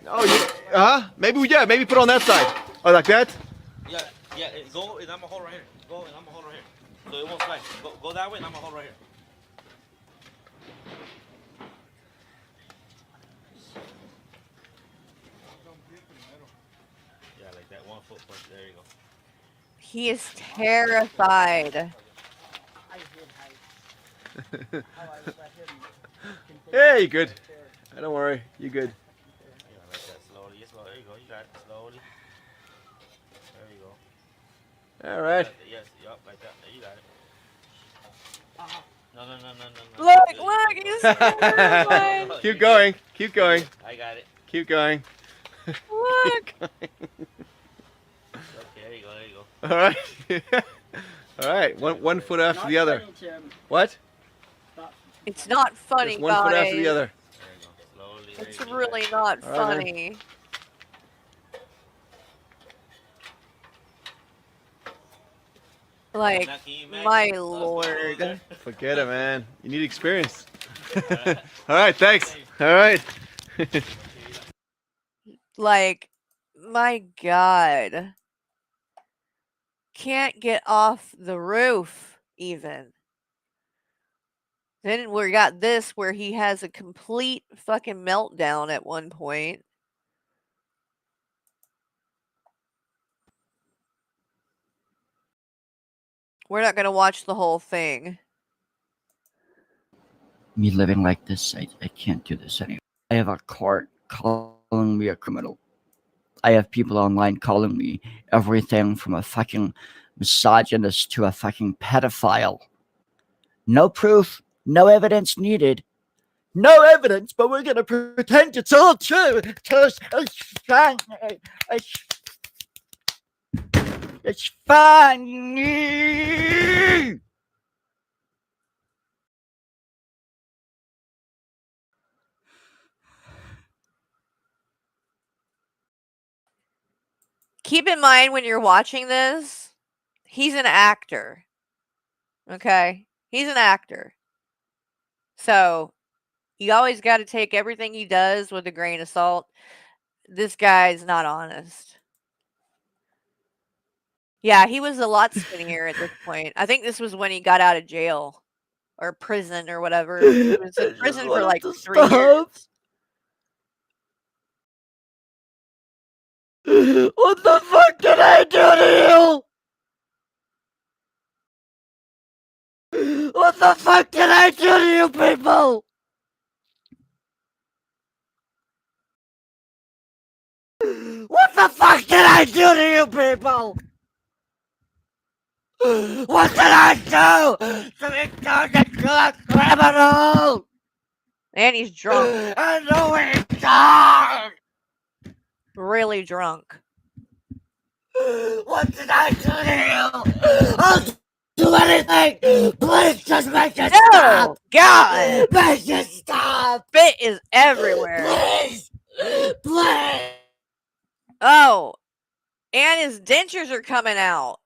Oh, maybe put it on that side. Oh, like that? Yeah, go and I'm gonna hold right here. Go and I'm gonna hold right here. So it won't slide. Go that way and I'm gonna hold right here. Yeah, like that 1 foot push. There you go. He is terrified. Hey, you good. Don't worry, you good. Yeah, like that slowly. Yes, there you go. You got it slowly. There you go. All right. Yes, yup, like that. There you got it. No. Look, he's terrified. Keep going. Keep going. I got it. Keep going. Look. Okay, there you go. All right. All right. One foot after the other. What? It's not funny, Just 1 foot after the guys. other. It's really not All right, funny. Like, my lord. Forget it, man. You need experience. All right. Thanks. All right. Like, my God. Can't get off the roof, even. Then we got this where he has a complete fucking meltdown at one point. We're not going to watch the whole thing. Me living like this, I can't do this anymore. I have a court calling me a criminal. I have people online calling me everything from a fucking misogynist to a fucking pedophile. No proof, no evidence needed. No evidence, but we're gonna pretend it's all true. It's fine. Keep in mind when you're watching this, he's an actor. Okay? He's an actor. So, you always got to take everything he does with a grain of salt. This guy's not honest. Yeah, he was a lot skinnier at this point. I think this was when he got out of jail or prison or whatever. He was in prison for like 3 years. What the fuck did I do to you? What the fuck did I do to you people? What the fuck did I do to you people? What did I do to become a criminal? And he's drunk. I know he's done. Really drunk. What did I do to you? do anything. Please just make it No, stop. God, Make it stop. spit is everywhere. Please. Please. Oh, and his dentures are coming out.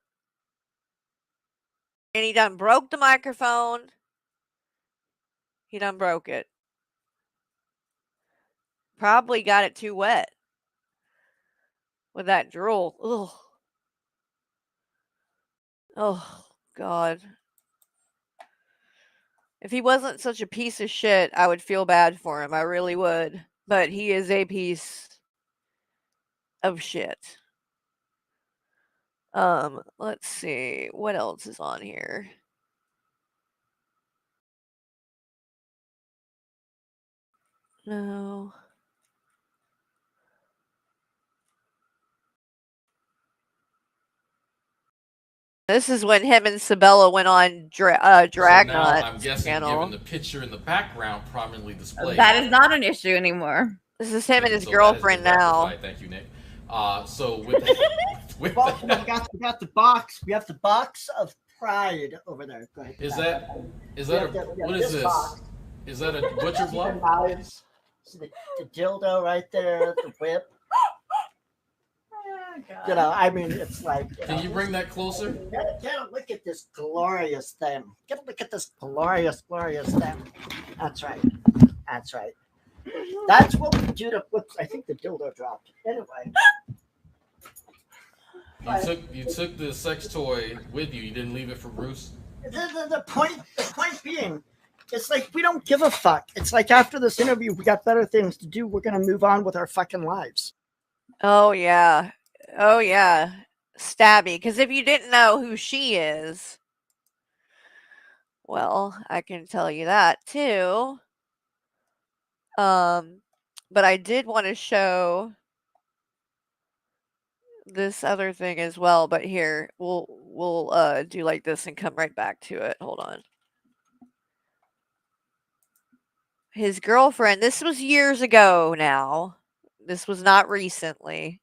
And he done broke the microphone. He done broke it. Probably got it too wet with that drool. Ugh. Oh, God. If he wasn't such a piece of shit, I would feel bad for him. I really would. But he is a piece of shit. Let's see. What else is on here? No. This is when him and Sabella went on So now Dragnet I'm guessing, channel. given the picture in the background prominently displayed. That is not an issue anymore. This is him and his So girlfriend that has been now. rectified. Thank you, Nick. So with We got the box. We have the box of pride over there. Go ahead. is that what is this? Box. Is that a butcher See block? the knives, see the dildo right there, the whip. You know, I mean, it's like. Can you bring that closer? Get a look at this glorious thing. Get a look at this glorious, glorious thing. That's right. That's right. That's what we do to. Whoops, I think the dildo dropped. Anyway. You took the sex toy with you. You didn't leave it for Bruce. The point being, it's like we don't give a fuck. It's like after this interview, we got better things to do. We're gonna move on with our fucking lives. Oh, yeah. Oh, yeah. Stabby. Because if you didn't know who she is, well, I can tell you that too. But I did want to show this other thing as well. But here, we'll do like this and come right back to it. Hold on. His girlfriend. This was years ago now. This was not recently.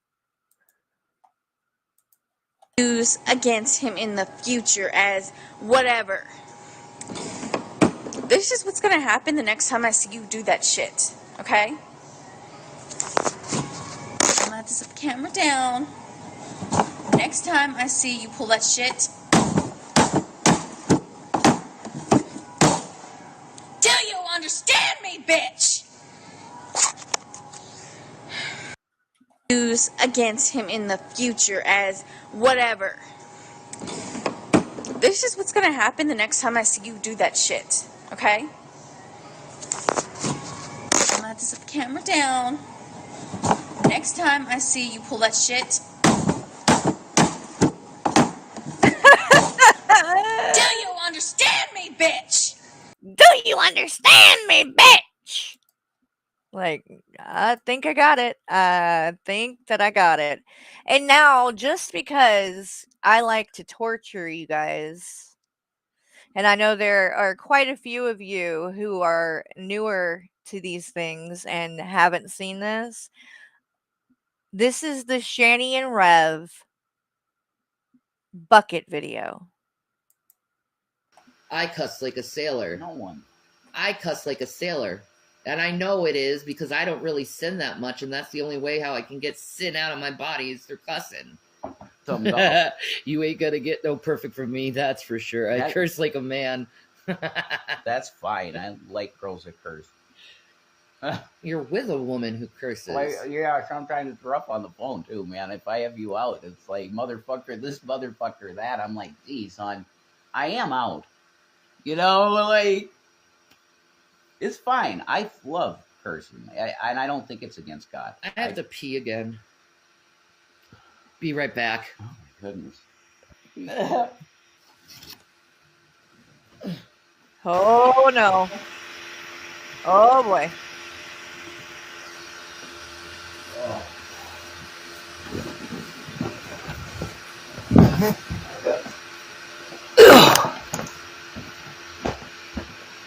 Use against him in the future as whatever. This is what's gonna happen the next time I see you do that shit, okay? I'm gonna have to set the camera down. Next time I see you pull that shit. Do you understand me, bitch? Use against him in the future as whatever. This is what's gonna happen the next time I see you do that shit, okay? I'm gonna have to set the camera down. Next time I see you pull that shit. Do you understand me, bitch? Do you understand me, bitch? Like, I think I got it. I think that I got it. And now, just because I like to torture you guys, and I know there are quite a few of you who are newer to these things and haven't seen this, this is the Shani and Rev bucket video. I cuss like a sailor. No one. I cuss like a sailor. And I know it is because I don't really sin that much, and that's the only way how I can get sin out of my body is through cussing. You ain't gonna get no perfect from me, that's for sure. I curse like a man. That's fine. I like girls that curse. You're with a woman who curses. Like, yeah, sometimes it's rough on the phone too, man. If I have you out, it's like motherfucker, this motherfucker, that. I'm like, geez, son, I am out. You know, like, it's fine. I love cursing, and I don't think it's against God. I have to pee again. Be right back. Oh my goodness. Oh no. Oh boy.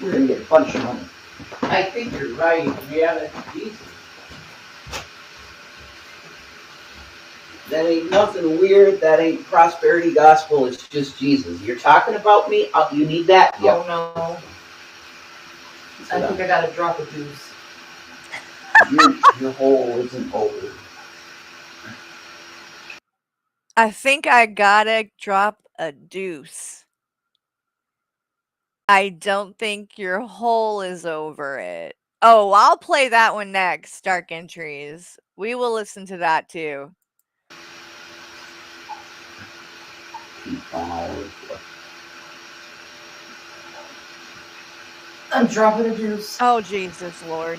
We're gonna get a bunch of money. I think you're right. Yeah, that's easy. That ain't nothing weird. That ain't prosperity gospel. It's just Jesus. You're talking about me? You need that? Yep. Oh no. I think I gotta drop a deuce. Your hole isn't over. I think I gotta drop a deuce. I don't think your hole is over it. Oh, I'll play that one next, Dark Entries. We will listen to that too. I'm dropping a deuce. Oh, Jesus Lord.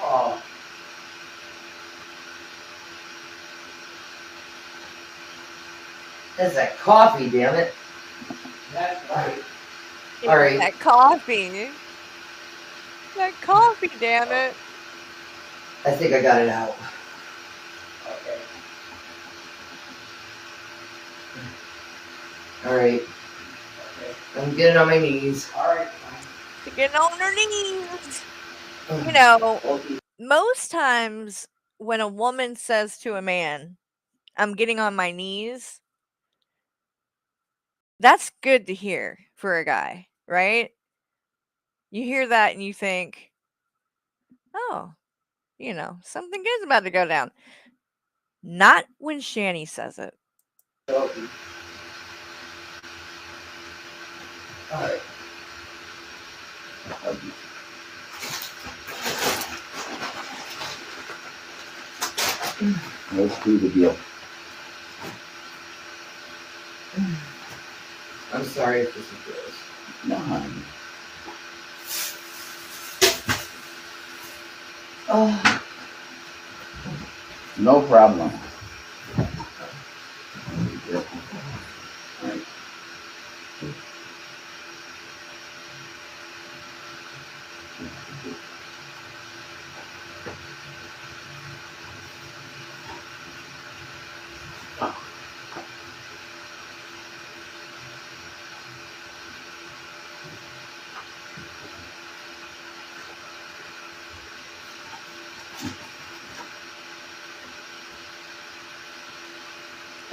Oh. That's that coffee, damn it. That's right. All right. That coffee. That coffee, damn it. I think I got it out. Okay. All right. I'm getting on my knees. All right. Getting on her knees. You know, most times when a woman says to a man, I'm getting on my knees, that's good to hear for a guy, right? You hear that and you think, oh, something good's about to go down. Not when Shani says it. All right. Let's do the deal. I'm sorry if this is gross. No, honey. Oh. No problem.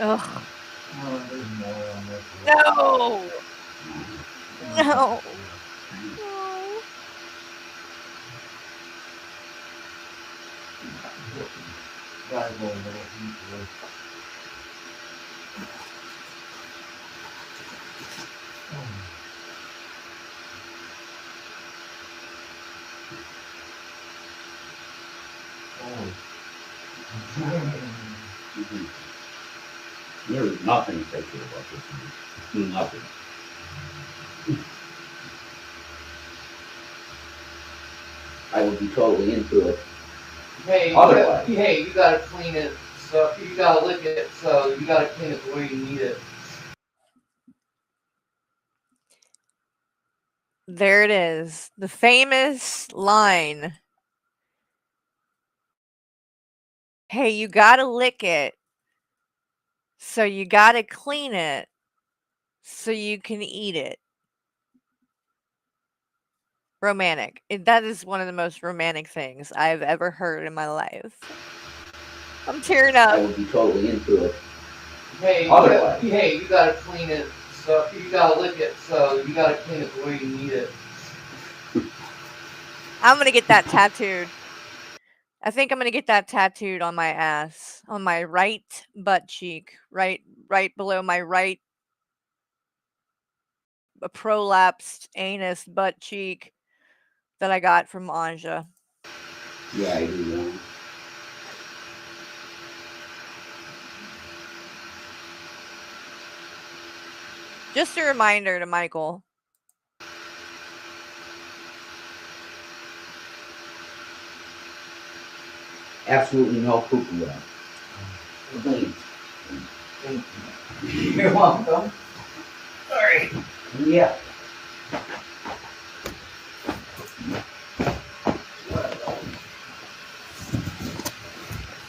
Ugh. No. No. No. There is nothing sexual about this. Nothing. I would be totally into it. Hey, you gotta clean it. So you gotta lick it. So you gotta clean it the way you need it. There it is. The famous line. Hey, you gotta lick it. So you gotta clean it. So you can eat it. Romantic. That is one of the most romantic things I've ever heard in my life. I'm tearing up. I would be totally into it. Hey, you gotta clean it. So you gotta lick it. So you gotta clean it the way you need it. I'm gonna get that tattooed. I think I'm gonna get that tattooed on my ass, on my right butt cheek, right below my right prolapsed anus butt cheek that I got from Anja. Yeah, I do that. Just a reminder to Michael. Absolutely no poo-poo left. Clean. Thank you. You're welcome. Sorry. Yeah.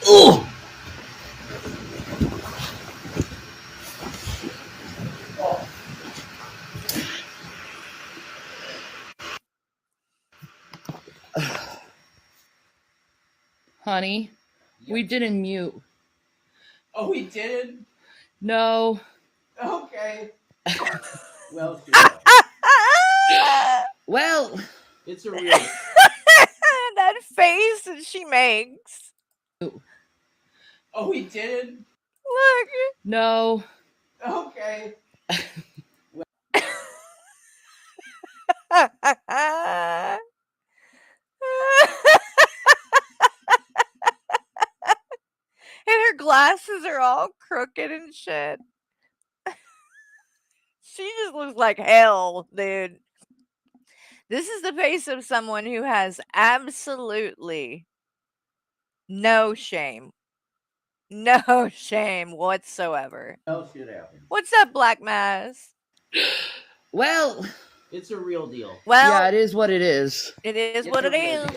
Ugh. Honey, we didn't mute. Oh, we did? No. Okay. Well, Well, it's a real. That face that she makes. Oh, we did? Look. No. Okay. And her glasses are all crooked and shit. She just looks like hell, dude. This is the face of someone who has absolutely no shame. No shame whatsoever. No shit happened. What's up, Black Mass? Well, it's a real deal. Well, yeah, it is what it is. It is what it is.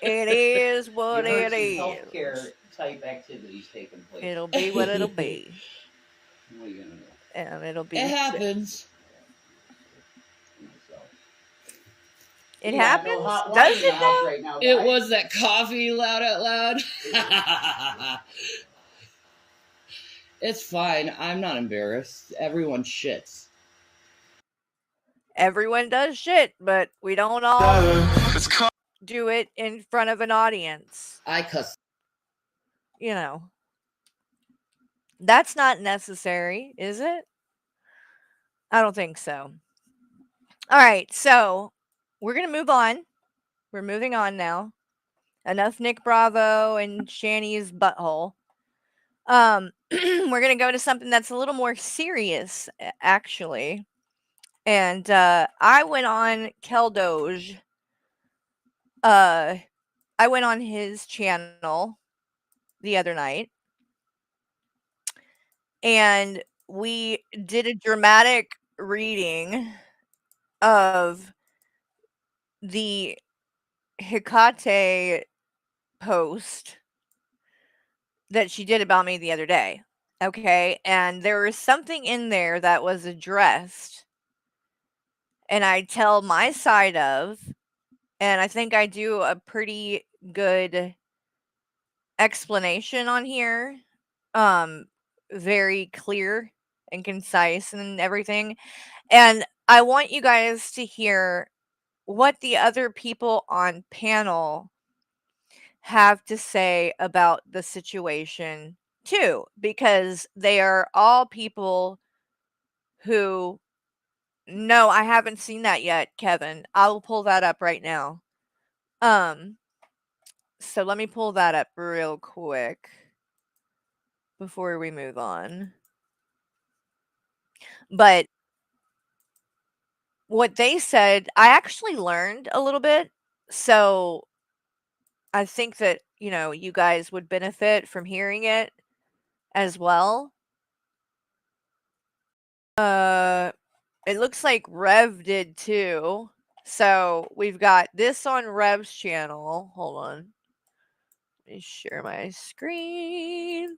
It is what You it heard some is. healthcare type activities taking place. It'll be what it'll be. What are you gonna do? And it'll be. It happens. It Yeah, happens? no hot wine Does in the it house though? right now, It guys. was that coffee loud out loud. It's fine. I'm not embarrassed. Everyone shits. Everyone does shit, but we don't all do it in front of an audience. I cuss. You know. That's not necessary, is it? I don't think so. All right, so we're going to move on. We're moving on now. Enough Nick Bravo and Shani's butthole. We're going to go to something that's a little more serious, actually. And I went on Keldoge. I went on his channel the other night. And we did a dramatic reading of the Hecate post that she did about me the other day. Okay. And there was something in there that was addressed. And I tell my side of, and I think I do a pretty good explanation on here. Very clear and concise and everything. And I want you guys to hear what the other people on panel have to say about the situation too, because they are all people who no, I haven't seen that yet, Kevin. I will pull that up right now. So let me pull that up real quick before we move on. But what they said, I actually learned a little bit. So I think that, you know, you guys would benefit from hearing it as well. It looks like Rev did too. So we've got this on Rev's channel. Hold on. Let me share my screen.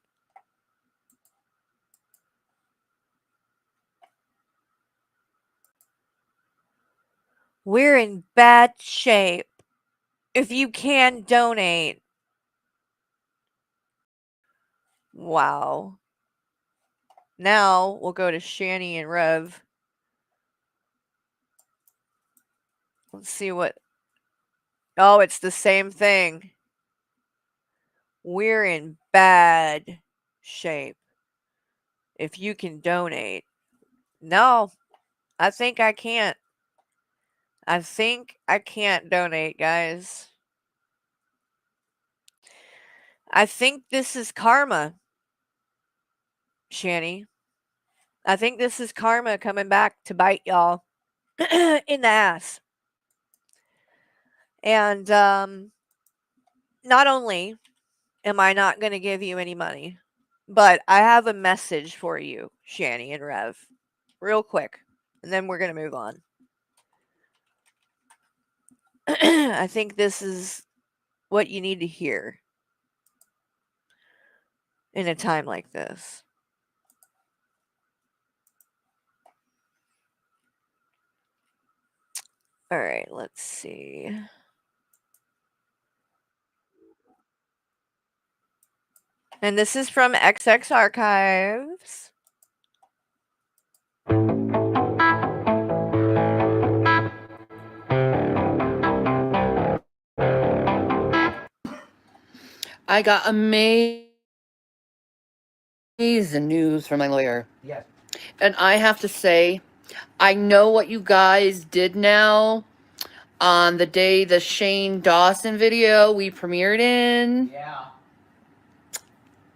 We're in bad shape. If you can donate. Wow. Now we'll go to Shani and Rev. Let's see what. Oh, it's the same thing. We're in bad shape. If you can donate. No, I think I can't. I think I can't donate, guys. I think this is karma, Shani. I think this is karma coming back to bite y'all in the ass. And not only am I not going to give you any money, but I have a message for you, Shani and Rev, real quick, and then we're going to move on. I think this is what you need to hear in a time like this. All right, let's see. And this is from XX Archives. I got amazing news from my lawyer. Yes. And I have to say, I know what you guys did now on the day the Shane Dawson video we premiered in.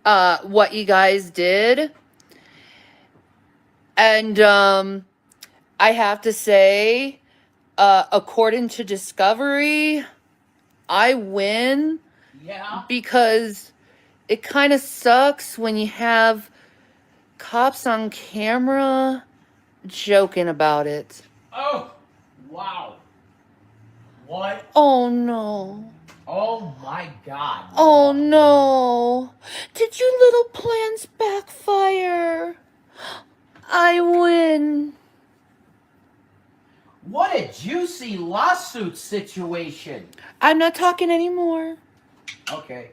Yeah. What you guys did. And I have to say, according to Discovery, I win. Yeah. Because it kind of sucks when you have cops on camera joking about it. Oh, wow. What? Oh no. Oh my God. Oh no. Did your little plans backfire? I win. What a juicy lawsuit situation. I'm not talking anymore. Okay.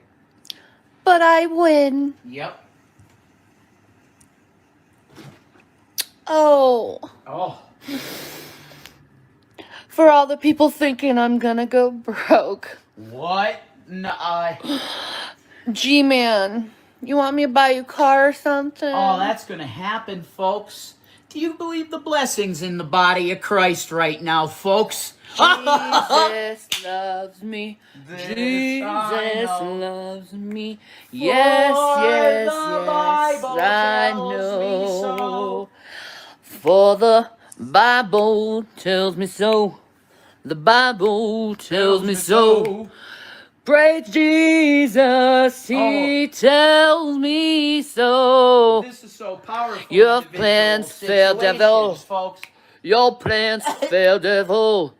But I win. Yep. Oh. Oh. For all the people thinking I'm gonna go broke. What? No. G-Man, you want me to buy you a car or something? Oh, that's gonna happen, folks. Do you believe the blessings in the body of Christ right now, folks? Jesus loves me. This Jesus I know. loves me. For Yes, yes, the yes, Bible I tells me know. so. For the Bible tells me so. The Bible tells me so. Praise Jesus, He tells me so. This is so powerful. Your individual plans fail, situations, devil. folks. Your plans fail, devil.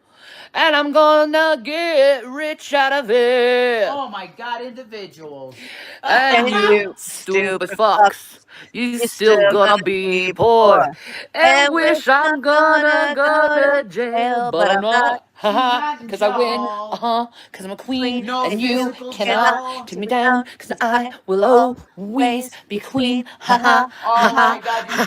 And I'm gonna get rich out of it. Oh my God, individuals. And you stupid fucks, you still gonna be poor. And wish I'm gonna go to jail, but I'm not. Haha, cause I win, cause I'm a queen, No and you physical cannot jail. take me down, cause I will always be queen. Haha, Oh my God, you're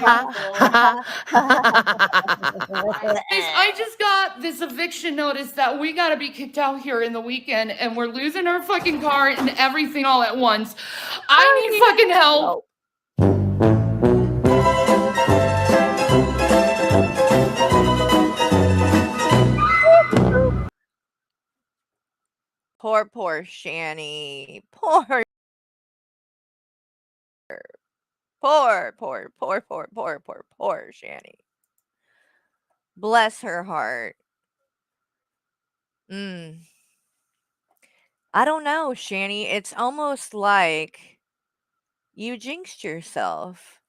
Guys, I just got this eviction notice that we gotta be kicked out here in the weekend and we're losing our fucking car and everything all at once. I need fucking help. Poor Shani. Poor Shani. Bless her heart. I don't know, Shani. It's almost like you jinxed yourself.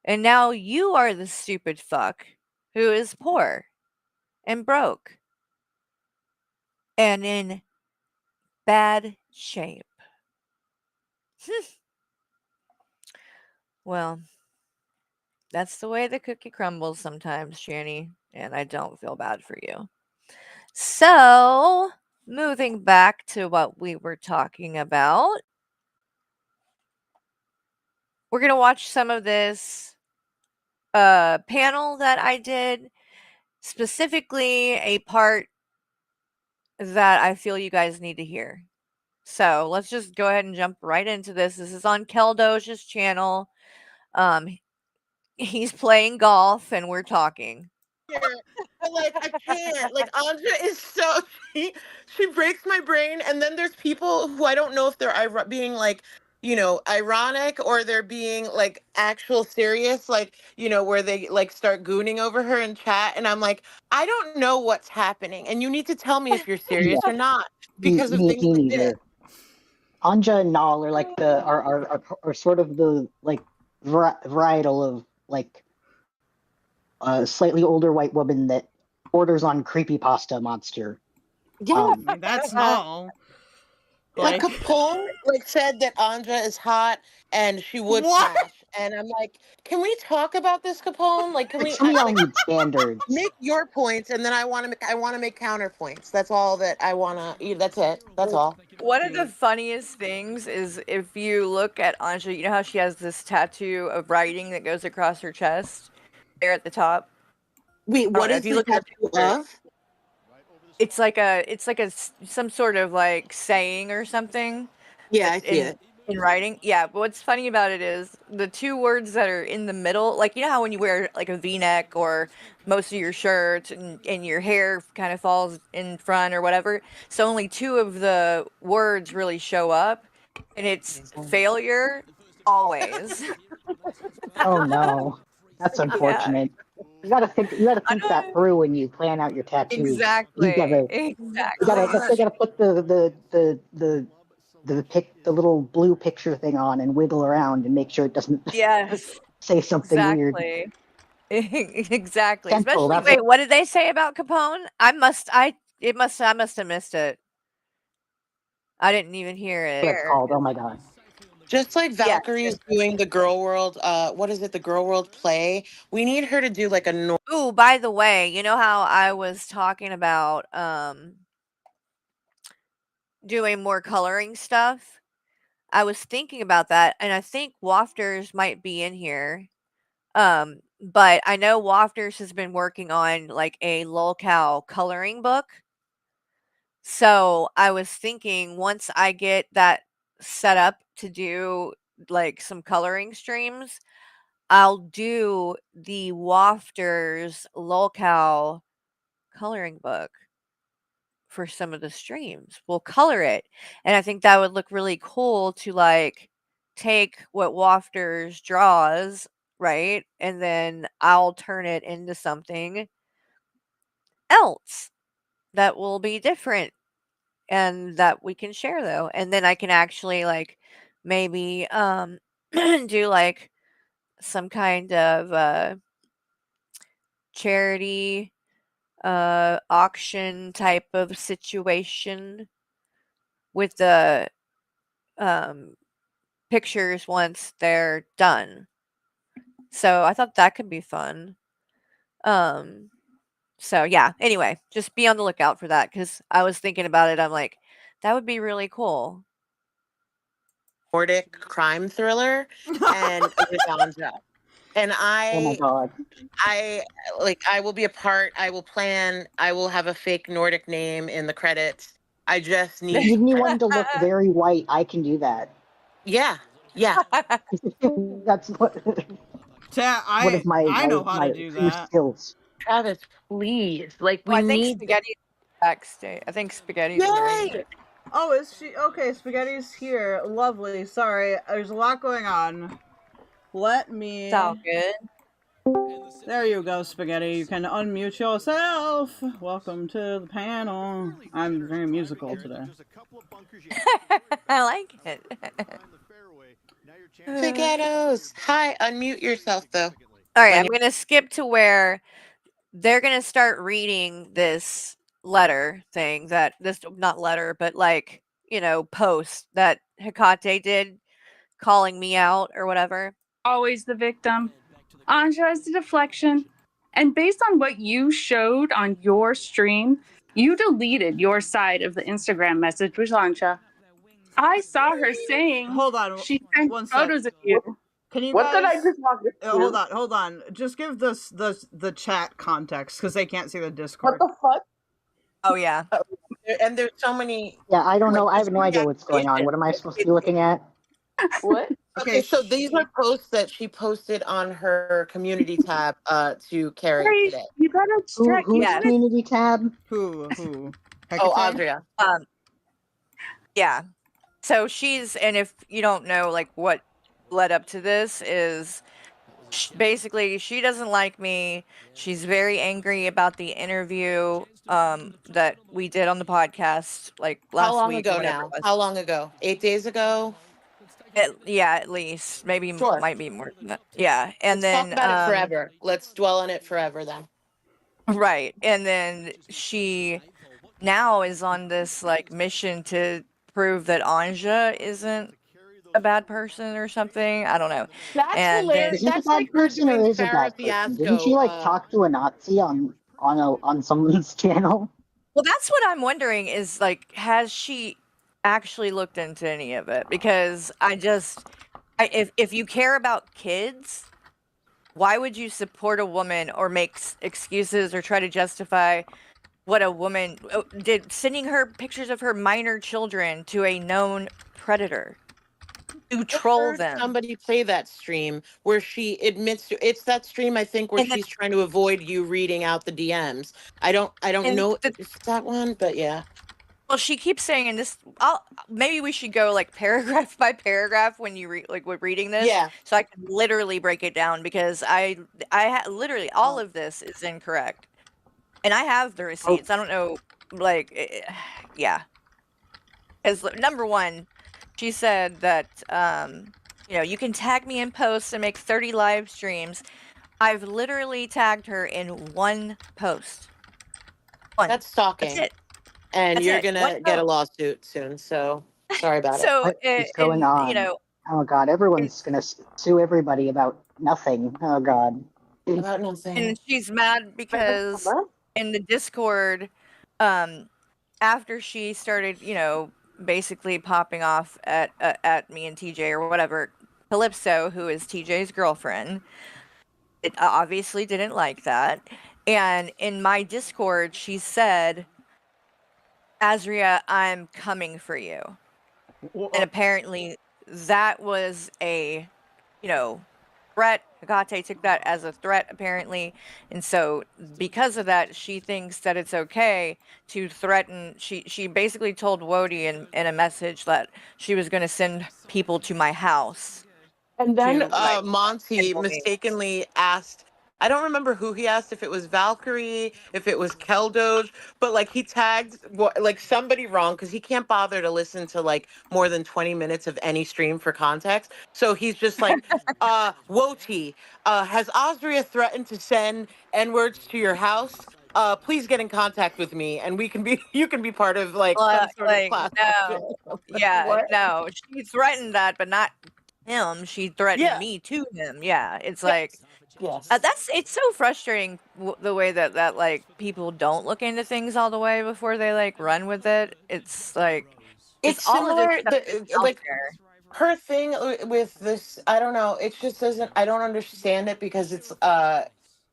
And now you are the stupid fuck who is poor and broke and in bad shape. Well, that's the way the cookie crumbles sometimes, Shani, and I don't feel bad for you. So, moving back to what we were talking about, we're going to watch some of this panel that I did, specifically a part that I feel you guys need to hear. So let's just go ahead and jump right into this. This is on Keldosh's channel. He's playing golf and we're talking. But like I can't. Like Andra is so she breaks my brain, and then there's people who I don't know if they're being like, you know, ironic or they're being like actual serious, like, you know, where they like start gooning over her in chat, and I'm like, I don't know what's happening, and you need to tell me if you're serious or not because of things like this. Anja and Nal are like are sort of the like varietal of like a slightly older white woman that orders on creepypasta monster. Yeah, that's Nal. Like Kapoor like said that Anja is hot and she would smash, and I'm like, can we talk about this, Capone? Like, can Like we some of y'all like need standards. make your points, and then I want to make counterpoints. That's all that I want to. That's it. That's all. One of the funniest things is if you look at Anja, you know how she has this tattoo of writing that goes across her chest there at the top? Wait, I what don't know, is if you the look at a tattoo picture, of? it's like some sort of like saying or something Yeah, I that's see it. in writing. Yeah, but what's funny about it is the two words that are in the middle, like you know how when you wear like a V-neck or most of your shirt and your hair kind of falls in front or whatever. So only two of the words really show up, and it's failure always. Oh no, that's Yeah, unfortunate. You gotta think. You gotta think that through when you plan out your tattoos. You exactly, gotta. You gotta. That's why exactly. you gotta put the little blue picture thing on and wiggle around and make sure it doesn't Yes, say something weird. exactly. Exactly. Central. Especially, That's wait, what did they say about Capone? I must have missed it. I didn't even hear what it. it's called. Oh my god. Just like Yes. Valkyrie's doing the Girl World, what is it? The Girl World play. We need her to do like a. Ooh, by the way, you know how I was talking about doing more coloring stuff? I was thinking about that, and I think Wafters might be in here. But I know Wafters has been working on like a lolcow coloring book. So I was thinking once I get that set up to do like some coloring streams, I'll do the Wafters lolcow coloring book for some of the streams. We'll color it. And I think that would look really cool to like take what Wafters draws, right? And then I'll turn it into something else that will be different and that we can share though. And then I can actually like maybe do like some kind of charity auction type of situation with the pictures once they're done. So I thought that could be fun. So yeah, anyway, just be on the lookout for that because I was thinking about it. I'm like, that would be really cool. Nordic crime thriller and with Anja. And Oh my god. I will be a part. I will plan. I will have a fake Nordic name in the credits. I just If need. you need me one to look very white, I can do that. Yeah, yeah. That's what. One of my I know how to my do few that. skills. Travis, please. Like we Well, I think need. Spaghetti backstage. I think Spaghetti's in there. Yay! Oh, is she? Okay, Spaghetti's here. Lovely. Sorry, there's a lot going on. Let me. It's all good. There you go, Spaghetti. You can unmute yourself. Welcome to the panel. I'm very musical today. I like it. Spaghettos. Hi, unmute yourself though. All right, I'm going to skip to where they're going to start reading this letter thing that this not letter, but like, you know, post that Hecate did calling me out or whatever. Always the victim. Anja is the deflection. And based on what you showed on your stream, you deleted your side of the Instagram message with Anja. I saw her saying Hold on, she sent one photos sec. of you. Can you What guys? did I just walk you through? Hold on. Just give the chat context because they can't see the Discord. What the fuck? Oh yeah. And there's so many. Yeah, I don't know. like, I have no idea what's going on. What am I supposed to be looking at? What? Okay, so these are posts that she posted on her community tab to Carrie today. You gotta check. Whose community tab? Who? Oh, Andrea. Yeah. So she's, and if you don't know, like what led up to this is basically she doesn't like me. She's very angry about the interview that we did on the podcast like last How long week. ago now? How long ago? 8 days ago? Yeah, at least. Maybe might be more than that. Yeah. And Let's then talk about it forever. Let's dwell on it forever then. Right. And then she now is on this like mission to prove that Anja isn't a bad person or something. I don't know. That's And then hilarious. Is he a That's like bad her person or doing is a Farrah bad person? Didn't she Fiasco. like talk to a Nazi on someone's channel? well, that's what I'm wondering is like, has she actually looked into any of it? Because if you care about kids, why would you support a woman or make excuses or try to justify what a woman did, sending her pictures of her minor children to a known predator to troll Heard them? somebody play that stream where she admits to it's that stream I think where And then, she's trying to avoid you reading out the DMs. I don't and know if it's that one, but yeah. well, she keeps saying, and this, maybe we should go like paragraph by paragraph when you read, like, with reading this, Yeah. so I can literally break it down because literally all of this is incorrect, and I have the receipts. I don't know, like, yeah. As number one, she said that you can tag me in posts and make 30 live streams. I've literally tagged her in one post. One. That's stalking. That's it. And That's you're it. gonna One get a post. lawsuit soon, so sorry about it. So, What is going and on? Oh god, everyone's gonna sue everybody about nothing. Oh god. About nothing. and she's mad because in the Discord, after she started, basically popping off at me and TJ or whatever, Calypso, who is TJ's girlfriend, it obviously didn't like that. And in my Discord, she said, Azria, I'm coming for you. And apparently that was a, threat. Hagate took that as a threat, apparently. And so because of that, she thinks that it's okay to threaten. She basically told Wody in a message that she was going to send people to my house. And then to, like, Monty kill me. mistakenly asked, I don't remember who he asked, if it was Valkyrie, if it was Keldoge, but like he tagged like somebody wrong because he can't bother to listen to like more than 20 minutes of any stream for context. So he's just like, Woti, has Osria threatened to send N-words to your house? Please get in contact with me and you can be part of like some sort of class action. No, yeah, What? no, she threatened that, but not him. She threatened Yeah. me to him. Yeah, it's Yes. like, Yes. it's so frustrating the way that like people don't look into things all the way before they like run with it. It's like It's all of this similar, stuff is out like there. her thing with this. I don't know. It just doesn't. I don't understand it because it's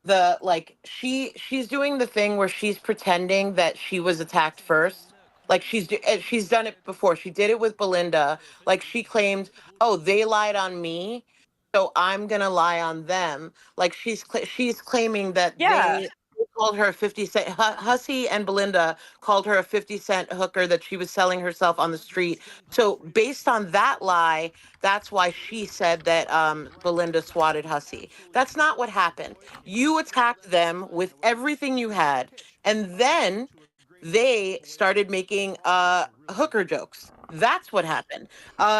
the like she's doing the thing where she's pretending that she was attacked first. Like she's done it before. She did it with Belinda. Like she claimed, oh, they lied on me, so I'm gonna lie on them. Like she's claiming that Yeah. they called her a 50 cent. Hussey and Belinda called her a 50-cent hooker that she was selling herself on the street. So based on that lie, that's why she said that Belinda swatted Hussey. That's not what happened. You attacked them with everything you had, and then they started making hooker jokes. That's what happened.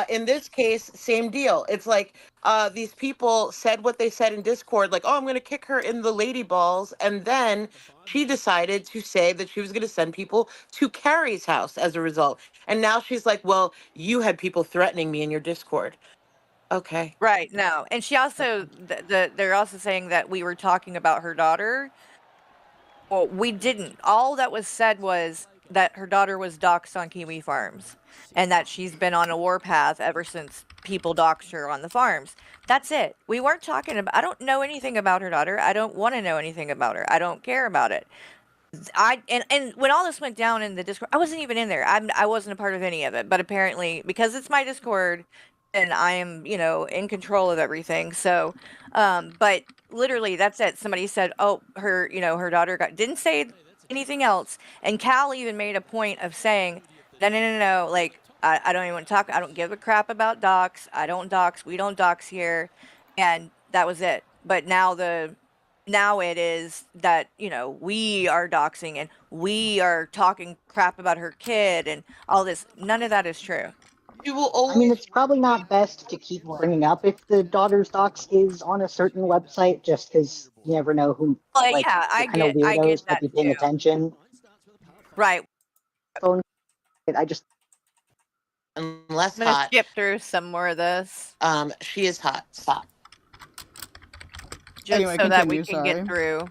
In this case, same deal. It's like these people said what they said in Discord, like, oh, I'm going to kick her in the lady balls. And then she decided to say that she was going to send people to Carrie's house as a result. And now she's like, well, you had people threatening me in your Discord. Okay. Right. No. And she also, they're also saying that we were talking about her daughter. Well, we didn't. All that was said was that her daughter was doxxed on Kiwi Farms and that she's been on a warpath ever since people doxed her on the farms. That's it. We weren't talking about, I don't know anything about her daughter. I don't want to know anything about her. I don't care about it. And when all this went down in the Discord, I wasn't even in there. I wasn't a part of any of it. But apparently, because it's my Discord, and I am, in control of everything. So, but literally, that's it. Somebody said, "Oh, her daughter didn't say anything else." And Cal even made a point of saying, "No. Like, I don't even want to talk. I don't give a crap about docs. I don't docs. We don't docs here." And that was it. But now it is that, we are doxing and we are talking crap about her kid and all this. None of that is true. You will always. I mean, it's probably not best to keep bringing up if the daughter's docs is on a certain website, just because you never know who, Well, yeah, I kind of get weirdos that might be paying too. attention. Right. Phone. I just unless I'm gonna hot. skip through some more of this. She is hot. Stop. Just Anyway, so that we continue, can get sorry. through.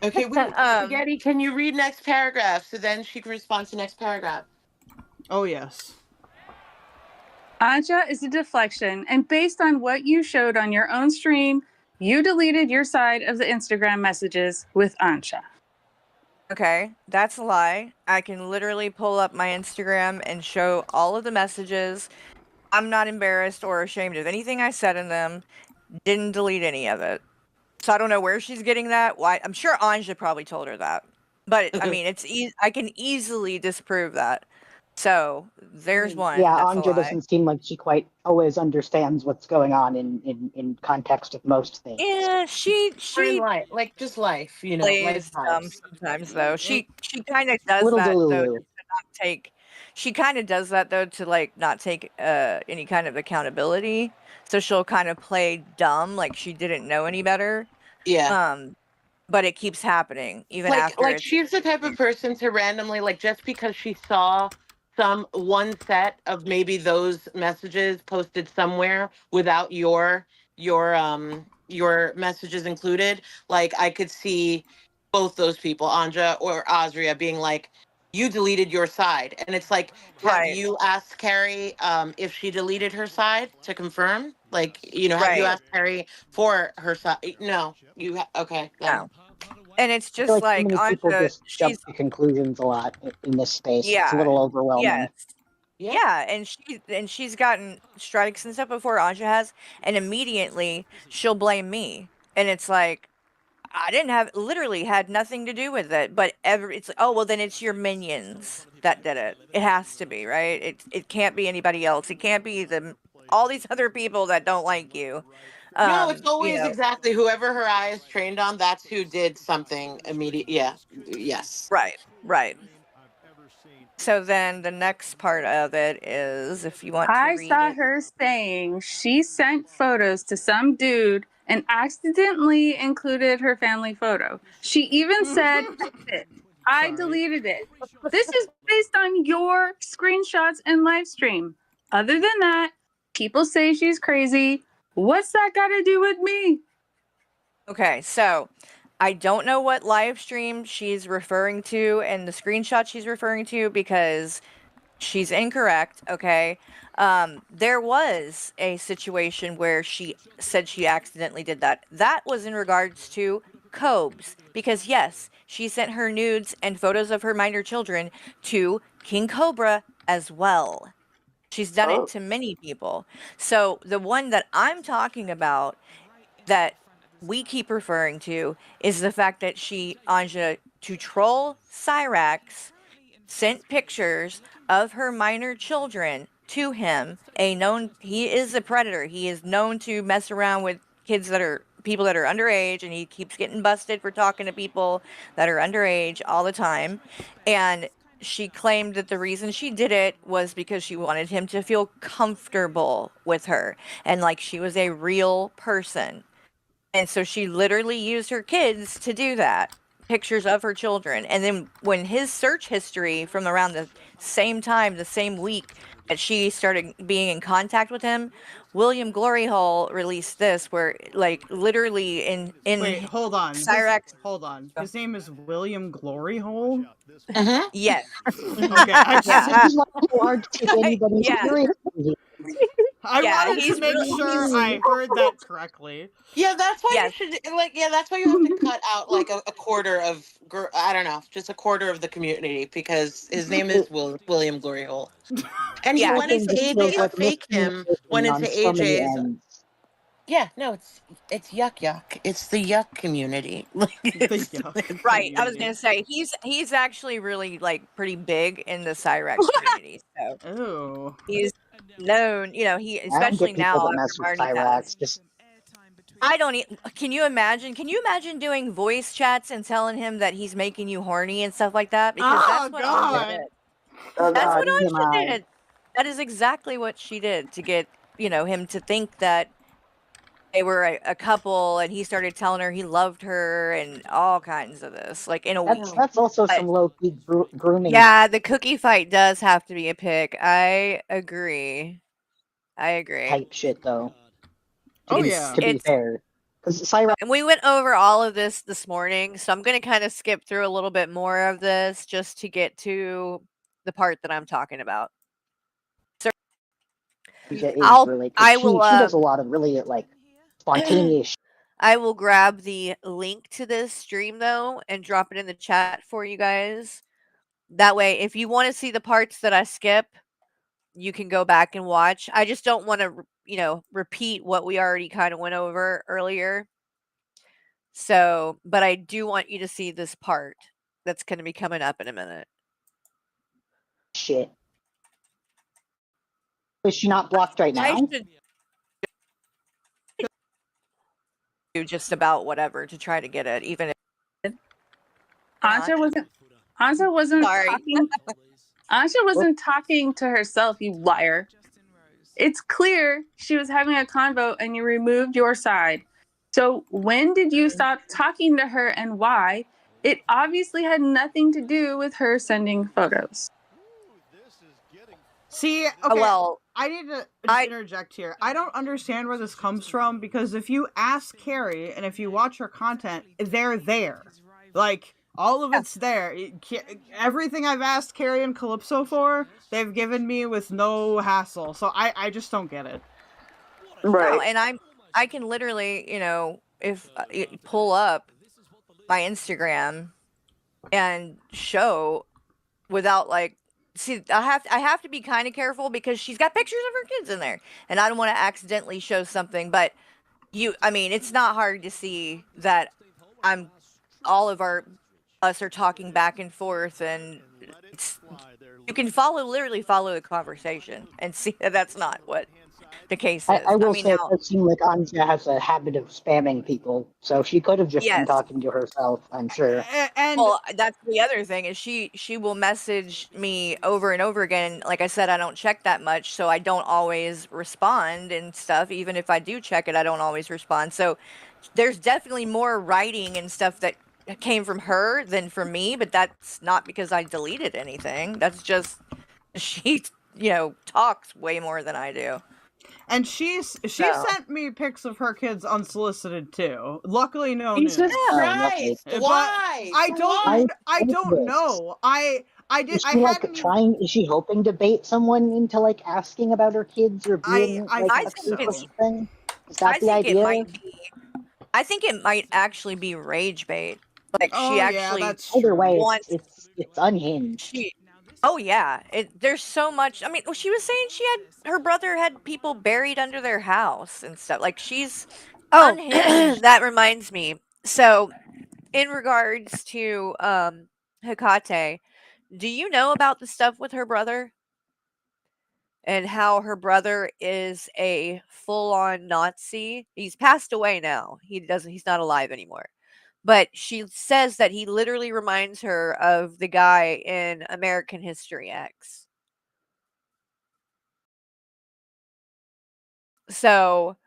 Okay, wait, Um, Spaghetti, can you read next paragraph so then she can respond to next paragraph? Oh, yes. Anja is a deflection, and based on what you showed on your own stream, you deleted your side of the Instagram messages with Anja. Okay, that's a lie. I can literally pull up my Instagram and show all of the messages. I'm not embarrassed or ashamed of anything I said in them. Didn't delete any of it. So I don't know where she's getting that. Why? I'm sure Anja probably told her that. But I mean, I can easily disprove that. So there's one. Yeah, That's a Anja lie. doesn't seem like she quite always understands what's going on in context of most things. Yeah, she Or in life, like just life, you know, life plays dumb vibes. sometimes though. She kind of does Little that though Delulu. just to not take. She kind of does that though to like not take any kind of accountability. So she'll kind of play dumb, like she didn't know any better. Yeah. But it keeps happening even after Like it's. she's the type of person to randomly, like, just because she saw some one set of maybe those messages posted somewhere without your messages included, like I could see both those people, Anja or Azria, being like, you deleted your side. And it's like, have Right. you asked Carrie if she deleted her side to confirm? Like, you know, have you Right. asked Carrie for her side? No. Okay, then. No. And it's I feel just like so like many people Anja, just jump to conclusions a lot in this space. It's a yeah, little overwhelming. yes. Yeah, and she's gotten strikes and stuff before Anja has, and immediately she'll blame me. And it's like I didn't have literally had nothing to do with it, but it's like, oh well then it's your minions that did it. It has to be, right? It can't be anybody else. It can't be all these other people that don't like you. No, it's You always know. exactly whoever her eye is trained on. That's who did something immediate. Yeah. Yes. Right. So then the next part of it is if you want to I read saw it. her saying she sent photos to some dude and accidentally included her family photo. She even said, I deleted it. This is based on your screenshots and live stream. Other than that, people say she's crazy. What's that got to do with me? Okay, so I don't know what live stream she's referring to and the screenshot she's referring to because she's incorrect, okay? There was a situation where she said she accidentally did that. That was in regards to Cobes, because yes, she sent her nudes and photos of her minor children to King Cobra as well. She's done it to many people. So the one that I'm talking about that we keep referring to is the fact that Anja, to troll Cyrax, sent pictures of her minor children to him. He is a predator. He is known to mess around with people that are underage, and he keeps getting busted for talking to people that are underage all the time. And she claimed that the reason she did it was because she wanted him to feel comfortable with her and like she was a real person. And so she literally used her kids to do that. Pictures of her children. And then when his search history from around the same time, the same week that she started being in contact with him, William Gloryhole released this where like literally in Wait, hold on. Cyrax. Hold on. His name is William Gloryhole? Yes. Okay, I just hard to take anybody seriously. I wanted to make sure I heard that correctly. Yeah, that's why you should that's why you have to cut out like a quarter of I don't know, just a quarter of the community because his name is William Gloryhole. And he went into AJ, fake him, went into AJ's. Yeah, no, it's yuck. It's the yuck community. Right. I was gonna say he's actually really like pretty big in the Cyrax community. So he's known, he especially now after Marty passed. I don't. Can you imagine? Can you imagine doing voice chats and telling him that he's making you horny and stuff like that? Because that's what Anja did. That's what Anja did. That is exactly what she did to get him to think that they were a couple, and he started telling her he loved her and all kinds of this, like in a week. That's also But some low key grooming. Yeah, the cookie fight does have to be a pick. I agree. Type shit though. Oh, It's To be it's fair, because Cyra. and we went over all of this morning, so I'm gonna kind of skip through a little bit more of this just to get to the part that I'm talking about. So Is really, 'cause I she will does a lot of really like spontaneous. I will grab the link to this stream though and drop it in the chat for you guys. That way, if you want to see the parts that I skip, you can go back and watch. I just don't want to, repeat what we already kind of went over earlier. So, but I do want you to see this part that's going to be coming up in a minute. Shit. Is she not blocked right I now? should do just about whatever to try to get it, even if Anja wasn't Sorry. talking. Anja wasn't talking to herself, you liar. It's clear she was having a convo and you removed your side. So when did you stop talking to her and why? It obviously had nothing to do with her sending photos. See, okay, I need to interject here. I don't understand where this comes from, because if you ask Carrie and if you watch her content, they're there. Like, all of it's there. Everything I've asked Carrie and Calypso for, they've given me with no hassle. So I just don't get it. No, and I can literally, if pull up my Instagram and show without like see I have to be kind of careful because she's got pictures of her kids in there and I don't want to accidentally show something, but it's not hard to see that all of us are talking back and forth, and you can literally follow the conversation and see that that's not what the case is. I will say now, it does seem like Anja has a habit of spamming people, so she could have just been Yes. talking to herself, I'm sure. Well, that's the other thing is she will message me over and over again. Like I said, I don't check that much, so I don't always respond and stuff. Even if I do check it, I don't always respond. So there's definitely more writing and stuff that came from her than from me, but that's not because I deleted anything. That's just she, talks way more than I do. And she sent me pics of her kids unsolicited too. Luckily, no news. Jesus Christ! But Why? I don't know. Is she like trying? Is she hoping to bait someone into like asking about her kids or being like I a think secret thing? Is that the idea? I think it might actually be rage bait. Like she actually. Either way, wants. it's unhinged. Oh yeah, there's so much. I mean, she was saying her brother had people buried under their house and stuff. Like she's unhinged. That reminds me. So, in regards to Hecate, do you know about the stuff with her brother? And how her brother is a full-on Nazi? He's passed away now. He's not alive anymore. But she says that he literally reminds her of the guy in American History X. So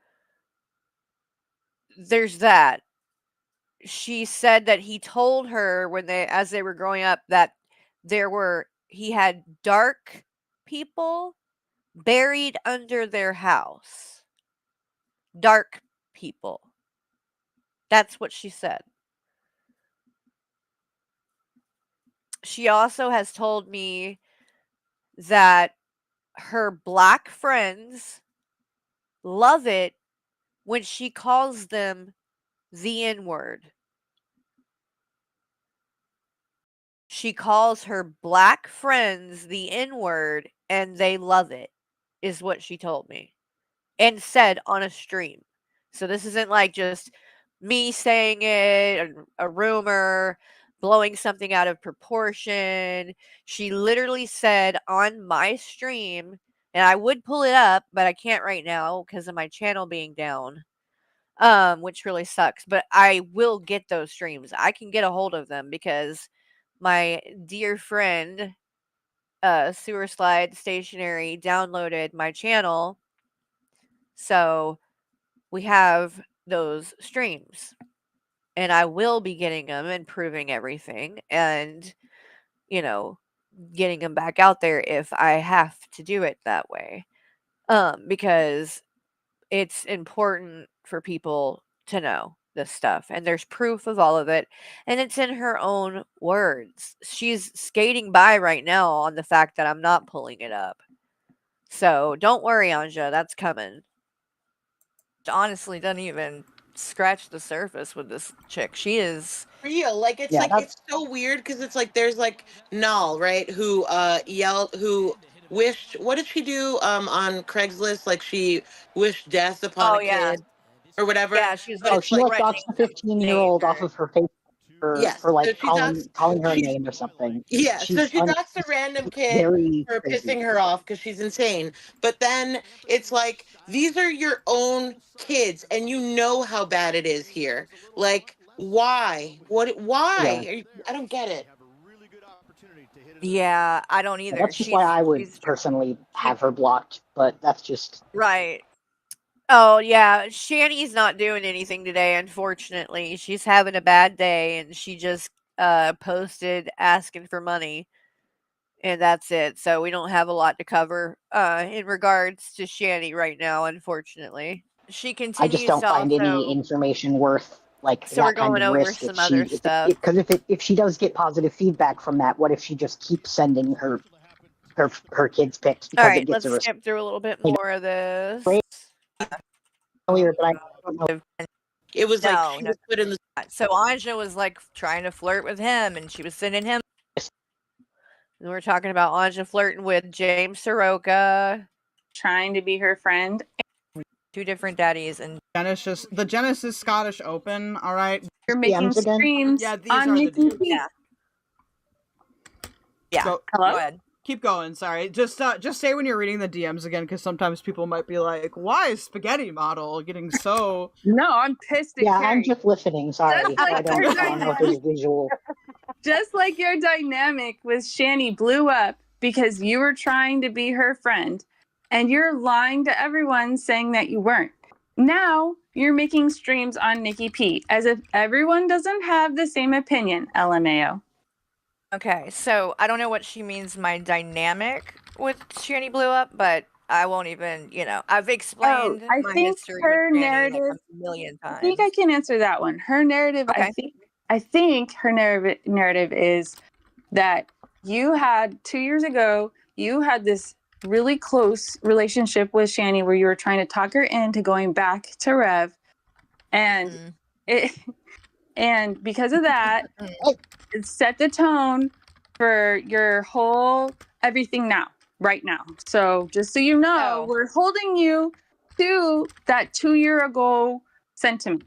there's that. She said that he told her as they were growing up that he had dark people buried under their house. Dark people. That's what she said. She also has told me that her black friends love it when she calls them the N-word. She calls her black friends the N-word and they love it, is what she told me. And said on a stream. So this isn't like just me saying it, a rumor, blowing something out of proportion. She literally said on my stream, and I would pull it up, but I can't right now because of my channel being down, which really sucks. But I will get those streams. I can get a hold of them because my dear friend, Sewer Slide Stationery, downloaded my channel. So we have those streams, and I will be getting them and proving everything, and getting them back out there if I have to do it that way, because it's important for people to know this stuff, and there's proof of all of it, and it's in her own words. She's skating by right now on the fact that I'm not pulling it up. So don't worry, Anja, that's coming. Honestly, doesn't even scratch the surface with this chick. She is real. Like it's it's so weird because it's like there's like Null, right? Who who wished, what did she do on Craigslist? Like she wished death upon a kid or whatever. Yeah, she was But it's she like like doxed a 15-year-old off of her Facebook Yes, for so like she doxed calling her a name or something. Yeah, so she doxed a random kid very for crazy. pissing her off because she's insane. But then it's like, these are your own kids, and you know how bad it is here. Like, why? Why? I don't get it. Yeah, I don't either. That's just why I would personally have her blocked, but that's just Right. Oh, yeah, Shani's not doing anything today, unfortunately. She's having a bad day, and she just, posted asking for money, and that's it. So we don't have a lot to cover, in regards to Shani right now, unfortunately. She I continues just don't to find any also information worth like So we're that kind going of over risk some other stuff. because if she does get positive feedback from that, what if she just keeps sending her kids pics because it Alright, gets let's a skip through a little bit more of this. earlier, but I don't know. It was like she No. was put in the So Anja was like trying to flirt with him, and she was sending him. And we're talking about Anja flirting with James Soroka, trying to be her friend. Two different daddies, and the Genesis Scottish Open. All right, you're making streams Yeah, these on are the Nikki DMs. P. Yeah. Hello? Go ahead. Keep going. Sorry. Just say when you're reading the DMs again, because sometimes people might be like, "Why is spaghetti model getting so?" No, I'm pissed at Yeah, Carrie. I'm just listening. Sorry, Just like I don't know if there's a visual. Just like your dynamic with Shani blew up because you were trying to be her friend, and you're lying to everyone saying that you weren't. Now you're making streams on Nikki P as if everyone doesn't have the same opinion, LMAO. Okay, so I don't know what she means my dynamic with Shani blew up, but I won't even, I've explained I my think history her with Shani narrative. like a million times. I think I can answer that one. Her narrative. Okay. I think her narrative is that you had 2 years ago. You had this really close relationship with Shani where you were trying to talk her into going back to Rev, and and because of that, it set the tone for your whole everything right now. So just so you know, we're holding you to that 2 year ago sentiment.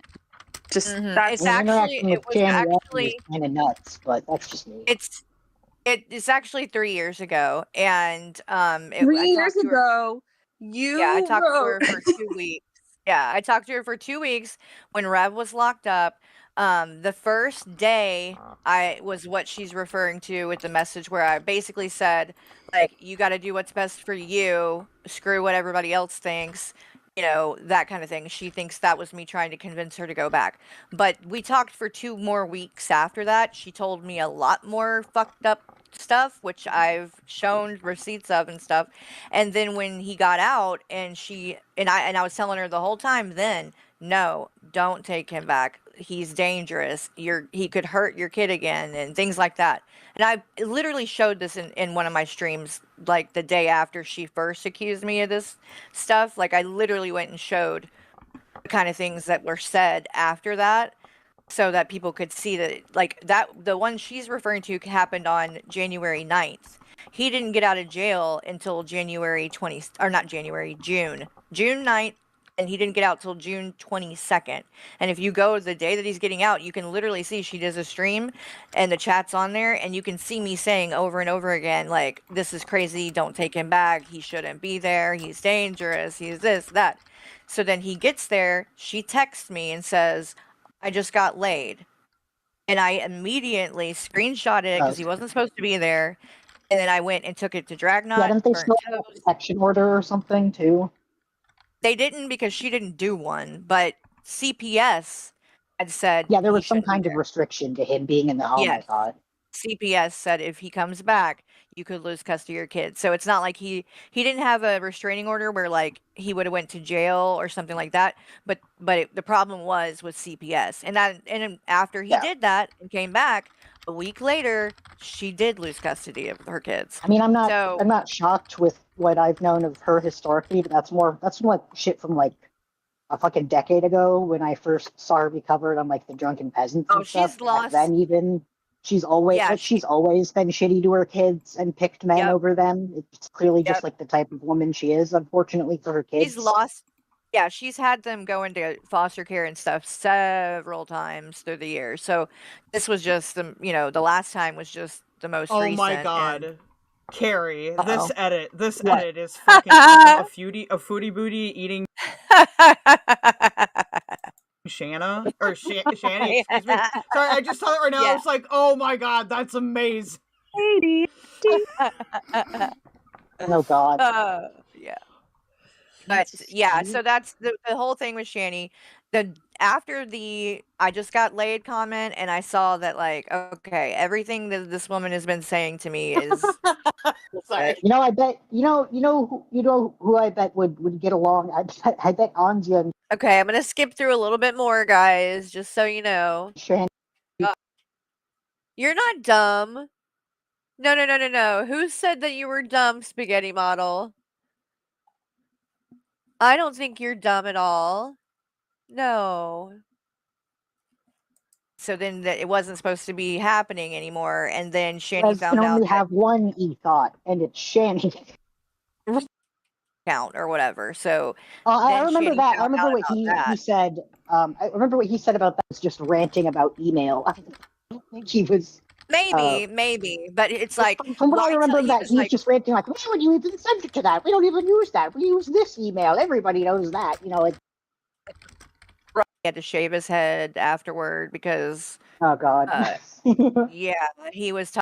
Just that's It's actually interacting with Shani is kind of nuts, but that's just me. It's actually 3 years ago, and 3 years ago, I talked to her for 2 weeks. Yeah, I talked to her for 2 weeks when Rev was locked up. The first day I was what she's referring to with the message where I basically said, like, you got to do what's best for you, screw what everybody else thinks, that kind of thing. She thinks that was me trying to convince her to go back. But we talked for 2 more weeks after that. She told me a lot more fucked up stuff, which I've shown receipts of and stuff. And then when he got out, and I was telling her the whole time then, no, don't take him back. He's dangerous. He could hurt your kid again and things like that. And I literally showed this in one of my streams, like the day after she first accused me of this stuff. Like I literally went and showed the kind of things that were said after that, so that people could see that, like, that the one she's referring to happened on January 9th. He didn't get out of jail until June 9th, and he didn't get out till June 22nd. And if you go the day that he's getting out, you can literally see she does a stream and the chat's on there, and you can see me saying over and over again, like, this is crazy, don't take him back, he shouldn't be there, he's dangerous, he's this, that. So then he gets there, she texts me and says, I just got laid. And I immediately screenshot it because he wasn't supposed to be there. And then I went and took it to Dragnot. Yeah, didn't they burnt still have a protection order or something too? They didn't because she didn't do one, but CPS had said Yeah, there he was some shouldn't be kind of there. restriction to him being in the home, I Yes. thought. CPS said if he comes back, you could lose custody of your kids. So it's not like he didn't have a restraining order where like he would have went to jail or something like that. But the problem was with CPS, and then after he did that and came back a week later, she did lose custody of her kids. I mean, I'm So not shocked with what I've known of her historically, but that's like shit from like a fucking decade ago when I first saw her be covered on like the Drunken Peasants and stuff. she's Back lost. then, even she's always she's always been shitty to her kids and picked men over them. It's clearly just like the type of woman she is, unfortunately for her kids. She's lost. Yeah, she's had them go into foster care and stuff several times through the years. So this was just the last time was just the most Oh recent. my god. Carrie, this edit What? edit is fucking awesome. A foodie booty eating Shanna or Shanny, excuse me. Sorry, I just saw it right now. I was like, oh my god, that's amazing. Oh god. Yeah. But yeah, so that's the whole thing with Shanny. After I just got laid comment and I saw that like, okay, everything that this woman has been saying to me is Sorry. You know, I bet you know who I bet would get along. I bet Anja and Okay, I'm gonna skip through a little bit more, guys, just so you know. Shan. You're not dumb. No. Who said that you were dumb, spaghetti model? I don't think you're dumb at all. No. So then it wasn't supposed to be happening anymore, and then Shanny can found out only that have one e-thought, and it's Shanny. count or whatever. So I then remember Shanny that. I found remember out what about he that. said. I remember what he said about that was just ranting about email. I don't think he was. Maybe, but it's like From what I remember, he that was he was like, just ranting like, "Why would you even send it to that? We don't even use that. We use this email. Everybody knows that." You know, like. he had to shave his head afterward because. Oh God. Yeah, he was.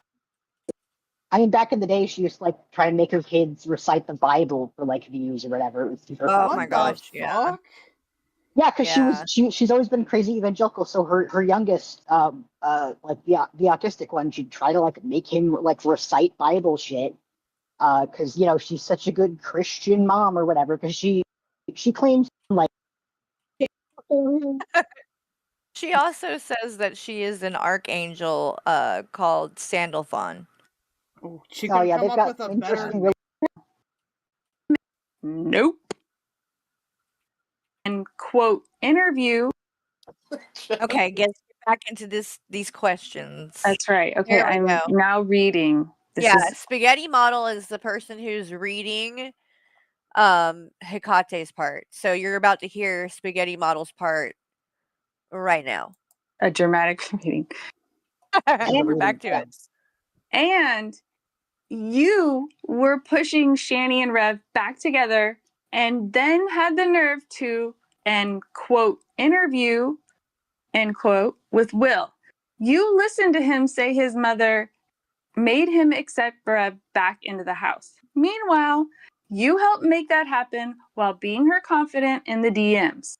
I mean, back in the day, she used to like try and make her kids recite the Bible for like views or whatever. It was super Oh funny. my gosh! Yeah. Yeah, because she's always been crazy evangelical. So her youngest, like the autistic one, she'd try to like make him like recite Bible shit, because she's such a good Christian mom or whatever. Because she claims like. She also says that she is an archangel, called Sandalphon. She could come up with a better. Nope. And quote interview. Okay, get back into these questions. That's right. Okay, Here we I'm go. now reading. Spaghetti model is the person who's reading Hikate's part. So you're about to hear Spaghetti model's part right now. A dramatic reading. We're back to it. And you were pushing Shanny and Rev back together and then had the nerve to, and quote, interview, end quote, with Will. You listened to him say his mother made him accept Rev back into the house. Meanwhile, you helped make that happen while being her confidant in the DMs.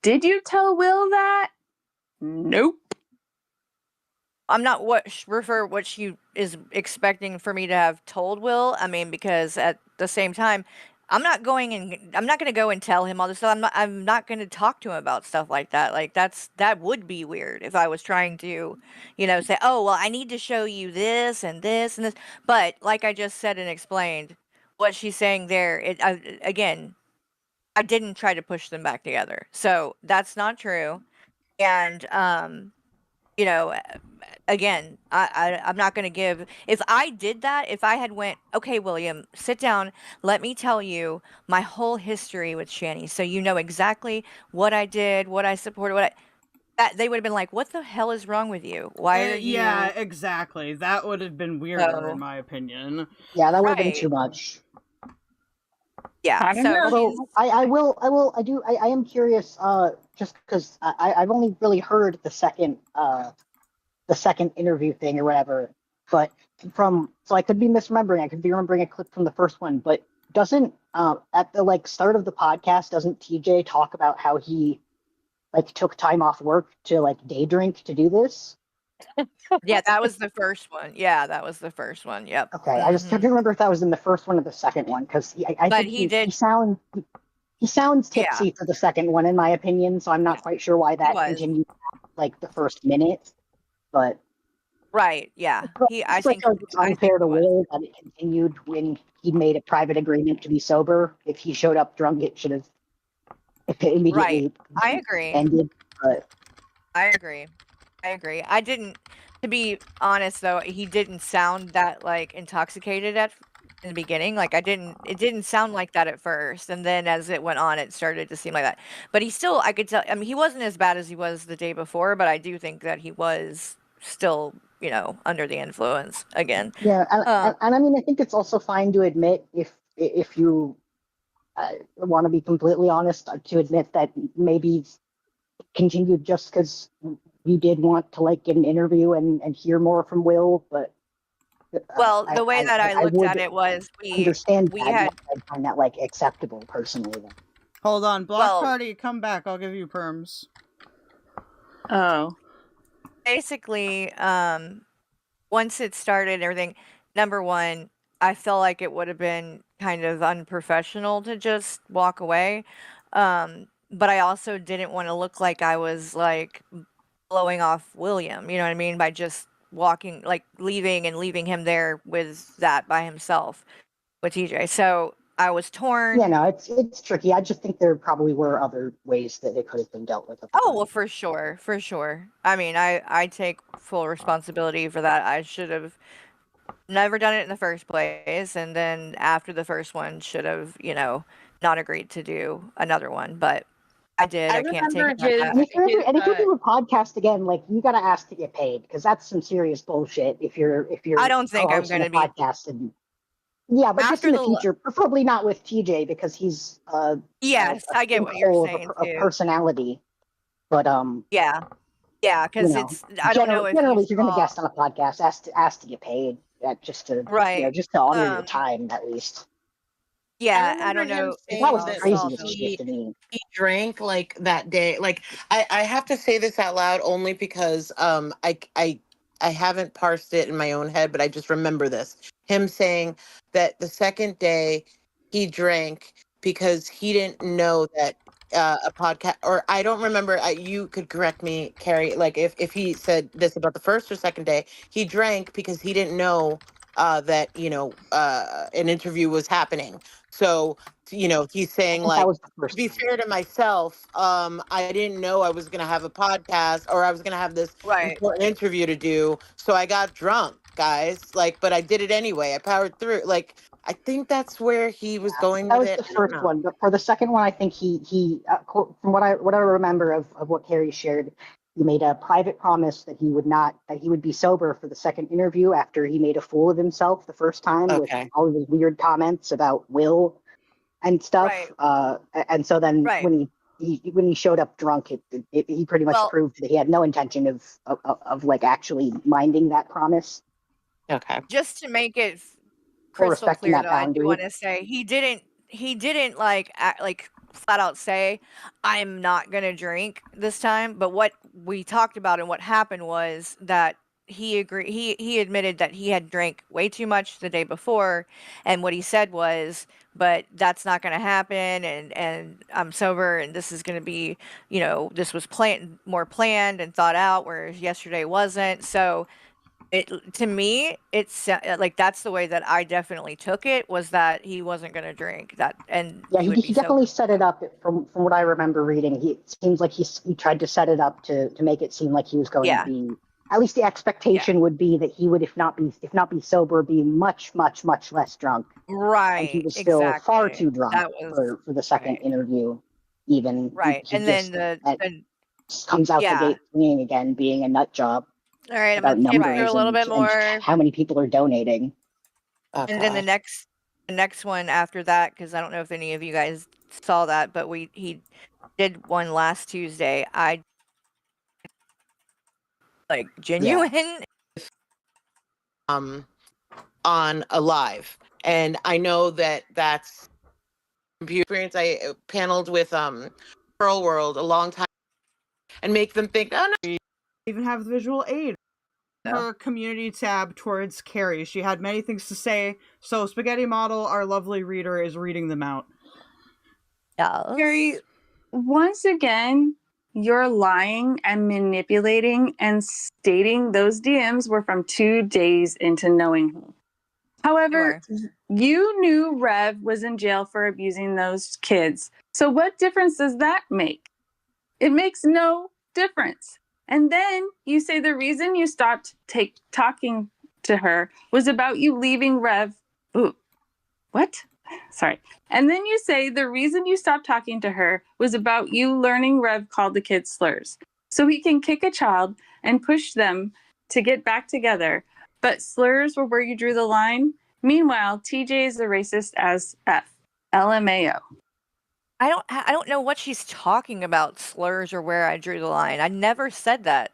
Did you tell Will that? Nope. I'm not what she is expecting for me to have told Will. I mean, because at the same time, I'm not going to go and tell him all this stuff. I'm not going to talk to him about stuff like that. Like that would be weird if I was trying to, say, "Oh, well, I need to show you this and this and this." But like I just said and explained, what she's saying there, again, I didn't try to push them back together. So that's not true. And again, I'm not going to give. If I did that, if I had went, okay, William, sit down. Let me tell you my whole history with Shanny, so you know exactly what I did, what I supported, they would have been like, what the hell is wrong with you? Why are you? Yeah, exactly. That would have been weirder, in my opinion. Yeah, that would have been too much. Yeah, Although I am curious, just because I've only really heard the second interview thing or whatever, but so I could be misremembering. I could be remembering a clip from the first one, but doesn't at the like start of the podcast, doesn't TJ talk about how he like took time off work to like day drink to do this? Yeah, that was the first one. Yeah, that was the first one. Yep. Okay, I just can't remember if that was in the first one or the second one because I But think he did. he sounds Yeah. tipsy for the second one in my opinion, so I'm not quite sure why that was. continued like the first minute, but Right. Yeah. I it's like think it's unfair to Will that it continued when he made a private agreement to be sober. If he showed up drunk, it should have immediately I agree. ended. But I agree. I didn't, to be honest though, he didn't sound that like intoxicated in the beginning. Like it didn't sound like that at first. And then as it went on, it started to seem like that. But he still, I could tell, I mean, he wasn't as bad as he was the day before, but I do think that he was still, under the influence again. yeah, and I mean, I think it's also fine to admit if you want to be completely honest, to admit that maybe continued just because you did want to like get an interview and hear more from Will, but well, the way that I looked would at it was we understand we that. had I find that like acceptable personally. Then. Hold on, Block Well- Party, come back. I'll give you perms. Oh. basically, once it started and everything, number one, I felt like it would have been kind of unprofessional to just walk away. But I also didn't want to look like I was like blowing off William, you know what I mean? By just walking, like leaving him there with that by himself with TJ. So I was torn. Yeah, no, it's tricky. I just think there probably were other ways that it could have been dealt with. Oh, well, for sure. For sure. I mean, I take full responsibility for that. I should have never done it in the first place. And then after the first one, should have, not agreed to do another one. But I did. I can't take it back. And if you're doing a podcast again, like you got to ask to get paid because that's some serious bullshit. If you're I don't think I'm co-hosting gonna a be- podcast and yeah, but just After in the the- future, preferably not with TJ because he's Yes, I get what you're sinkhole saying of too. personality. But Yeah, because it's I don't know if generally you if you're going to saw- guest on a podcast, ask to get paid. Just to Right. just to honor your time at least. Yeah, I remember don't him know. saying That was that crazy as shit to me. he drank like that day. Like I have to say this out loud only because I haven't parsed it in my own head, but I just remember this. Him saying that the second day he drank because he didn't know that a podcast, or I don't remember, you could correct me, Carrie, like if he said this about the first or second day, he drank because he didn't know that an interview was happening. So he's saying That like, was the first to be fair to myself, I didn't know I was gonna have a podcast or I was gonna have this important interview to do, so I got drunk, guys. Like, but I did it anyway. I powered through. Like, I think that's where he was going That with was it. the first one, but for the second one, I think he from what I remember of what Carrie shared, he made a private promise that he would be sober for the second interview after he made a fool of himself the first time with all of his weird comments about Will and stuff. And so then when he showed up drunk, he pretty much proved that he had no intention of like actually minding that promise. Okay. Just to make it Or crystal respecting clear, that though, I do boundary. want to say he didn't like flat out say I'm not gonna drink this time. But what we talked about and what happened was that he admitted that he had drank way too much the day before, and what he said was, but that's not going to happen, and I'm sober, and this is going to be, this was more planned and thought out, whereas yesterday wasn't. So to me, it's like that's the way that I definitely took it, was that he wasn't going to drink that, and Yeah, would he be definitely sober. set it up from what I remember reading. It seems like he tried to set it up to make it seem like he was going to be, at least the expectation would be that he would, if not be sober, be much less drunk. Right. And he was still far too drunk That was for the second interview. Even right, he and then just comes out the gate swinging again, being a nut job. All right, I'm about gonna skip numbers through a little bit and more. how many people are donating. And then the next one after that, because I don't know if any of you guys saw that, but he did one last Tuesday. I genuine. On a live, And I know that that's computer experience. I paneled with Pearl World a long time and make them think, oh no. Even have the visual aid. Her community tab towards Carrie. She had many things to say, so Spaghetti Model, our lovely reader, is reading them out. Carrie, once again, you're lying and manipulating and stating those DMs were from 2 days into knowing him. However, you knew Rev was in jail for abusing those kids. So what difference does that make? It makes no difference. And then you say the reason you stopped talking to her was about you leaving Rev. Ooh, what? Sorry. And then you say the reason you stopped talking to her was about you learning Rev called the kids slurs. So he can kick a child and push them to get back together. But slurs were where you drew the line. Meanwhile, TJ is a racist as F. LMAO. I don't know what she's talking about, slurs or where I drew the line. I never said that.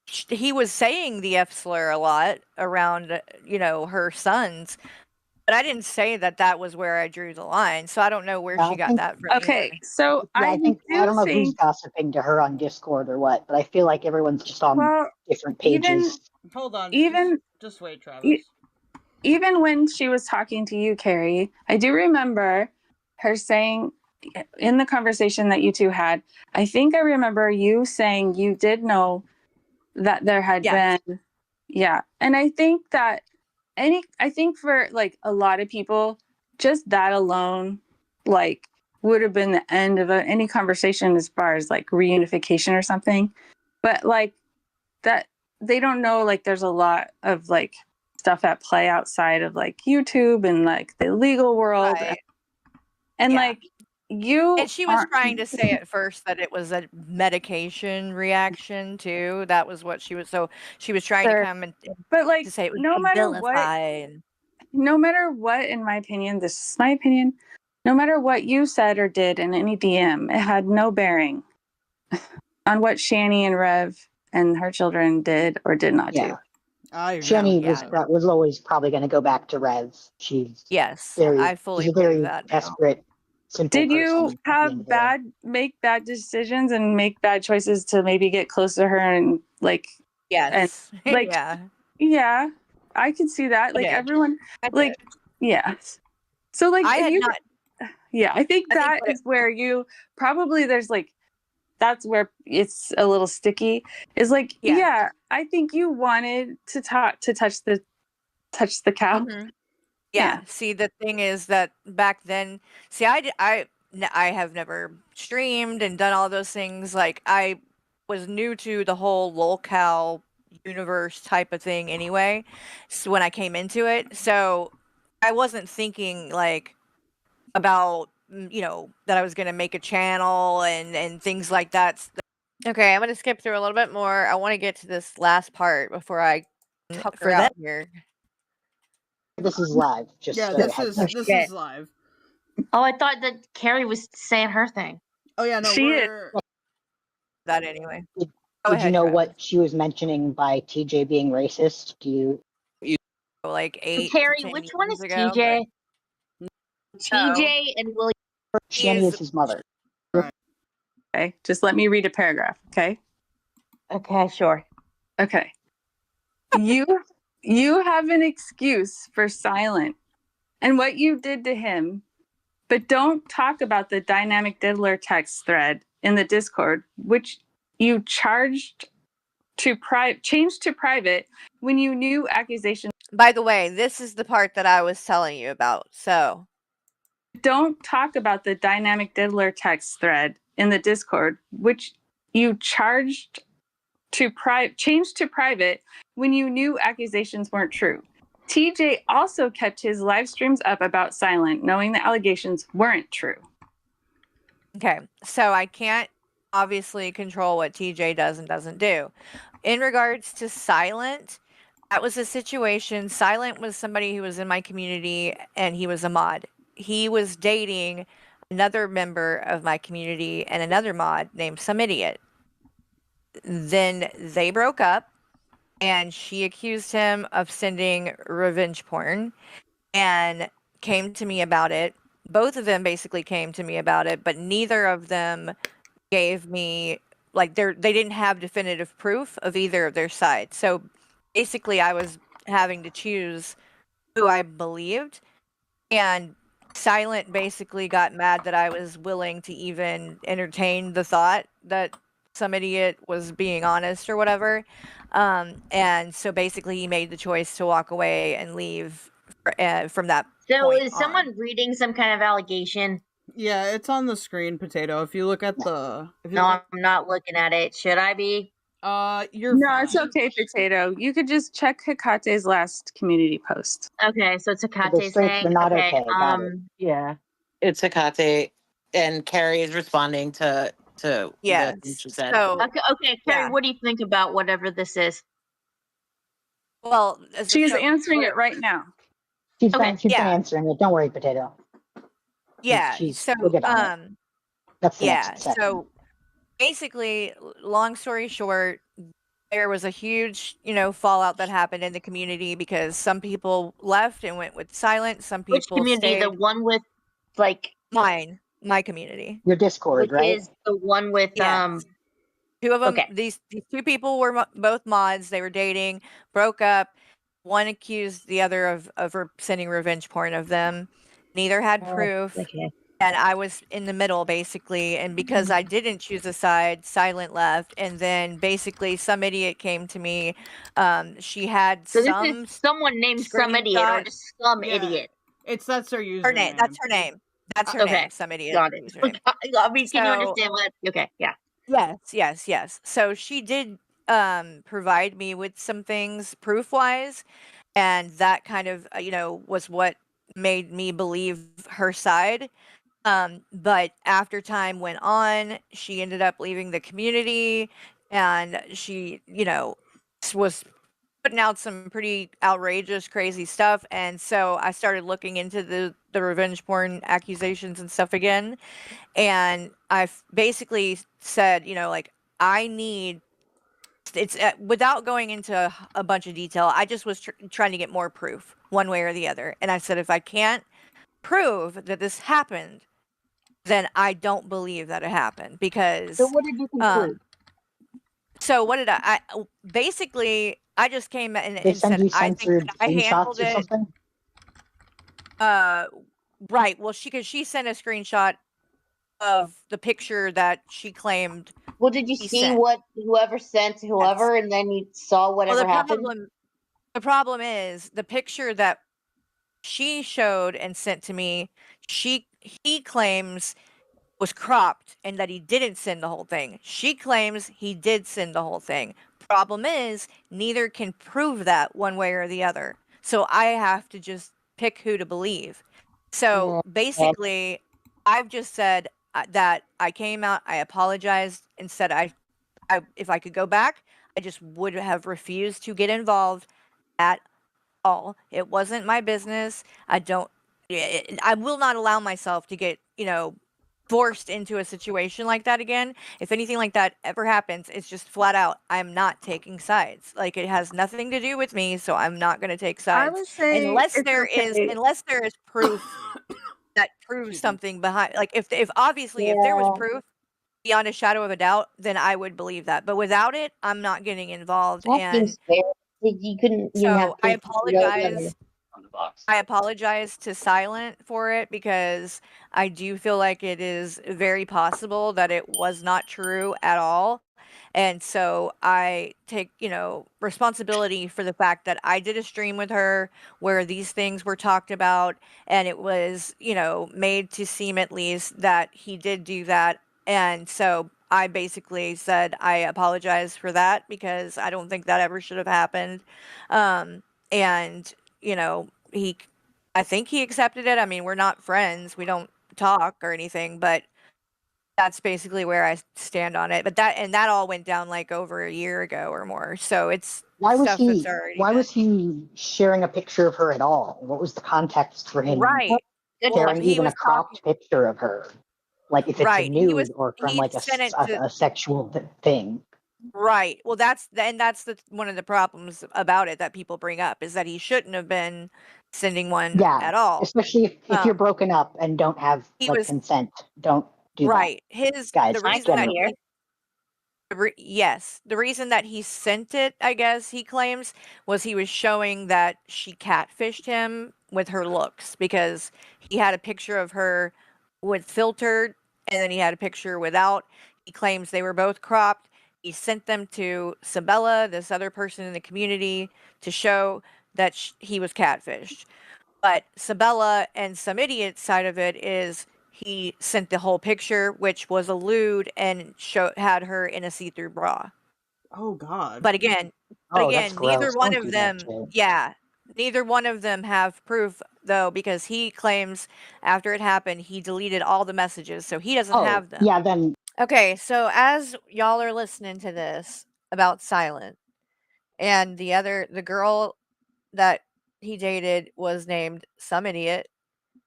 He was saying the F slur a lot around, her sons, but I didn't say that was where I drew the line. So I don't know where she got that from. Okay, so I don't know who's gossiping to her on Discord or what, but I feel like everyone's just on different pages. Hold on. Just wait, Travis. Even when she was talking to you, Carrie, I do remember her saying in the conversation that you two had, I think I remember you saying you did know that there had been, and I think that for like a lot of people, just that alone, like, would have been the end of any conversation as far as like reunification or something. But like that, they don't know, like, there's a lot of like stuff at play outside of like YouTube and like the legal world. Right. And like you and she was trying to say at first that it was a medication reaction too. That was what she was. So she was trying to come and but like to say it was no matter what, in my opinion, this is my opinion, no matter what you said or did in any DM, it had no bearing on what Shani and Rev and her children did or did not do. Shani was always probably going to go back to Rev. She's I fully she's a very believe that now. desperate, simple Did you person have make bad decisions and make bad choices to maybe get close to her and like yes and like yeah I could see that, like did. everyone I like did. so like I if had you not. I think that is where you probably there's like that's where it's a little sticky is like I think you wanted to touch the cow. Yeah. See, the thing is that back then, see, I have never streamed and done all those things. Like, I was new to the whole lolcow universe type of thing anyway. So when I came into it, so I wasn't thinking like about that I was gonna make a channel and things like that. Okay, I'm gonna skip through a little bit more. I want to get to this last part before I tuck her out here. This is live. Just this is live. Oh, I thought that Carrie was saying her thing. Oh yeah, no, we're that anyway. Did you know what she was mentioning by TJ being racist? Do you like 8 Carrie, to 10 which one is years ago, TJ? TJ and William. Shani is his mother. Okay, just let me read a paragraph, okay? Okay, sure. Okay. You have an excuse for Silent and what you did to him, but don't talk about the dynamic diddler text thread in the Discord, which you changed to private when you knew accusations. By the way, this is the part that I was telling you about. So don't talk about the dynamic diddler text thread in the Discord, which you changed to private when you knew accusations weren't true. TJ also kept his live streams up about Silent, knowing the allegations weren't true. Okay, so I can't obviously control what TJ does and doesn't do. In regards to Silent, that was a situation. Silent was somebody who was in my community and he was a mod. He was dating another member of my community and another mod named Some Idiot. Then they broke up and she accused him of sending revenge porn. And came to me about it. Both of them basically came to me about it, but neither of them gave me like they didn't have definitive proof of either of their sides. So basically I was having to choose who I believed, and Silent basically got mad that I was willing to even entertain the thought that some idiot was being honest or whatever. And so basically he made the choice to walk away and leave from that So point is on. someone reading some kind of allegation? Yeah, it's on the screen, Potato. If you look at the... No, I'm not looking at it. Should I be? You're No, fine. it's okay, Potato. You could just check Hikate's last community post. Okay, so it's The Hikate's search thing. for not Okay, okay. Got it. Yeah, it's Hecate, and Carrie is responding to Yes. what she said. So okay, Carrie, yeah. what do you think about whatever this is? Well, She's so answering it right now. She's Okay, been answering it. Don't worry, Potato. Yeah. So we'll get on it. That's the yeah. next step. So basically, long story short, there was a huge, fallout that happened in the community because some people left and went with Silent. Some people which community? stayed. The one with like my community. Your Discord, which right? is the one with Yes. Two of them. Okay. These two people were both mods. They were dating, broke up. One accused the other of sending revenge porn of them. Neither had proof. Okay. And I was in the middle, basically. And because I didn't choose a side, Silent left. And then basically some idiot came to me. She had So some this is someone named some idiot or just some idiot. That's her username. her name. That's her name. That's her Okay, name. Some idiot. got it. Username. I mean, can you So- understand what? Okay, yeah. Yes. So she did provide me with some things proof-wise, and that kind of, was what made me believe her side. But after time went on, she ended up leaving the community, and she, was putting out some pretty outrageous, crazy stuff. And so I started looking into the revenge porn accusations and stuff again. And I've basically said, I need it's without going into a bunch of detail. I just was trying to get more proof one way or the other. And I said, if I can't prove that this happened, then I don't believe that it happened because. So what did you conclude? So what did I basically, I just came in They and send said, you I think censored that I handled screenshots or it. something? Right. Well, she sent a screenshot of the picture that she claimed. Well, did you he see sent. what whoever sent to whoever, and then you saw whatever happened? The problem is the picture that she showed and sent to me. He claims was cropped and that he didn't send the whole thing. She claims he did send the whole thing. Problem is, neither can prove that one way or the other. So I have to just pick who to believe. So basically, I've just said that I came out, I apologized, and said I if I could go back, I just would have refused to get involved at all. It wasn't my business. I will not allow myself to get, forced into a situation like that again. If anything like that ever happens, it's just flat out, I'm not taking sides. Like, it has nothing to do with me, so I'm not going to take sides. would say unless it's there is proof that proves something behind. Like, if obviously if there was proof beyond a shadow of a doubt, then I would believe that. But without it, I'm not getting involved. That And seems fair. You couldn't. You have so I to, you know, apologize. I apologize to Silent for it because I do feel like it is very possible that it was not true at all. And so I take, responsibility for the fact that I did a stream with her where these things were talked about, and it was, made to seem at least that he did do that. And so I basically said I apologize for that because I don't think that ever should have happened. And I think he accepted it. I mean, we're not friends. We don't talk or anything, but that's basically where I stand on it. But that all went down like over a year ago or more. So it's Why was stuff he? that's already Why was he sharing a picture of her at all? What was the context for him right. sharing He even a was cropped picture of her? Like if it's a Right. nude or from He like sent it to a sexual thing. right. Well, that's one of the problems about it that people bring up is that he shouldn't have been sending one Yeah, at all. especially if you're broken up and don't have He like was consent. Don't do right. that, guys. The reason that Generally. yes, the reason that he sent it, I guess he claims, was he was showing that she catfished him with her looks, because he had a picture of her with filtered, and then he had a picture without. He claims they were both cropped. He sent them to Sabella, this other person in the community, to show that he was catfished. But Sabella and some idiot side of it is he sent the whole picture, which was a lewd, and had her in a see-through bra. Oh God. But again, That's neither gross. one Don't of do that, them, Jay. yeah, neither one of them have proof though, because he claims after it happened, he deleted all the messages, so he doesn't have them. Yeah, then Okay, so as y'all are listening to this about Silent, and the girl that he dated was named some idiot,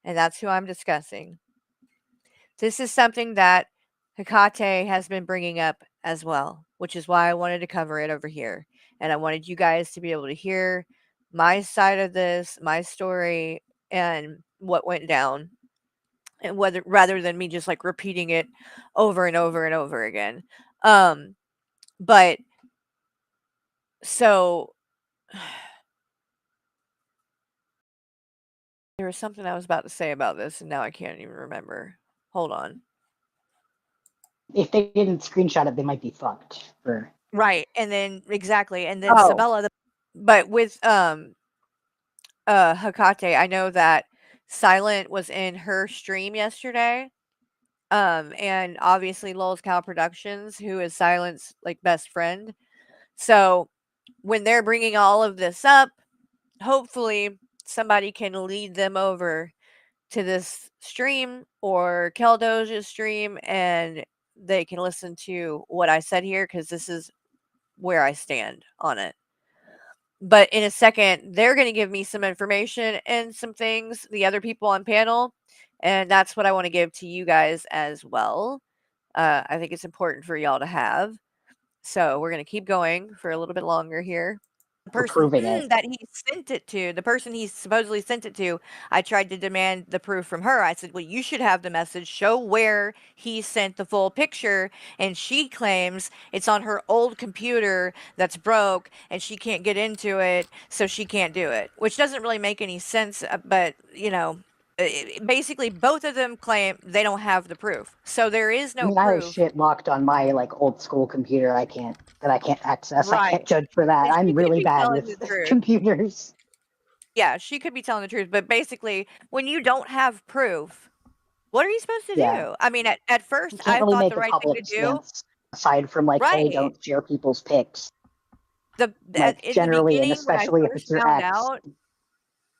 and that's who I'm discussing. This is something that Hecate has been bringing up as well, which is why I wanted to cover it over here. And I wanted you guys to be able to hear my side of this, my story, and what went down. And rather than me just like repeating it over and over and over again. But so there was something I was about to say about this, and now I can't even remember. Hold on. if they didn't screenshot it, they might be fucked. Right, and then exactly, and then Oh. Sabella, but with Hecate, I know that Silent was in her stream yesterday, and obviously Lulz Cow Productions, who is Silent's like best friend. So when they're bringing all of this up, hopefully somebody can lead them over to this stream or Keldoja's stream, and they can listen to what I said here, because this is where I stand on it. But in a second, they're going to give me some information and some things, the other people on panel, and that's what I want to give to you guys as well. I think it's important for y'all to have. So we're going to keep going for a little bit longer here. The person that he sent it to, the person he supposedly sent it to, I tried to demand the proof from her. I said, well, you should have the message, show where he sent the full picture. And she claims it's on her old computer that's broke and she can't get into it, so she can't do it, which doesn't really make any sense. But, you know, basically both of them claim they don't have the proof. So there is no I have proof. shit locked on my like old school computer. I can't access. I Right. can't judge for that. And she I'm could really be bad telling with the truth. computers. Yeah, she could be telling the truth, but basically, when you don't have proof, what are you supposed to Yeah. do? I mean, at first, Can't I really thought make the a right thing to public do. stance aside from like, hey, Right. don't share people's pics. In Generally, the and beginning, when I especially if first it's your found ex. out,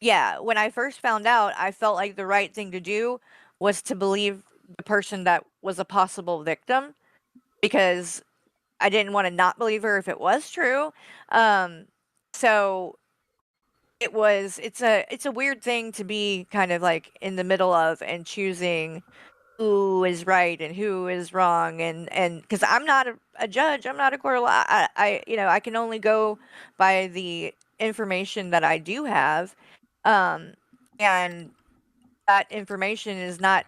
yeah, when I first found out, I felt like the right thing to do was to believe the person that was a possible victim, because I didn't want to not believe her if it was true. So it's a weird thing to be kind of like in the middle of and choosing who is right and who is wrong, and because I'm not a judge, I'm not a court of law. I can only go by the information that I do have, and that information is not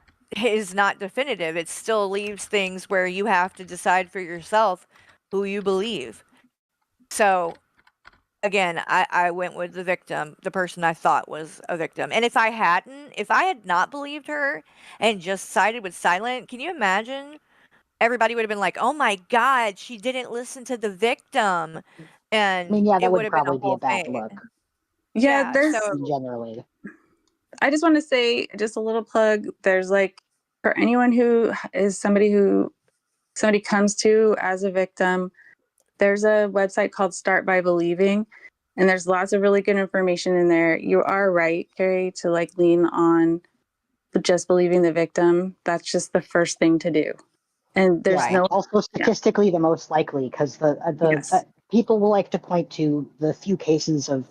definitive. It still leaves things where you have to decide for yourself who you believe. So again, I went with the victim, the person I thought was a victim. And if I had not believed her and just sided with Silent, can you imagine? Everybody would have been like, oh my God, she didn't listen to the victim. And I mean, yeah, that it would would have been a probably be a whole bad thing. look. Yeah, there's generally. I just want to say just a little plug. There's like, for anyone who is somebody comes to as a victim, there's a website called Start by Believing, and there's lots of really good information in there. You are right, Carrie, to like lean on just believing the victim. That's just the first thing to do. And there's also statistically the most likely, because the people will like to point to the few cases of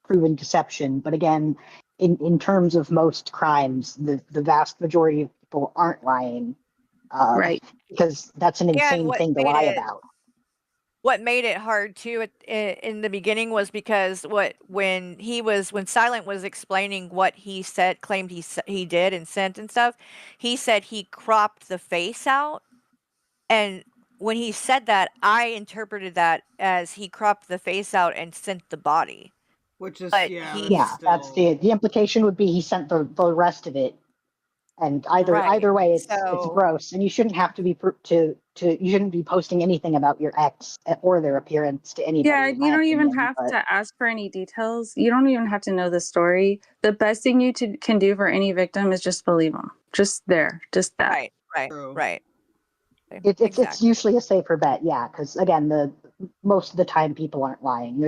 proven deception, but again, in terms of most crimes, the vast majority of people aren't lying, right? Because that's an insane thing to lie about. what made it hard too in the beginning was because when Silent was explaining what he claimed he did and sent and stuff, he said he cropped the face out, and when he said that, I interpreted that as he cropped the face out and sent the body. Which is But that's the implication would be he sent the rest of it, and either way it's gross, and you shouldn't have to be you shouldn't be posting anything about your ex or their appearance to anybody. Yeah, in you my don't even opinion, have to ask for any details. You don't even have to know the story. The best thing you can do for any victim is just believe them. Just that. Right. It's usually a safer bet, yeah, because again, most of the time people aren't lying.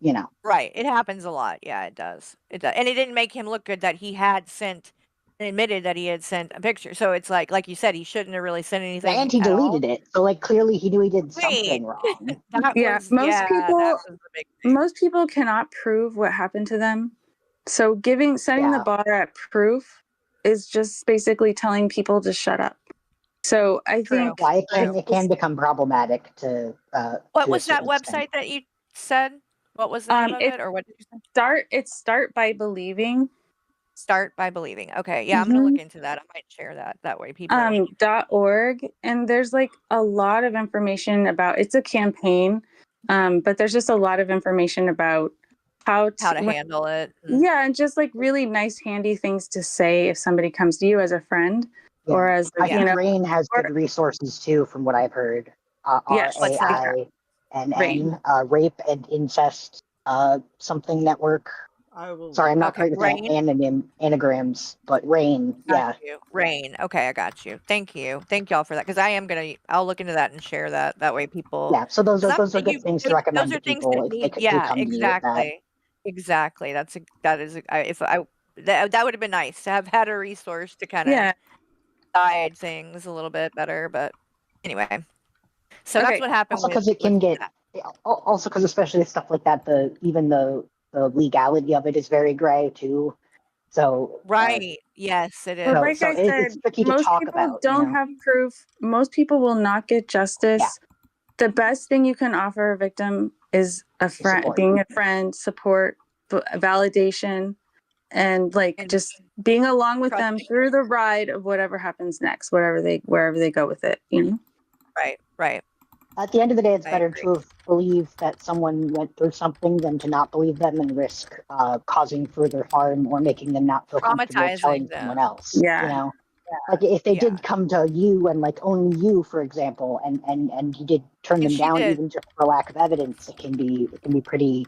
You know. Right. It happens a lot. Yeah, it does. It does. And it didn't make him look good that he had sent and admitted that he had sent a picture. So it's like you said, he shouldn't have really sent anything. And he at all. deleted it. So clearly he knew he did something wrong. Most people cannot prove what happened to them. So sending the bot at proof is just basically telling people to shut up. So I think it can become problematic to. What to was that website that you said? What was the name of it, or what did you say? It's Start by Believing. Start by Believing. Okay, yeah, I'm gonna look into that. I might share that way people. .org, and there's like a lot of information about. It's a campaign, but there's just a lot of information about how to handle it. Yeah, and just like really nice, handy things to say if somebody comes to you as a friend or as I think Rain has good resources too, from what I've heard. Yes. RAINN, Rape and Incest something network. Sorry, I'm not great with anagrams, but Rain, Got you. Rain. Okay, I got you. Thank y'all for that, because I'll look into that and share that. That way people. Yeah, so those are good things to recommend to people if they could come to you with that. Exactly. That would have been nice to have had a resource to kind of guide things a little bit better. But anyway, so that's what happened. Also, because it can get. Also, because especially stuff like that, even the legality of it is very gray too. So yes, it is. But like I said, it's tricky to most talk people about. don't have proof. Most people will not get justice. The best thing you can offer a victim is a friend, being a friend, support, validation, and just being along with them through the ride of whatever happens next, wherever they go with it. You know. Right. At the end of the day, it's better to believe that someone went through something than to not believe them and risk causing further harm or making them not feel comfortable telling someone else. Yeah. You know, like if they did come to you and only you, for example, and you did turn them down even just for lack of evidence, it can be pretty.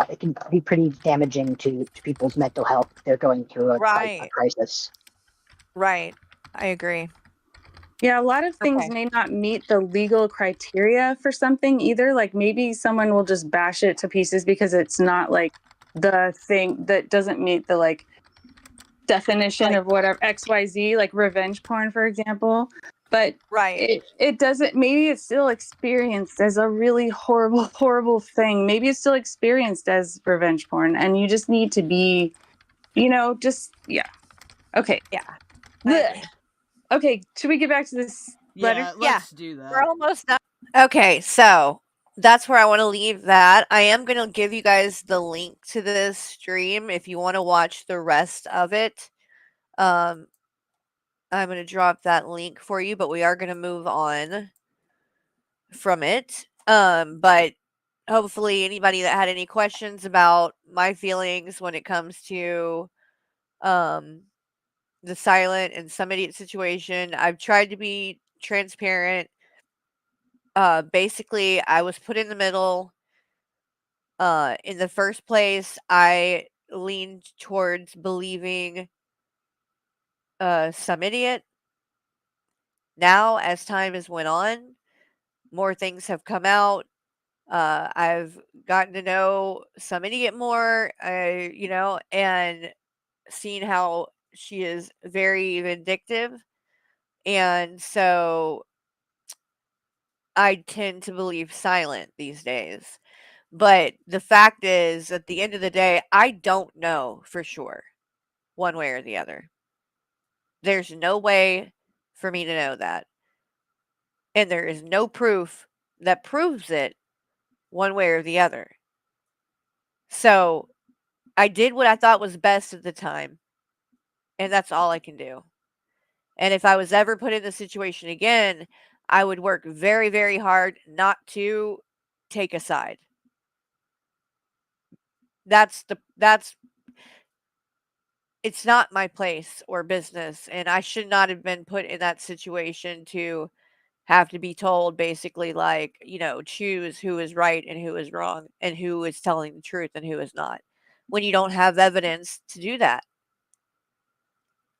It can be pretty damaging to people's mental health if they're going through a crisis. Right. I agree. Yeah, a lot of things may not meet the legal criteria for something either. Like maybe someone will just bash it to pieces because it's not like the thing that doesn't meet the definition of whatever XYZ, like revenge porn, for example. But it doesn't, maybe it's still experienced as a really horrible, horrible thing. Maybe it's still experienced as revenge porn, and you just need to be, Okay. Yeah. Okay, should we get back to this letter? Let's do that. We're almost done. Okay, so that's where I want to leave that. I am going to give you guys the link to this stream if you want to watch the rest of it. I'm going to drop that link for you, but we are going to move on from it. But hopefully anybody that had any questions about my feelings when it comes to the Silent and some idiot situation, I've tried to be transparent. Basically, I was put in the middle. In the first place, I leaned towards believing some idiot. Now, as time has went on, more things have come out. I've gotten to know some idiot more, and seen how she is very vindictive. And so I tend to believe Silent these days. But the fact is, at the end of the day, I don't know for sure, one way or the other. There's no way for me to know that. And there is no proof that proves it one way or the other. So I did what I thought was best at the time, and that's all I can do. And if I was ever put in this situation again, I would work very, very hard not to take a side. That's it's not my place or business, and I should not have been put in that situation to have to be told basically like, choose who is right and who is wrong and who is telling the truth and who is not. When you don't have evidence to do that.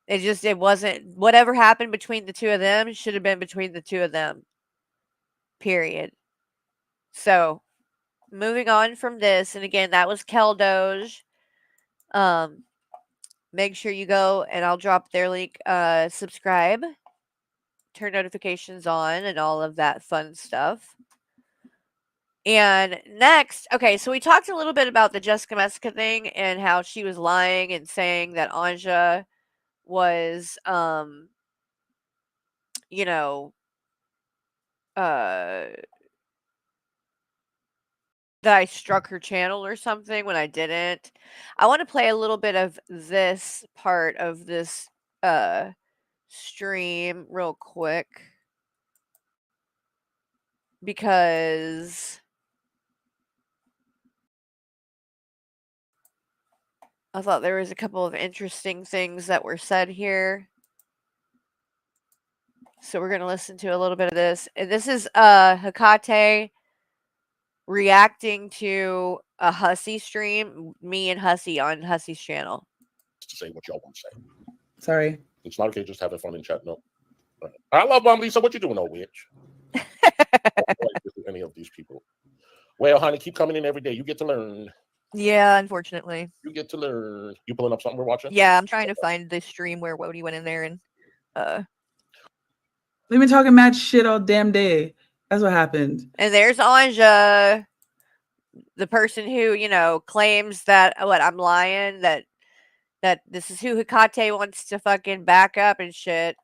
It wasn't whatever happened between the two of them should have been between the two of them. Period. So, moving on from this, and again, that was Keldoge. Make sure you go and I'll drop their link. Subscribe, turn notifications on, and all of that fun stuff. And next, okay, so we talked a little bit about the Jessica Messica thing and how she was lying and saying that Anja was, that I struck her channel or something when I didn't. I want to play a little bit of this part of this stream real quick because I thought there was a couple of interesting things that were said here. So we're going to listen to a little bit of this. And this is Hecate reacting to a Hussy stream, me and Hussy on Hussy's channel. To say what y'all want to say. Sorry. It's not okay just having fun in chat. No. I love Lisa. What you doing, old witch? Any of these people. Well, honey, keep coming in every day. You get to learn. Yeah, unfortunately. You get to learn. You pulling up something we're watching? Yeah, I'm trying to find the stream where Wody went in there and We've been talking mad shit all damn day. That's what happened. And there's Anja, the person who, claims that I'm lying, that this is who Hecate wants to fucking back up and shit.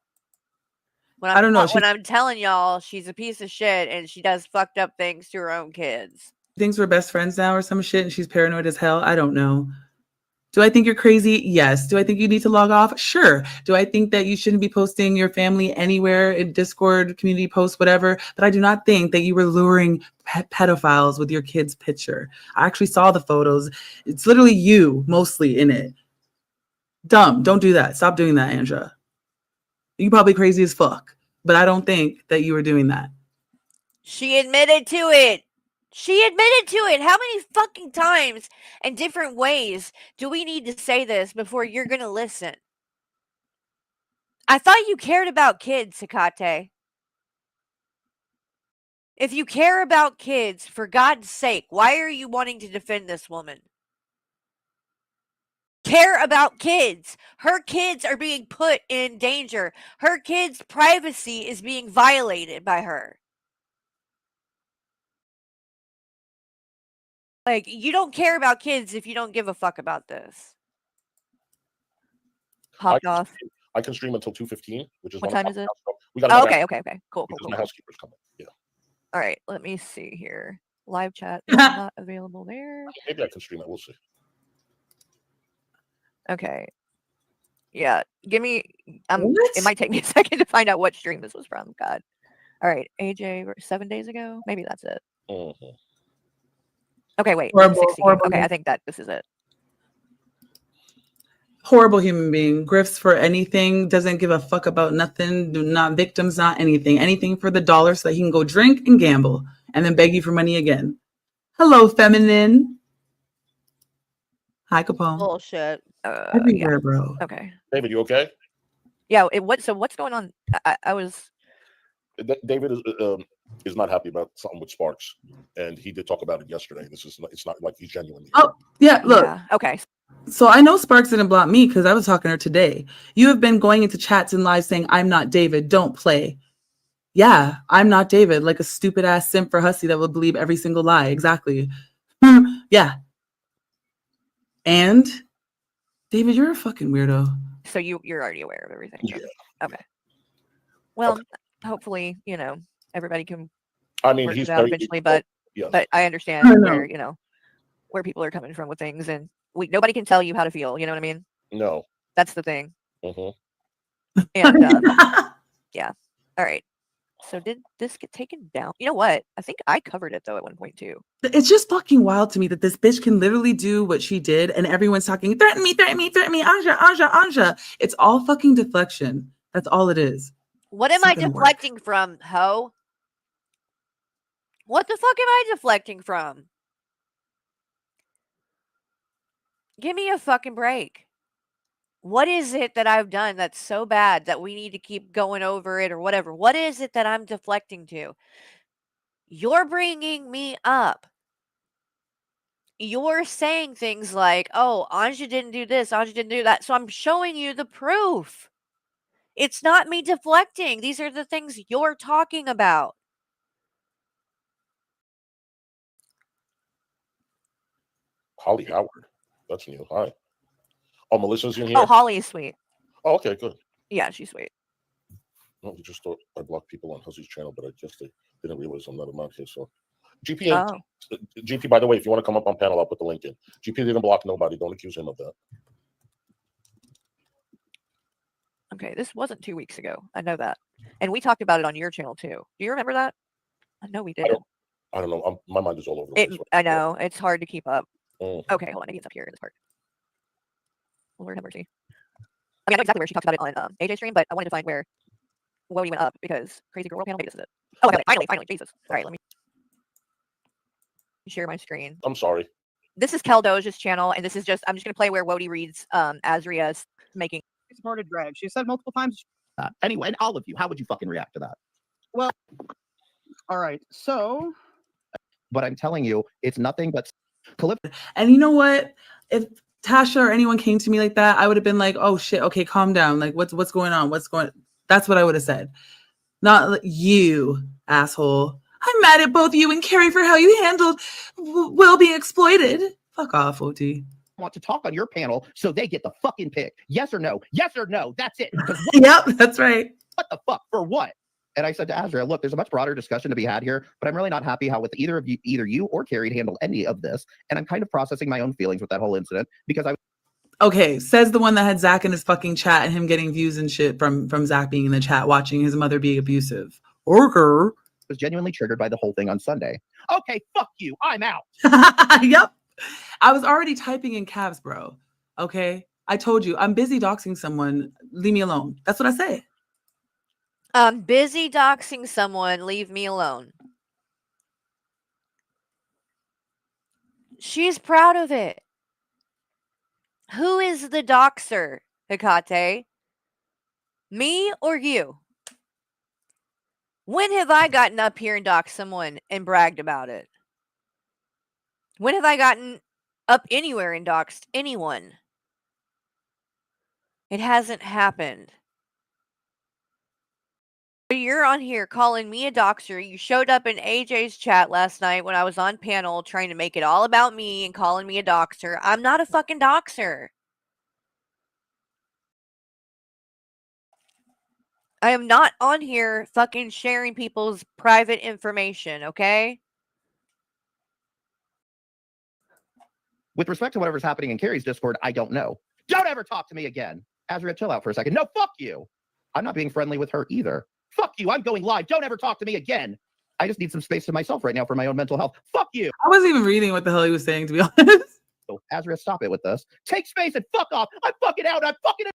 When I don't know. When I'm telling y'all she's a piece of shit and she does fucked up things to her own kids. Thinks we're best friends now or some shit and she's paranoid as hell. I don't know. Do I think you're crazy? Yes. Do I think you need to log off? Sure. Do I think that you shouldn't be posting your family anywhere in Discord, community posts, whatever? But I do not think that you were luring pedophiles with your kid's picture. I actually saw the photos. It's literally you mostly in it. Dumb. Don't do that. Stop doing that, Anja. You're probably crazy as fuck, but I don't think that you were doing that. She admitted to it. She admitted to it. How many fucking times and different ways do we need to say this before you're going to listen? I thought you cared about kids, Hecate. If you care about kids, for God's sake, why are you wanting to defend this woman? Care about kids. Her kids are being put in danger. Her kids' privacy is being violated by her. Like, you don't care about kids if you don't give a fuck about this. Popped off. I can stream until 2:15, which is what time is it? We got okay. Cool. My housekeeper's coming. Yeah. All right, let me see here. Live chat is not available there. Maybe I can stream it. We'll see. Okay. Yeah, give me. It might take me a second to find out what stream this was from. God. All right, AJ, 7 days ago. Maybe that's it. Mm-hmm. Okay, wait. Horrible. Okay, I think that this is it. Horrible human being. Grifts for anything. Doesn't give a fuck about nothing. Not victims. Not anything. Anything for the dollar so that he can go drink and gamble and then beg you for money again. Hello, feminine. Hi, Capone. Bullshit. Everywhere, yeah. bro. Okay. David, you okay? Yeah. So what's going on? I was. David is not happy about something with Sparks, and he did talk about it yesterday. It's not like he's genuine. Oh yeah, look. Yeah, okay. So I know Sparks didn't block me because I was talking to her today. You have been going into chats and lives saying I'm not David. Don't play. Yeah, I'm not David. Like a stupid ass simp for Hussy that will believe every single lie. Exactly. Yeah. And David, you're a fucking weirdo. So you're already aware of everything. Yeah. Okay. Well, hopefully, everybody can I mean, works he's it out very eventually, but yes. I understand I know. where where people are coming from with things, and nobody can tell you how to feel. You know what I mean? No. That's the thing. Mm-hmm. And yeah. All right. So did this get taken down? You know what? I think I covered it though at one point too. It's just fucking wild to me that this bitch can literally do what she did, and everyone's talking, threaten me, Anja. It's all fucking deflection. That's all it is. What am It's not I gonna work. deflecting from, ho? What the fuck am I deflecting from? Give me a fucking break. What is it that I've done that's so bad that we need to keep going over it or whatever? What is it that I'm deflecting to? You're bringing me up. You're saying things like, oh, Anja didn't do this, Anja didn't do that. So I'm showing you the proof. It's not me deflecting. These are the things you're talking about. Holly Howard. That's new. Hi. Oh, Melissa's in here? Oh, Holly is sweet. Oh, okay, good. Yeah, she's sweet. No, we just thought I blocked people on Hussey's channel, but I just didn't realize I'm not here. So, GP, by the way, if you want to come up on panel, I'll put the link in. GP didn't block nobody. Don't accuse him of that. Okay, this wasn't 2 weeks ago. I know that. And we talked about it on your channel too. Do you remember that? I know we did. I don't know. My mind is all over the place. I know. It's hard to keep up. Mm. Okay, hold on. I get up here in this part. Lord have mercy. I mean, I know exactly where she talked about it on AJ's stream, but I wanted to find where Wody went up because Crazy Girl World panel. Maybe this is it. Oh, okay, finally, Jesus. All right, let me share my screen. I'm sorry. This is Kel Doja's channel, and this is I'm just going to play where Wody reads Azria's making. She supported drag. She said multiple times. Anyway, and all of you, how would you fucking react to that? Well, all right. So, but I'm telling you, it's nothing but and you know what? If Tasha or anyone came to me like that, I would have been like, "Oh shit, okay, calm down. Like, what's going on? That's what I would have said. Not like, you asshole. I'm mad at both you and Carrie for how you handled Will being exploited. Fuck off, OT. Want to talk on your panel, so they get the fucking pick. Yes or no? Yes or no? That's it. Yep, that's right. What the fuck? For what? And I said to Azra, look, there's a much broader discussion to be had here, but I'm really not happy how with either you or Carrie handled any of this. And I'm kind of processing my own feelings with that whole incident because Okay, says the one that had Zach in his fucking chat and him getting views and shit from Zach being in the chat, watching his mother be abusive. Orger was genuinely triggered by the whole thing on Sunday. Okay, fuck you. I'm out. Yep. I was already typing in cabs, bro. Okay. I told you, I'm busy doxing someone. Leave me alone. That's what I say. I'm busy doxing someone. Leave me alone. She's proud of it. Who is the doxer, Hecate? Me or you? When have I gotten up here and doxed someone and bragged about it? When have I gotten up anywhere and doxed anyone? It hasn't happened. You're on here calling me a doxer. You showed up in AJ's chat last night when I was on panel trying to make it all about me and calling me a doxer. I'm not a fucking doxer. I am not on here fucking sharing people's private information, okay? With respect to whatever's happening in Carrie's Discord, I don't know. Don't ever talk to me again. Azria, chill out for a second. No, fuck you. I'm not being friendly with her either. Fuck you. I'm going live. Don't ever talk to me again. I just need some space to myself right now for my own mental health. Fuck you. I wasn't even reading what the hell he was saying, to be honest. So, Azria, stop it with this. Take space and fuck off. I'm fucking out. I'm fucking out.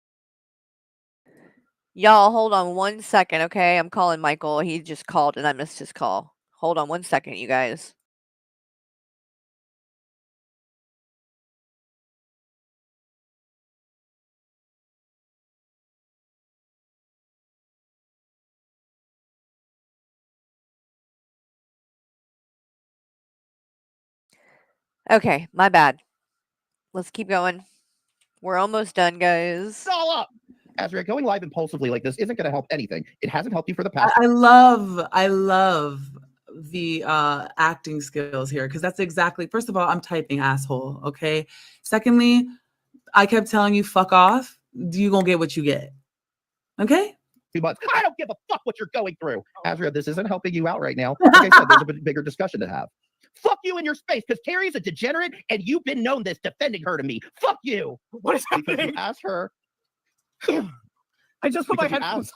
Y'all, hold on 1 second, okay? I'm calling Michael. He just called and I missed his call. Hold on 1 second, you guys. Okay, my bad. Let's keep going. We're almost done, guys. It's all up. Azria, going live impulsively like this isn't going to help anything. It hasn't helped you for the past. I love the acting skills here because that's exactly. First of all, I'm typing asshole. Okay. Secondly, I kept telling you fuck off. You gonna get what you get. Okay. 2 months. I don't give a fuck what you're going through. Azria, this isn't helping you out right now. Like I said, there's a bigger discussion to have. Fuck you in your space, because Carrie's a degenerate, and you've been known this, defending her to me. Fuck you. What is Because happening? you asked her. I just put my because you headphones asked-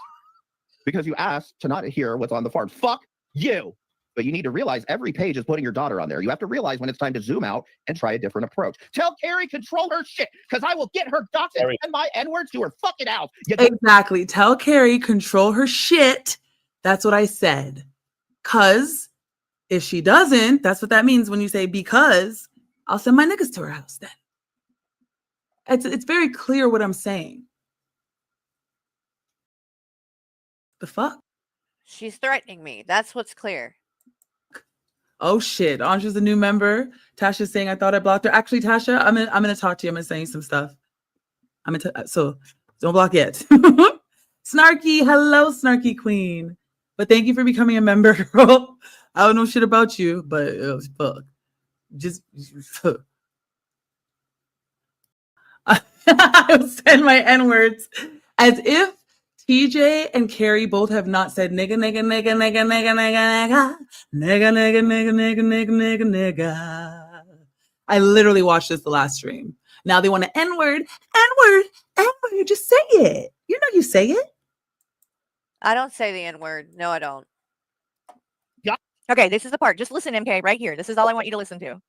Because you asked to not hear what's on the farm. Fuck you. But you need to realize every page is putting your daughter on there. You have to realize when it's time to zoom out and try a different approach. Tell Carrie, control her shit, because I will get her docs and send my N-words to her fucking house. Exactly. Tell Carrie, control her shit. That's what I said. Because if she doesn't, that's what that means when you say because, I'll send my niggas to her house then. It's very clear what I'm saying. The fuck? She's threatening me. That's what's clear. Oh shit, Anja's a new member. Tasha's saying I thought I blocked her. Actually, Tasha, I'm gonna talk to you. I'm gonna send you some stuff. So don't block yet. Snarky, hello, Snarky Queen. But thank you for becoming a member, girl. I don't know shit about you, but fuck. Just fuck. I'll send my N-words as if TJ and Carrie both have not said nigga, nigga, nigga, nigga, nigga, nigga, nigga, nigga, nigga, nigga, nigga, nigga, nigga, nigga. I literally watched this the last stream. Now they want an N-word, N-word, N-word. Just say it. You know you say it. I don't say the N-word. No, I don't. Yeah. Okay, this is the part. Just listen, MK, right here. This is all I want you to listen to.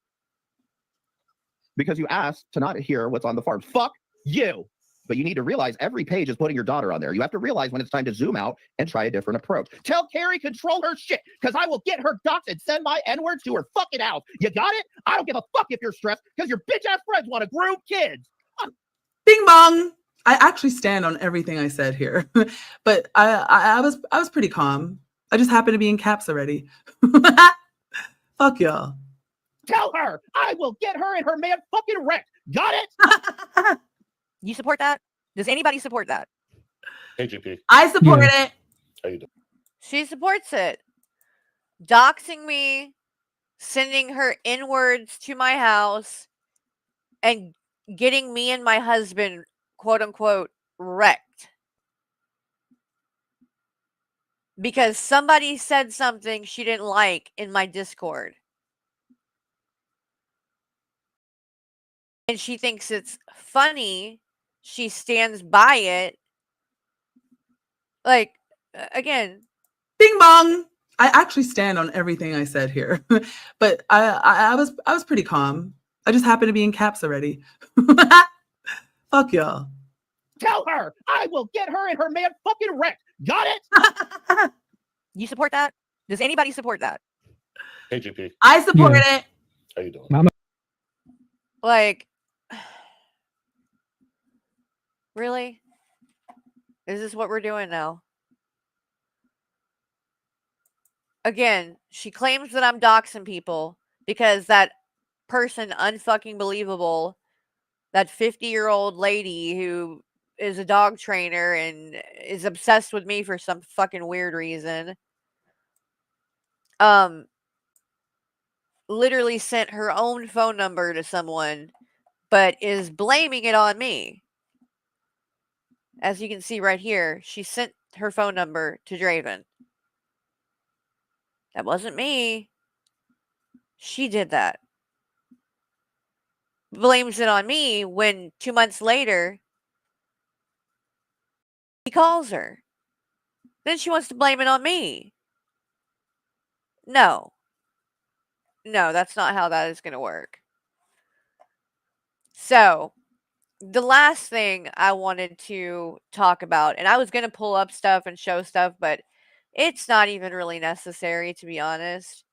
Because you asked to not hear what's on the farm. Fuck you. But you need to realize every page is putting your daughter on there. You have to realize when it's time to zoom out and try a different approach. Tell Carrie, control her shit, because I will get her docs and send my N-words to her fucking house. You got it? I don't give a fuck if you're stressed, because your bitch-ass friends want to groom kids. Bing bong. I actually stand on everything I said here, but I was pretty calm. I just happened to be in caps already. Fuck y'all. Tell her I will get her and her man fucking wrecked. Got it? You support that? Does anybody support that? Hey, GP. I support it. How you doing? She supports it. Doxing me, sending her N-words to my house, and getting me and my husband, quote unquote, wrecked. Because somebody said something she didn't like in my Discord. And she thinks it's funny. She stands by it. Like, again. Bing bong. I actually stand on everything I said here, but I was pretty calm. I just happened to be in caps already. Fuck y'all. Tell her I will get her and her man fucking wrecked. Got it? You support that? Does anybody support that? Hey, GP. I support it. How you doing? Like, really? Is this what we're doing now? Again, she claims that I'm doxing people because that person, unfucking believable, that 50-year-old lady who is a dog trainer and is obsessed with me for some fucking weird reason, literally sent her own phone number to someone, but is blaming it on me. As you can see right here, she sent her phone number to Draven. That wasn't me. She did that. Blames it on me when 2 months later, he calls her. Then she wants to blame it on me. No. No, that's not how that is going to work. So, the last thing I wanted to talk about, and I was going to pull up stuff and show stuff, but it's not even really necessary, to be honest.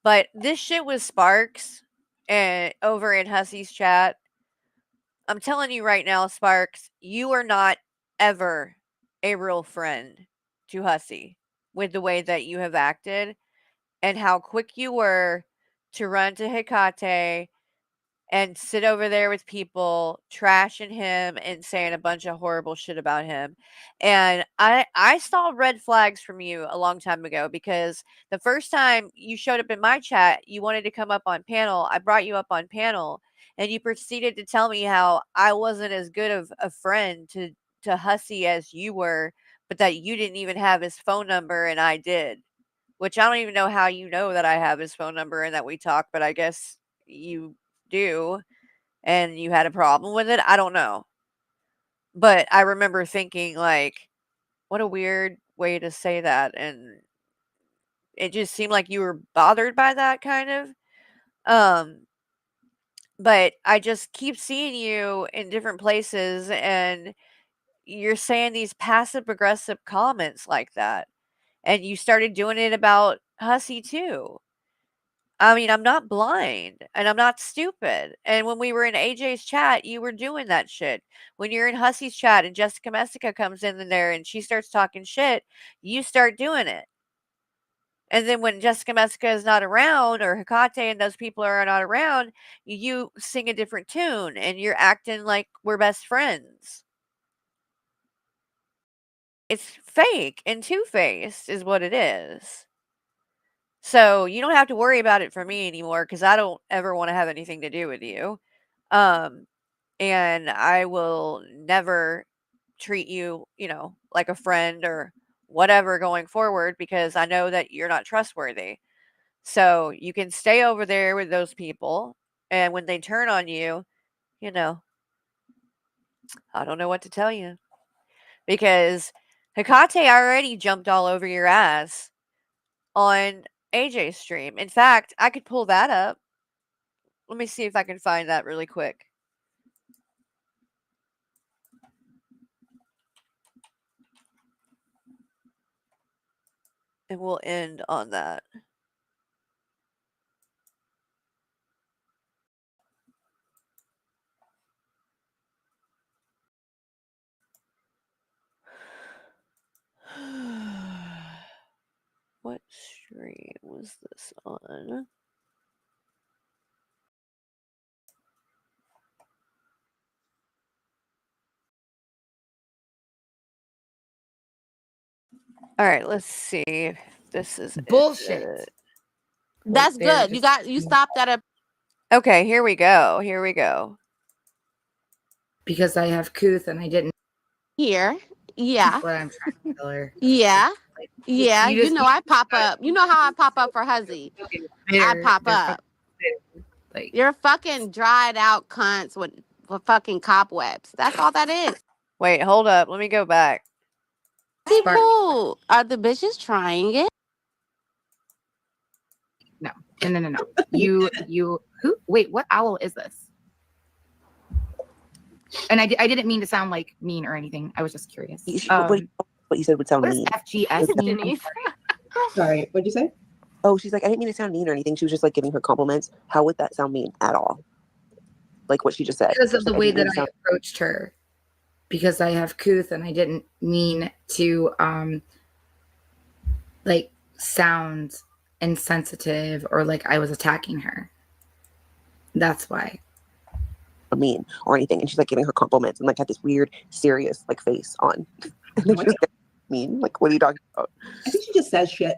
But this shit with Sparks and over in Hussey's chat, I'm telling you right now, Sparks, you are not ever a real friend to Hussey with the way that you have acted and how quick you were to run to Hecate and sit over there with people trashing him and saying a bunch of horrible shit about him. And I saw red flags from you a long time ago, because the first time you showed up in my chat, you wanted to come up on panel. I brought you up on panel and you proceeded to tell me how I wasn't as good of a friend to Hussey as you were but that you didn't even have his phone number and I did. Which I don't even know how you know that I have his phone number and that we talk, but I guess you do, and you had a problem with it. I don't know. But I remember thinking, like, what a weird way to say that. And it just seemed like you were bothered by that, kind of. But I just keep seeing you in different places, and you're saying these passive aggressive comments like that. And you started doing it about Hussy too. I mean, I'm not blind and I'm not stupid. And when we were in AJ's chat, you were doing that shit. When you're in Hussy's chat and Jessica Messica comes in there and she starts talking shit, you start doing it. And then when Jessica Messica is not around, or Hecate and those people are not around, you sing a different tune and you're acting like we're best friends. It's fake and two-faced is what it is. So you don't have to worry about it for me anymore, because I don't ever want to have anything to do with you. And I will never treat you, like a friend or whatever going forward, because I know that you're not trustworthy. So you can stay over there with those people, and when they turn on you, I don't know what to tell you, because Hecate already jumped all over your ass on AJ's stream. In fact, I could pull that up. Let me see if I can find that really quick. And we'll end on that. What stream was this on? All right, let's see if this is Bullshit. That's good. You stopped at a. Okay, here we go. Here we go. Because I have Kuth and I didn't. Here. Yeah. That's what I'm trying to tell her. Yeah. Yeah. You know I pop up. You know how I pop up for Huzzy. I pop up. You're fucking dried out cunts with fucking cobwebs. That's all that is. Wait, hold up. Let me go back. People, are the bitches trying it? No. You who? Wait, what owl is this? And I didn't mean to sound like mean or anything. I was just curious. What you said would sound what mean. does FGS mean? Sorry, what'd you say? Oh, she's like, I didn't mean to sound mean or anything. She was just like giving her compliments. How would that sound mean at all? Like what she just said. Because of the Like, way that I approached her. Because I have Kuth and I didn't mean to like sound insensitive or like I was attacking her. That's why. Mean or anything, and she's like giving her compliments and like had this weird serious like face on. And then she's like, mean, like what are you talking about? I think she just says shit,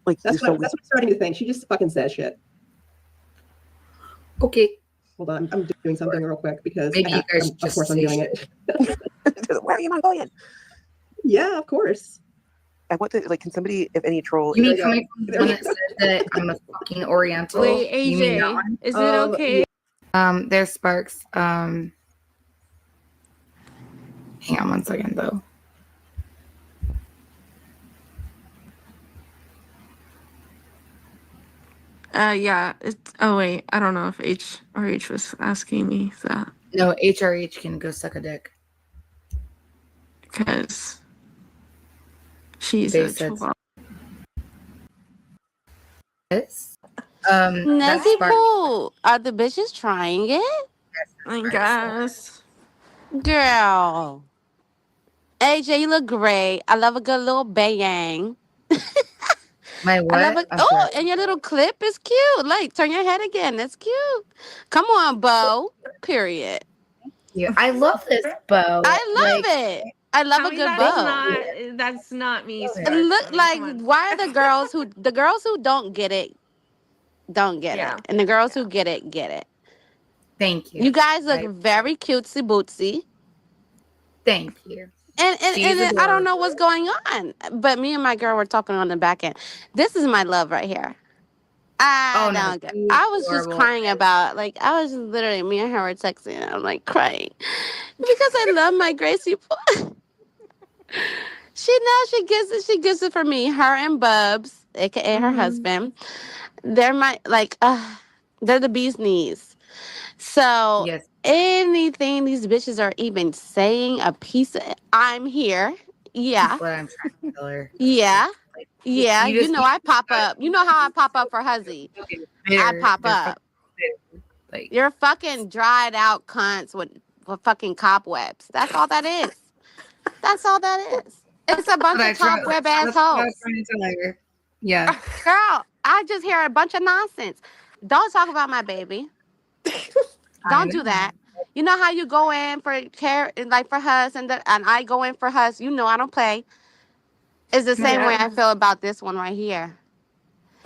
like that's what I'm starting to think. She just fucking says shit. Okay, hold on, I'm doing something real quick because maybe you guys of course I'm doing it. Where are you Mongolian? Yeah, of course. I want to like. Can somebody, if any troll? You mean coming from the one that said that I'm a fucking Oriental? Wait, You mean that AJ, one? is it okay? Yeah. There's Sparks. Hang on one second though. Yeah. Oh wait, I don't know if HRH was asking me that. No, HRH can go suck a dick. Because she's a chihuahua. Yes. Nancy Pooh, are the bitches trying it? I guess. Girl. AJ, you look great. I love a good little bang. My what? And your little clip is cute. Like, turn your head again. That's cute. Come on, Bo. Period. Yeah, I love this bow. I love it. I love a good bow. That's not me. It look like why are the girls who don't get it don't get it, and the girls who get it get it. Thank you. You guys look very cutesy bootsy. Thank you. And I don't know what's going on. But me and my girl were talking on the back end. This is my love right here. I was just crying about, like, I was literally, me and her were texting, and I'm like crying because I love my Gracie. She gives it for me. Her and Bubs, aka her husband. They're my they're the bee's knees. So anything these bitches are even saying, a piece of, I'm here. Yeah. That's what I'm trying to tell her. Yeah. Yeah. You just- I pop up. You know how I pop up for Huzzy. I pop up. Like, you're fucking dried out cunts with fucking cobwebs. That's all that is. That's all that is. It's a bunch of cobweb assholes. Yeah. Girl, I just hear a bunch of nonsense. Don't talk about my baby. Don't do that. You know how you go in for care, like for Hus, and I go in for Hus. You know I don't play. It's the same way I feel about this one right here.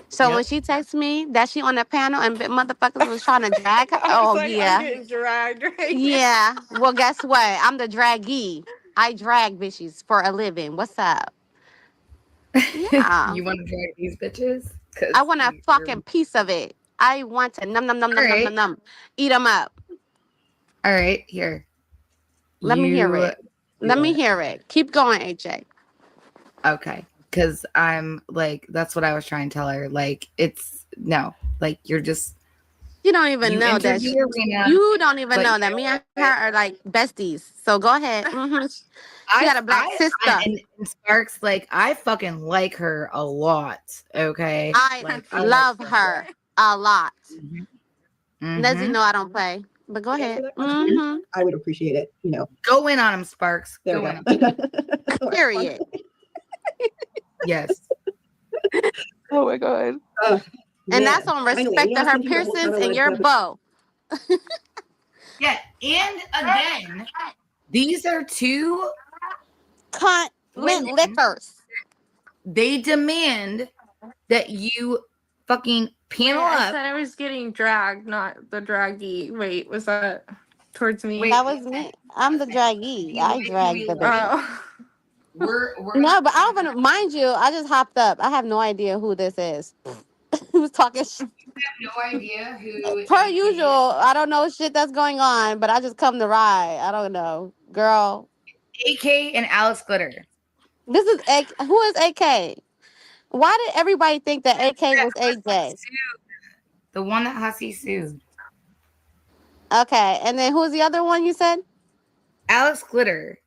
So when she texts me that she on the panel and motherfuckers was trying to drag her, I'm getting dragged right yeah. Well, guess what? I'm the draggee. I drag bitches for a living. What's up? Yeah. You want to drag these bitches? I want a fucking piece of it. I want to num. Eat them up. All right, here. Let me hear it. Let me hear it. Keep going, AJ. Okay. Because I'm like, that's what I was trying to tell her. Like, it's no, like you're just. You don't even know that. You don't even know that me and her are like besties. So go ahead. She got a black sister. And Sparks, like, I fucking like her a lot. Okay. I love her a lot. Does he know I don't play? But go ahead. I would appreciate it. You know, go in on him, Sparks. There go we in. Period. Yes. Oh my god. And that's on respect to her piercings and your bow. Yeah, and again, these are two cunt lickers. They demand that you fucking panel I up. said I was getting dragged, not the draggy. Wait, was that towards me? That was me. I'm the draggee. I dragged the bitch. Oh. We're no, but I don't even mind you. I just hopped up. I have no idea who this is. Who's talking shit? I have no idea who. Per usual, I don't know shit that's going on, but I just come to ride. I don't know, girl. AK and Alex Glitter. This is who is AK? Why did everybody think that AK was AJ? The one that Hussy sued. Okay, and then who's the other one you said? Alex Glitter.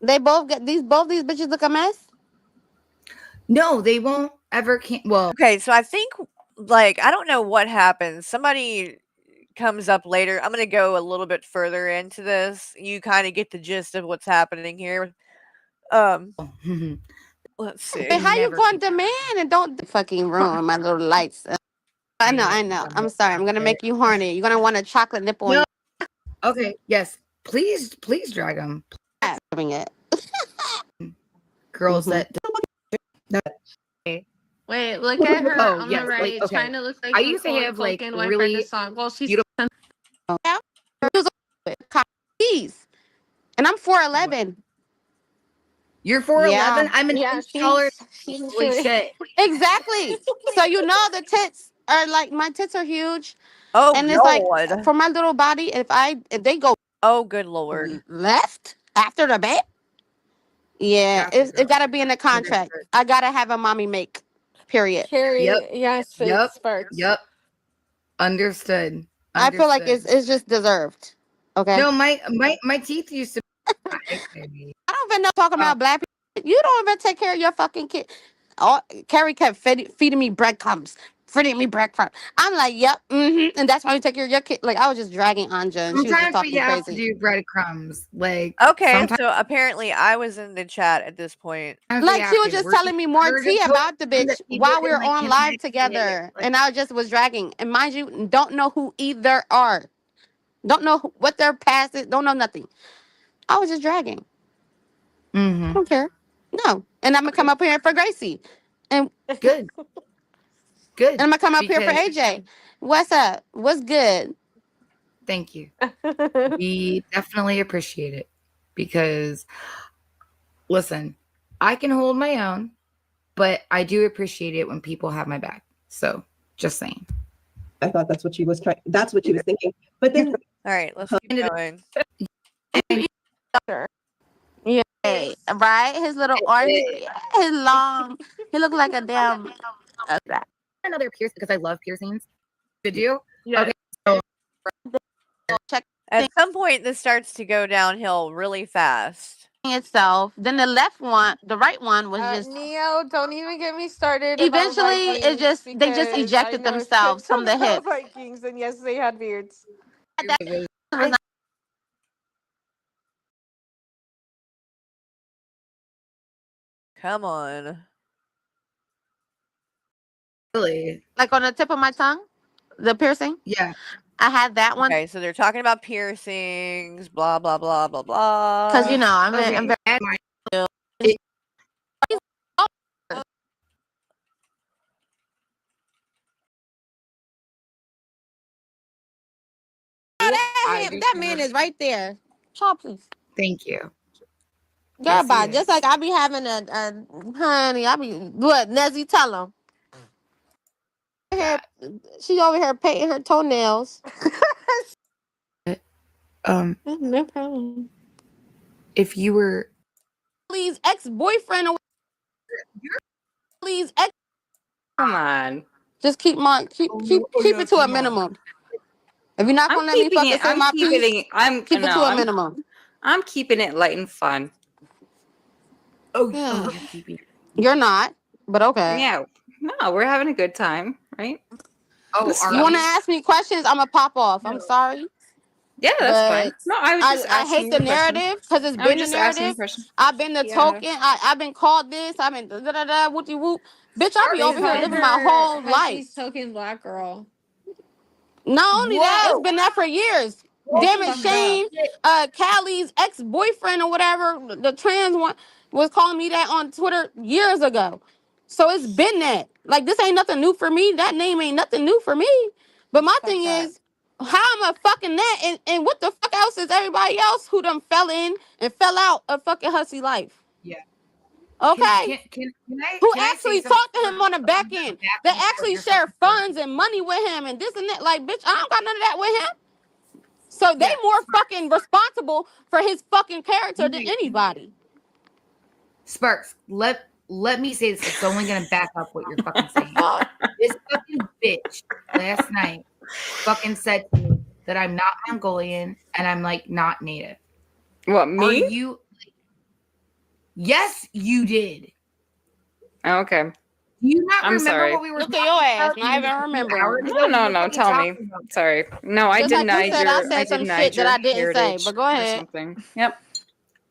They both get both these bitches look a mess? No, they won't ever well. Okay, so I think like I don't know what happens. Somebody comes up later. I'm gonna go a little bit further into this. You kind of get the gist of what's happening here. Let's see. Hey, how you going to demand and don't fucking ruin my little lights? I know. I'm sorry. I'm gonna make you horny. You're gonna want a chocolate nipple. No. Okay. Yes. Please drag them. Doing it. Girls that. Wait, look at her on the right, like, okay. trying to look like I used to have like really song. Well, she's and I'm 4'11". You're 4'11". I'm an inch taller. Holy shit! Exactly. So you know the tits are like my tits are huge. Oh, and it's like for my little body, if they go. Oh, good lord. Left after the bed. Yeah, it gotta be in the contract. I gotta have a mommy make. Period. Carrie, yep. Yes. Yep. Sparks. Yep. Understood. I feel like it's just deserved. Okay. No, my teeth used to. I don't even know talking about black people. You don't even take care of your fucking kid. Oh, Carrie kept feeding me breadcrumbs. Feeding me breadcrumbs. I'm like, yep, and that's why you take care of your kid. Like I was just dragging Anja, and she was just talking you have crazy. to do breadcrumbs. Like okay, so apparently I was in the chat at this point. Like she was just telling me more tea about the bitch while we were on live together, and I just was dragging. And mind you, don't know who either are. Don't know what their past is. Don't know nothing. I was just dragging. I don't care. No, and I'm gonna come up here for Gracie, and good. And I'm gonna come up here for AJ. What's up? What's good? Thank you. We definitely appreciate it because, listen, I can hold my own, but I do appreciate it when people have my back. So, just saying. I thought that's what she was trying. That's what she was thinking. But then, all right, let's keep going. Yeah, right. His little orange, his long. He looked like a damn. Another piercing because I love piercings. Did you? Yeah. Okay. So, check At some point, this starts to go downhill really fast. Itself. Then the right one was just. Neo, don't even get me started. Eventually, about it just they just Vikings, ejected because I know themselves shit from the about hip. Vikings, and yes, they had beards. Come on. Really? Like on the tip of my tongue, the piercing. Yeah. I had that one. Okay, so they're talking about piercings, blah blah blah blah blah. Because I'm very. That man is right there. Child, please. Thank you. Girl, Yes, bye. he Just like I be having a honey. I be what? Nezzy, tell him. She over here painting her toenails. No problem. If you were Please, ex-boyfriend or please, ex. Come on. Just keep it to a minimum. If you're not gonna let me fucking say my piece, keep it to a minimum. I'm keeping it light and fun. Yeah. You're not, but okay. Yeah. No, we're having a good time, right? Oh, you want to ask me questions? I'm gonna pop off. I'm sorry. Yeah, that's fine. No, I was just I asking hate the you questions. narrative because it's I was been the just asking you narrative. questions. I've been the token. I've been called this. I've been da da da whoopty whoop. Bitch, I be over here living my whole life. Token black girl. Not only that, it's been that for years. Damn it, Shane, Callie's ex-boyfriend or whatever, the trans one, was calling me that on Twitter years ago. So it's been that. Like, this ain't nothing new for me. That name ain't nothing new for me. But my thing is, how am I fucking that? And what the fuck else is everybody else who done fell in and fell out of fucking hussy life? Yeah. Okay. Can I, Who can I actually say talked to him on the back end? That actually share funds and money with him and this and that. Like, bitch, I don't got none of that with him. So they more fucking responsible for his fucking character than anybody. Sparks, let me say this. It's only gonna back up what you're fucking saying. This fucking bitch last night fucking said to me that I'm not Mongolian and I'm like not native. What, me? Are you? Yes, you did. Oh, okay. Do you not I'm remember sorry. what we were Look talking at your ass. about? Not even remember. No. Tell me. Sorry. No, I Just like denied you said, your. I said some shit that I didn't say. But go ahead. Something. Yep.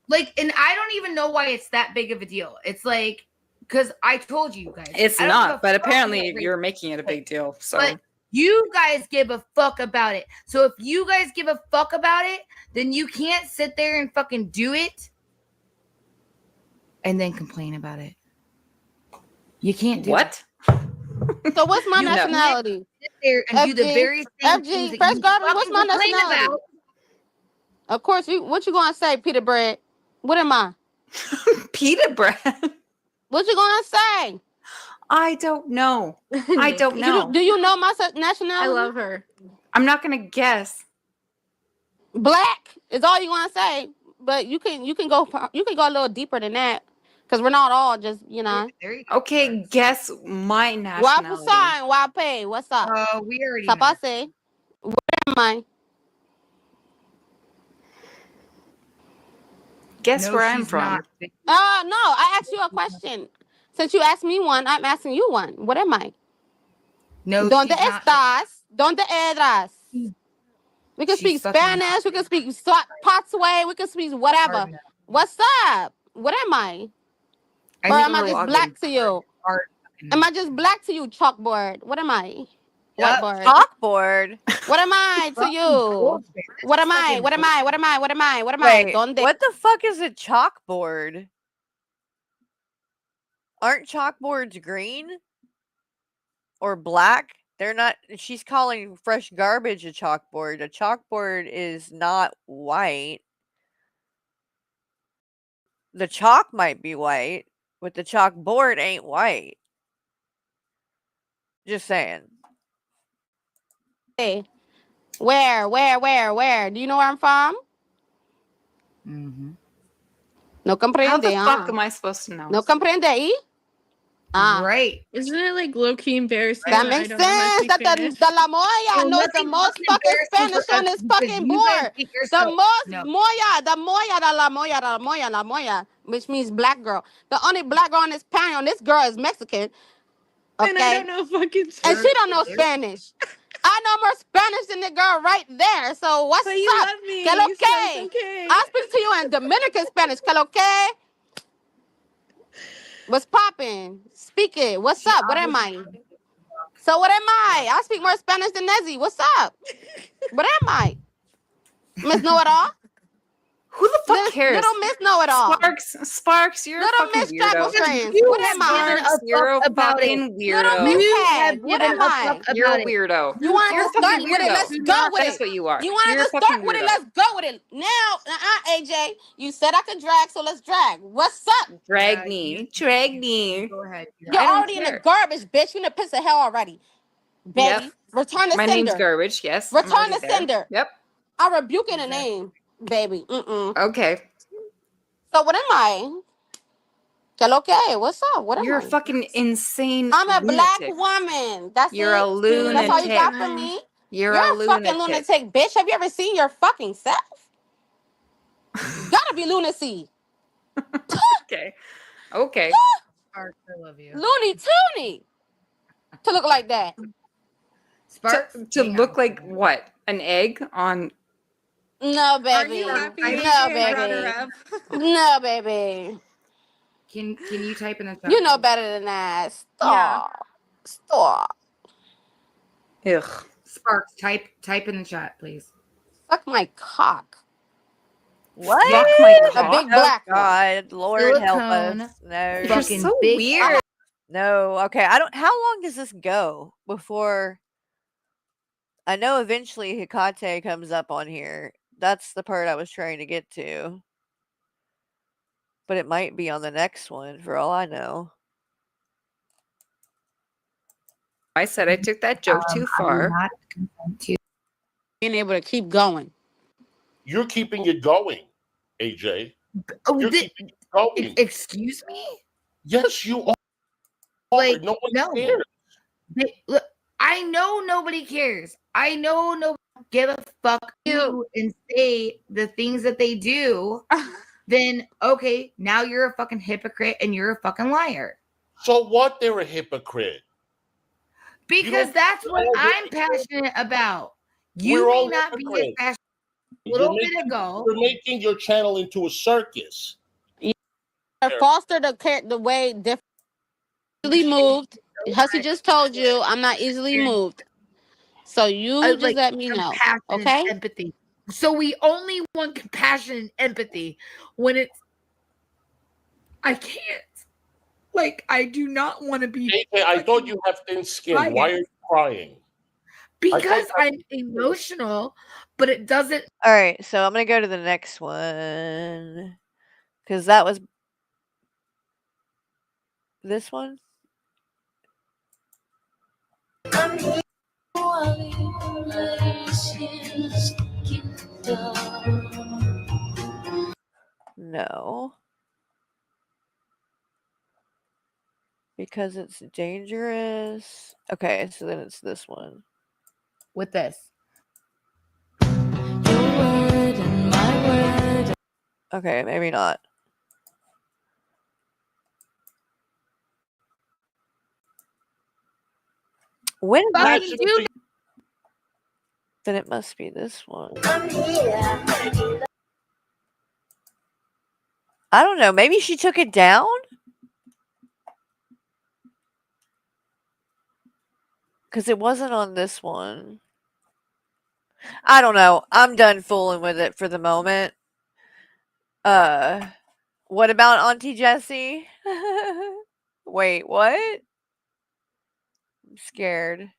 Like, and I don't even know why it's that big of a deal. It's like, because I told you guys. It's not, but apparently you're making it a big deal. So. But you guys give a fuck about it. So if you guys give a fuck about it, then you can't sit there and fucking do it and then complain about it. You can't do what? So what's my nationality? Sit there and do the very same things that Fresh you Garden, what's my complain nationality? about. Of course, what you gonna say, Peter Bread? What am I? Peter Bread. What you gonna say? I don't know. I don't know. Do you know my nationality? I love her. I'm not gonna guess. Black is all you gonna say, but you can go a little deeper than that, because we're not all just Okay, guess my nationality. Why pay? What's up? We already know. Say, where am I? Guess where I'm from. No, I asked you a question. Since you asked me one, I'm asking you one. What am I? No, ¿Dónde estás? ¿Dónde eras? We can speak Spanish. We can speak Patsway. We can speak whatever. What's up? What am I? Or am I just black to you? Am I just black to you, chalkboard? What am I? Whiteboard. Chalkboard. What am I to you? What am I? What am I? What am I? What am I? What am I? Wait, what the fuck is a chalkboard? Aren't chalkboards green? Or black? They're not. She's calling fresh garbage a chalkboard. A chalkboard is not white. The chalk might be white, but the chalkboard ain't white. Just saying. Hey, where? Do you know where I'm from? Mm-hmm. No comprende. How the fuck am I supposed to know? No comprende, eh? Right. Isn't it like low key embarrassing? That that makes I don't know how to sense. speak That Spanish? the La Moya Well, knows the nothing most fucking fucking embarrassing Spanish for on us this because fucking you guys board. think The yourself. most No. La Moya, which means black girl. The only black girl on this panel, this girl is Mexican. Okay. And I don't know fucking Spanish. And she don't know Spanish. I know more Spanish than the girl right there. So what's But you up? love me, Que lo so que? it's okay. I'll speak to you in Dominican Spanish. Que lo que? What's popping? Speak it. What's up? What am I? So what am I? I speak more Spanish than Nezzy. What's up? What am I? Miss Know-It-All? Who the fuck cares? Little Miss Know-It-all. Sparks, you're Little a fucking Miss weirdo. Jackal Strange. You What am have given I? a You're a fuck about it. fucking Little weirdo. Miss You Head. have What given am a I? fuck You're about a it. weirdo. You want You're a to start fucking with it? weirdo. Let's Do go not- with That's it. what you are. You want You're a to start fucking with it? weirdo. Let's go with it. Now, AJ, you said I could drag, so let's drag. What's up? Drag me. Drag me. Go ahead. You're I don't already in the care. garbage, bitch. You in the piss of hell already. Baby. Yep. Return the My name's sender. Garbage. Yes. I'm Return already the there. sender. Yep. I rebuke in the name, baby. Okay. So what am I? Que lo que? What's up? What am You're a I? fucking insane I'm a black lunatic. woman. That's You're it. a lunatic. That's all you got from me? You're You're a a fucking lunatic. lunatic, bitch. Have you ever seen your fucking self? Gotta be lunacy. Okay. Okay. Sparks, I love you. Looney Toony. To look like that. Sparks, To look like what? An egg on. No, baby. Are you happy? No, baby. No, baby. Can you type in the chat? You know better than that. Stop. Stop. Ugh. Sparks, type in the chat, please. Suck my cock. What? Suck my A cock? big black one. God, Lord help Silicone. us. No. You're Fucking so big weird. No. Okay. I don't. How long does this go before? I know eventually Hikate comes up on here. That's the part I was trying to get to. But it might be on the next one for all I know. I said I took that joke too I will far. not consent to. Being able to keep going. You're keeping it going, AJ. Oh, You're keeping it going. excuse me? Yes, you are. Like, no one no. cares. Look, I know nobody cares. I know nobody give a fuck you and say the things that they do. Then okay, now you're a fucking hypocrite and you're a fucking liar. So what? They're a hypocrite. Because that's what I'm passionate about. You We're may all not be as hypocrites. passionate a little bit ago. You're making your channel into a circus. Foster the way different. Easily moved. Hussy just told you I'm not easily moved. So you just Like, let me know. compassion and Okay? empathy. So we only want compassion and empathy when it's I can't. Like, I do not want to be. AJ, I thought you have thin skin. crying. Why are you crying? Because I'm emotional, but it doesn't. All right, so I'm gonna go to the next one because that was this one. No. Because it's dangerous. Okay, so then it's this one. With this. Okay, maybe not. When Fucking did do then it must be this one. I don't know. Maybe she took it down? Because it wasn't on this one. I don't know. I'm done fooling with it for the moment. What about Auntie Jessie? Wait, what? I'm scared.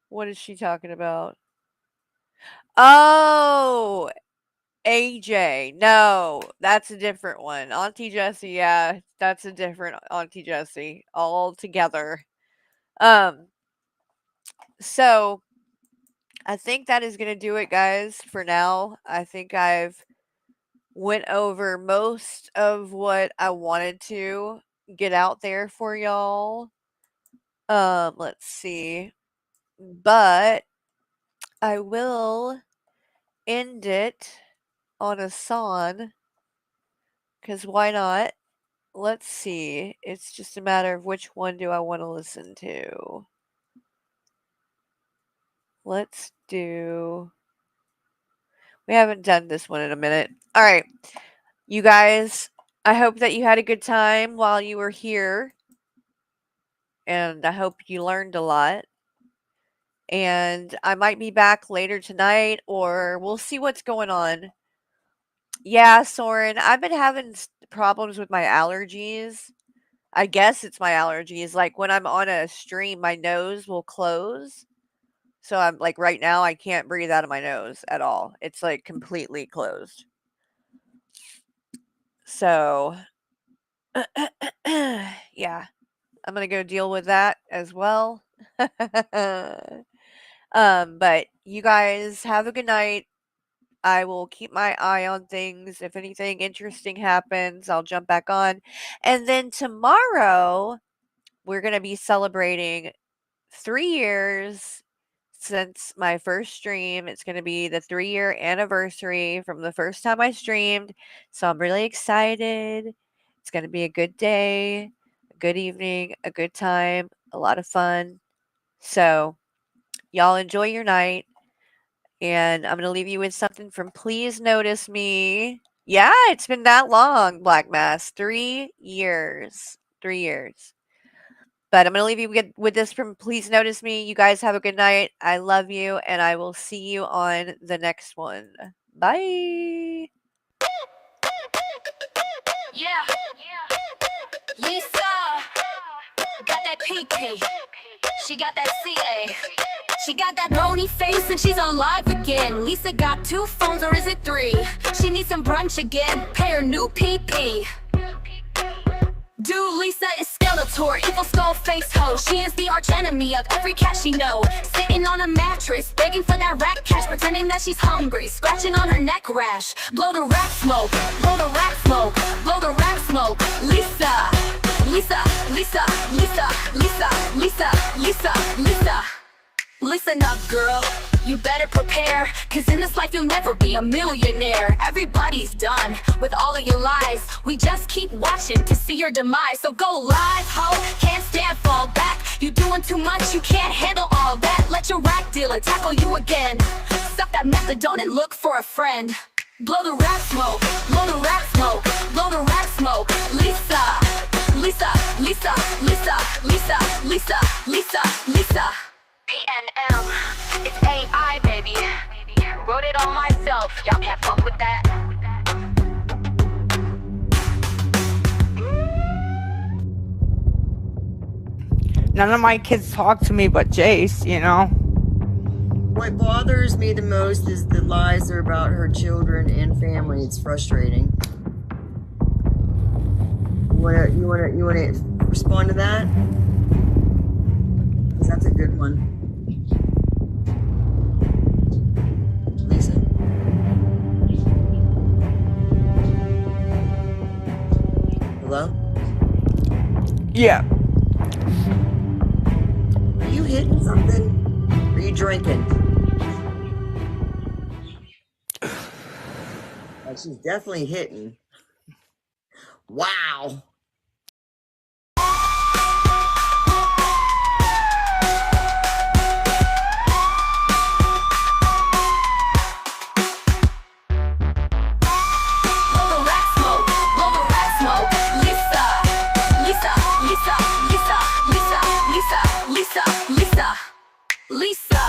What is she talking about? Oh, AJ. No, that's a different one. Auntie Jessie, yeah, that's a different Auntie Jessie altogether. So I think that is going to do it, guys, for now. I think I've went over most of what I wanted to get out there for y'all. Let's see. But I will end it on a song, because why not? Let's see. It's just a matter of which one do I want to listen to. Let's do... We haven't done this one in a minute. All right. You guys, I hope that you had a good time while you were here. And I hope you learned a lot. And I might be back later tonight, or we'll see what's going on. Yeah, Soren, I've been having problems with my allergies. I guess it's my allergies. Like when I'm on a stream, my nose will close. So I'm like right now, I can't breathe out of my nose at all. It's like completely closed. So, yeah, I'm going to go deal with that as well. But you guys have a good night. I will keep my eye on things. If anything interesting happens, I'll jump back on. And then tomorrow, we're going to be celebrating 3 years since my first stream. It's going to be the 3-year anniversary from the first time I streamed. So I'm really excited. It's going to be a good day, a good evening, a good time, a lot of fun. So y'all enjoy your night. And I'm going to leave you with something from Please Notice Me. Yeah, it's been that long, Black Mass. 3 years. 3 years. But I'm going to leave you with this from Please Notice Me. You guys have a good night. I love you, and I will see you on the next one. Bye. Yeah. Lisa got that PP. She got that CA. She got that bony face and she's alive again. Lisa got 2 phones, or is it 3? She needs some brunch again. Pay her new PP. Dude, Lisa is Skeletor, evil skull face hoe. She is the arch enemy of every cat she know. Sitting on a mattress, begging for that rat cash, pretending that she's hungry, scratching on her neck rash. Blow the rat smoke, blow the rat smoke, blow the rat smoke. Lisa, Lisa, Lisa, Lisa, Lisa, Lisa, Lisa, Lisa. Listen up, girl, you better prepare, cause in this life you'll never be a millionaire. Everybody's done with all of your lies. We just keep watching to see your demise. So go live, ho, can't stand, fall back. You doing too much, you can't handle all that. Let your rack dealer tackle you again. Suck that methadone and look for a friend. Blow the rat smoke, blow the rat smoke, blow the rat smoke. Lisa, Lisa, Lisa, Lisa, Lisa, Lisa, Lisa, Lisa. PNM, it's AI, baby. Wrote it all myself, y'all can't fuck with that. None of my kids talk to me but Jace, you know? What bothers me the most is the lies are about her children and family. It's frustrating. You wanna respond to that? 'Cause that's a good one. Lisa. Hello? Yeah. Are you hitting something? Are you drinking? She's definitely hitting. Wow. Lisa.